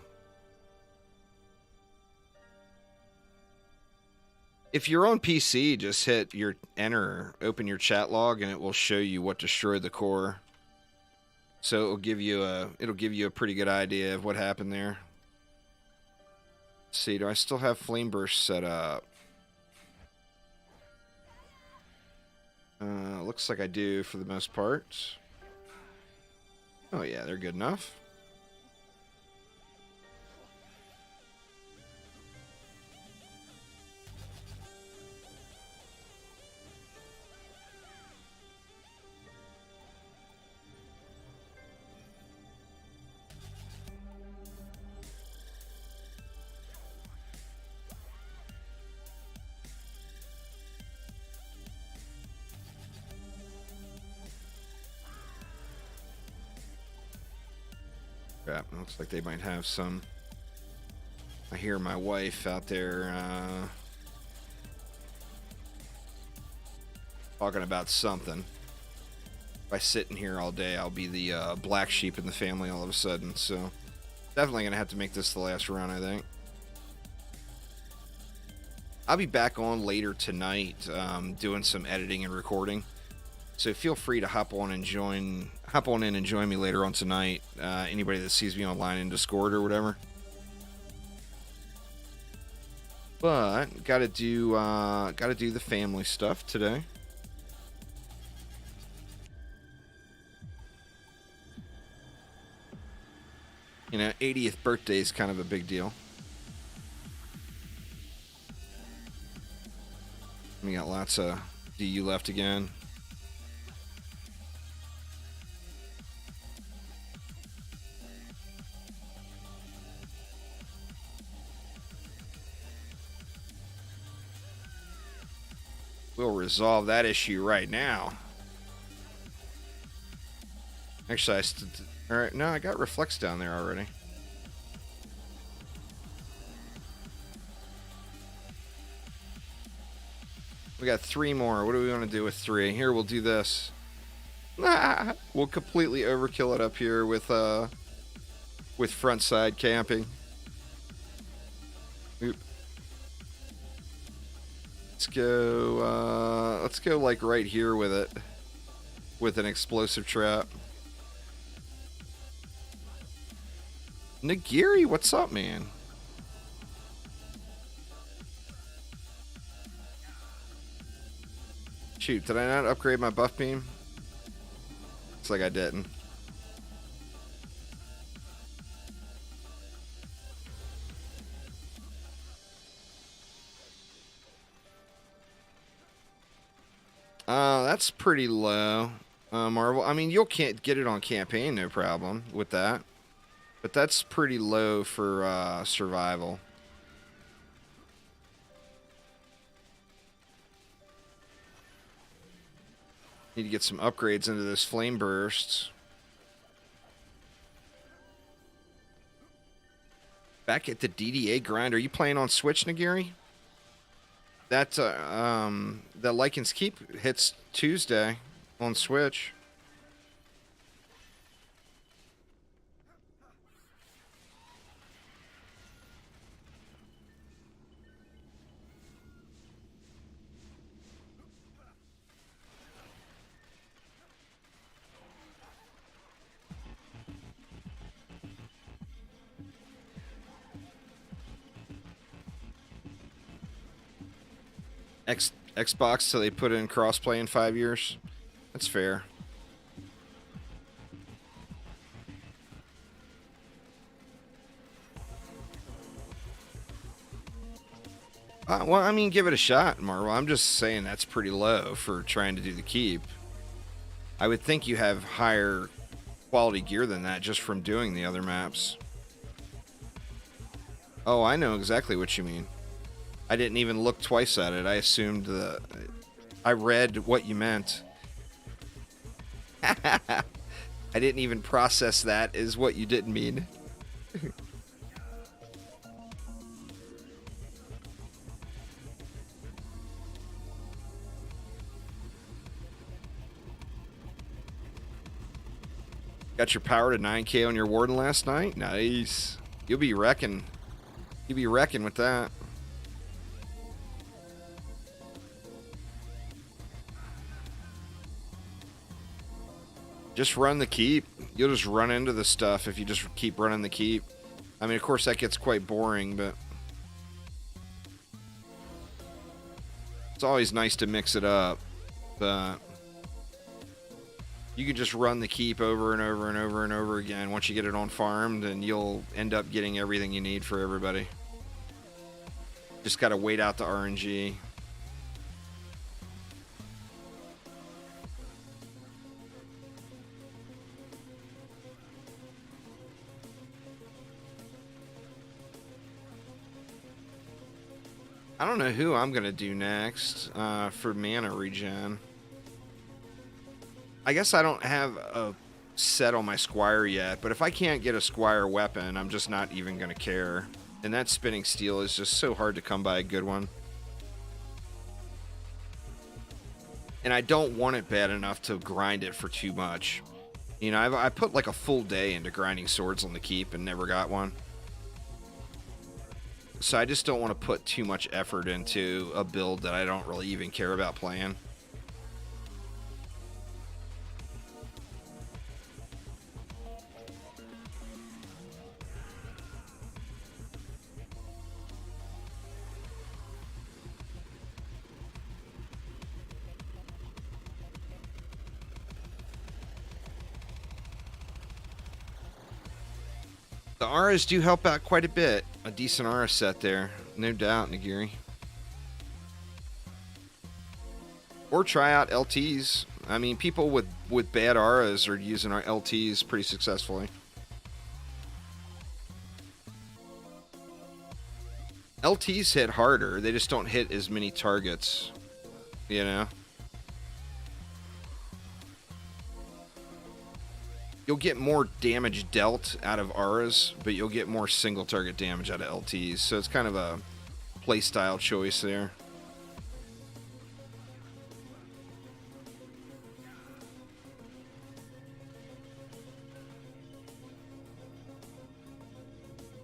If you're on PC, just hit your enter, open your chat log, and it will show you what destroyed the core. So it'll give you a pretty good idea of what happened there. Let's see, do I still have flame burst set up? Looks like I do for the most part. Oh yeah, they're good enough. Crap, looks like they might have some. I hear my wife out there talking about something. If I sit in here all day, I'll be the black sheep in the family all of a sudden. So definitely gonna have to make this the last run, I think. I'll be back on later tonight doing some editing and recording. So feel free to hop on in and join me later on tonight. Anybody that sees me online in Discord or whatever. But gotta do the family stuff today. You know, 80th birthday is kind of a big deal. We got lots of DU left again. We'll resolve that issue right now. Actually, alright, no, I got Reflex down there already. We got 3 more. What do we want to do with 3? Here, we'll do this. We'll completely overkill it up here with front side camping. Oop. Let's go like right here with it. With an explosive trap. Nagiri, what's up, man? Shoot, did I not upgrade my buff beam? Looks like I didn't. That's pretty low, Marvel. I mean, you can't get it on campaign, no problem with that. But that's pretty low for survival. Need to get some upgrades into this flame bursts. Back at the DDA grind. Are you playing on Switch, Nagiri? That the Lichen's Keep hits Tuesday on Switch. Xbox, so they put in crossplay in 5 years. That's fair. Well, I mean, give it a shot, Marvel. I'm just saying that's pretty low for trying to do the keep. I would think you have higher quality gear than that just from doing the other maps. Oh, I know exactly what you mean. I didn't even look twice at it. I assumed I read what you meant. I didn't even process that is what you didn't mean. Got your power to 9K on your Warden last night? Nice. You'll be wrecking. You'll be wrecking with that. Just run the keep. You'll just run into the stuff if you just keep running the keep. I mean, of course, that gets quite boring, but it's always nice to mix it up. But you can just run the keep over and over and over and over again. Once you get it on farmed, and you'll end up getting everything you need for everybody. Just got to wait out the RNG. I don't know who I'm going to do next for mana regen. I guess I don't have a set on my Squire yet, but if I can't get a Squire weapon, I'm just not even going to care. And that spinning steel is just so hard to come by a good one. And I don't want it bad enough to grind it for too much. You know, I put like a full day into grinding swords on the keep and never got one. So I just don't want to put too much effort into a build that I don't really even care about playing. The auras do help out quite a bit. A decent aura set there, no doubt, Nagiri. Or try out LTs. I mean, people with bad auras are using our LTs pretty successfully. LTs hit harder. They just don't hit as many targets, you know? You'll get more damage dealt out of auras, but you'll get more single target damage out of LTs. So it's kind of a playstyle choice there.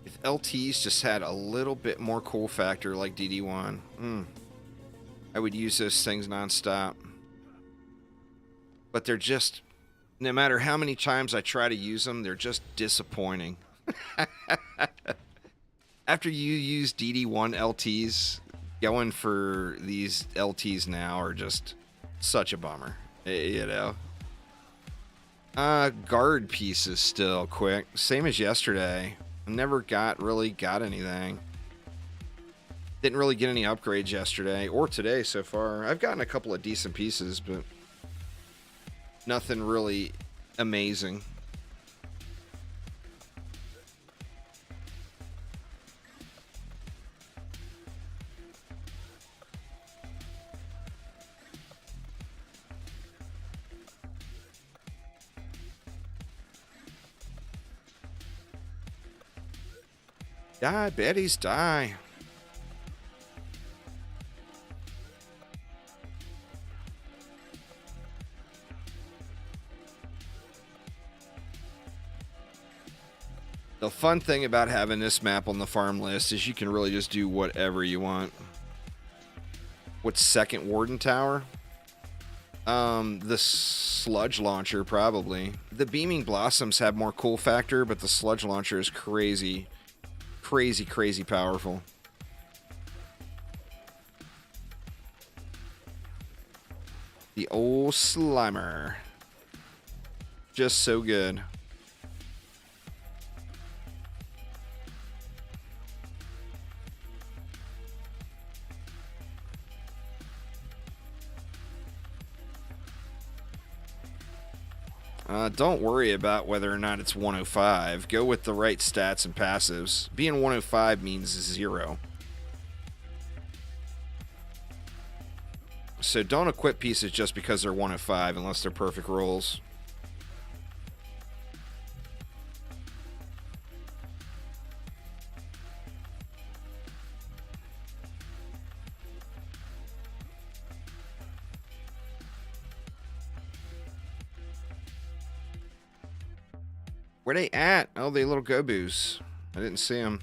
If LTs just had a little bit more cool factor like DD1, I would use those things nonstop. But they're just... no matter how many times I try to use them, they're just disappointing. After you use DD1 LTs, going for these LTs now are just such a bummer, you know? Guard pieces still quick. Same as yesterday. Never really got anything. Didn't really get any upgrades yesterday or today so far. I've gotten a couple of decent pieces, but nothing really amazing. Die, baddies, die. The fun thing about having this map on the farm list is you can really just do whatever you want. What's second Warden Tower? The Sludge Launcher, probably. The Beaming Blossoms have more cool factor, but the Sludge Launcher is crazy, crazy powerful. The old Slimer. Just so good. Don't worry about whether or not it's 105. Go with the right stats and passives. Being 105 means 0. So don't equip pieces just because they're 105 unless they're perfect rolls. Where they at? Oh, they little goboos. I didn't see them.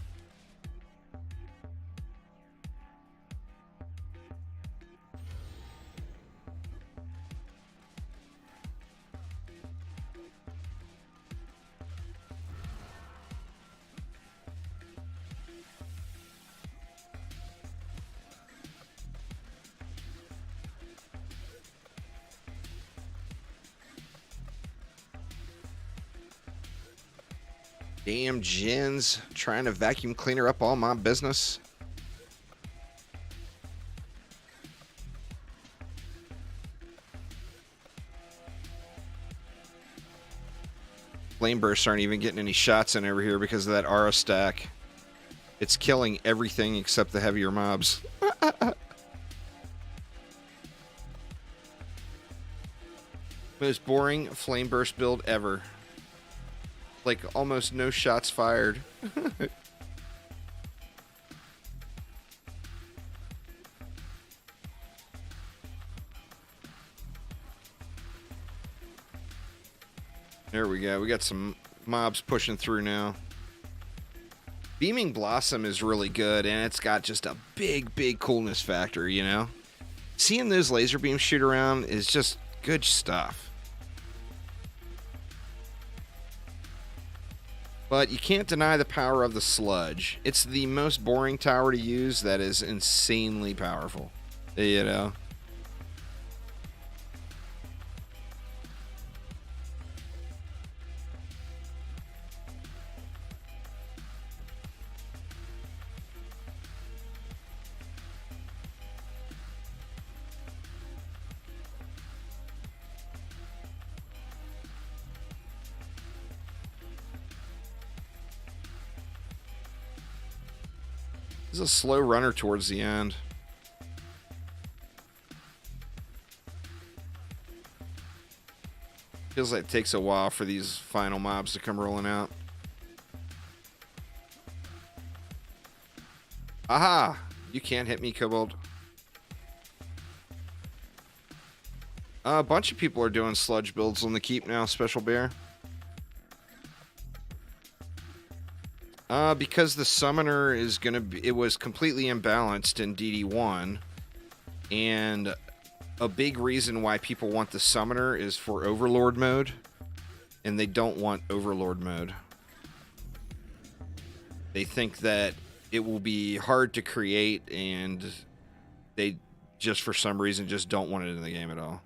Damn Jins trying to vacuum cleaner up all my business. Flame bursts aren't even getting any shots in over here because of that aura stack. It's killing everything except the heavier mobs. Most boring flame burst build ever. Like almost no shots fired. There we go. We got some mobs pushing through now. Beaming Blossom is really good, and it's got just a big coolness factor, you know? Seeing those laser beams shoot around is just good stuff. But you can't deny the power of the Sludge. It's the most boring tower to use that is insanely powerful. You know? This is a slow runner towards the end. Feels like it takes a while for these final mobs to come rolling out. Aha! You can't hit me, Kobold. A bunch of people are doing sludge builds on the keep now, Special Bear. Because the summoner is gonna be, it was completely imbalanced in DD1, and a big reason why people want the summoner is for Overlord mode, and they don't want Overlord mode. They think that it will be hard to create, and they just for some reason just don't want it in the game at all.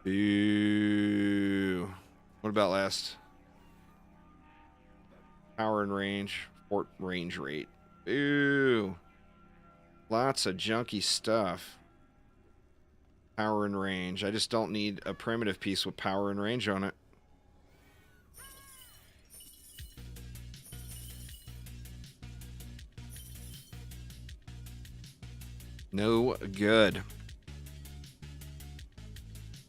Ooh. What about last? Power and range. Fort range rate. Ooh. Lots of junky stuff. Power and range. I just don't need a primitive piece with power and range on it. No good.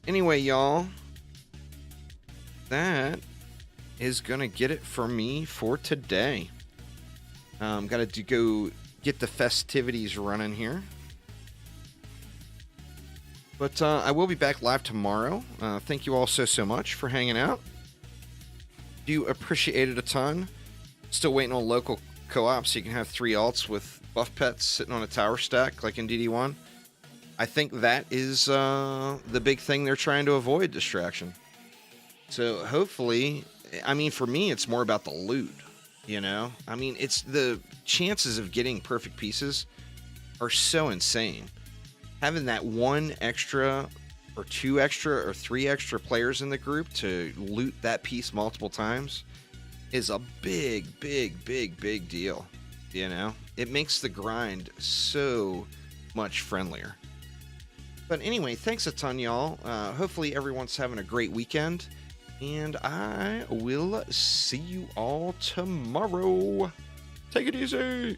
Anyway, y'all, that is gonna get it for me for today. Gotta go get the festivities running here, but I will be back live tomorrow. Thank you all so much for hanging out. Do appreciate it a ton. Still waiting on local co-op so you can have 3 alts with buff pets sitting on a tower stack like in DD1. I think that is the big thing they're trying to avoid, distraction. So hopefully, I mean, for me, it's more about the loot, you know? I mean, it's the chances of getting perfect pieces are so insane. Having that 1 extra or 2 extra or 3 extra players in the group to loot that piece multiple times is a big deal, you know? It makes the grind so much friendlier. But anyway, thanks a ton, y'all. Hopefully everyone's having a great weekend. And I will see you all tomorrow. Take it easy.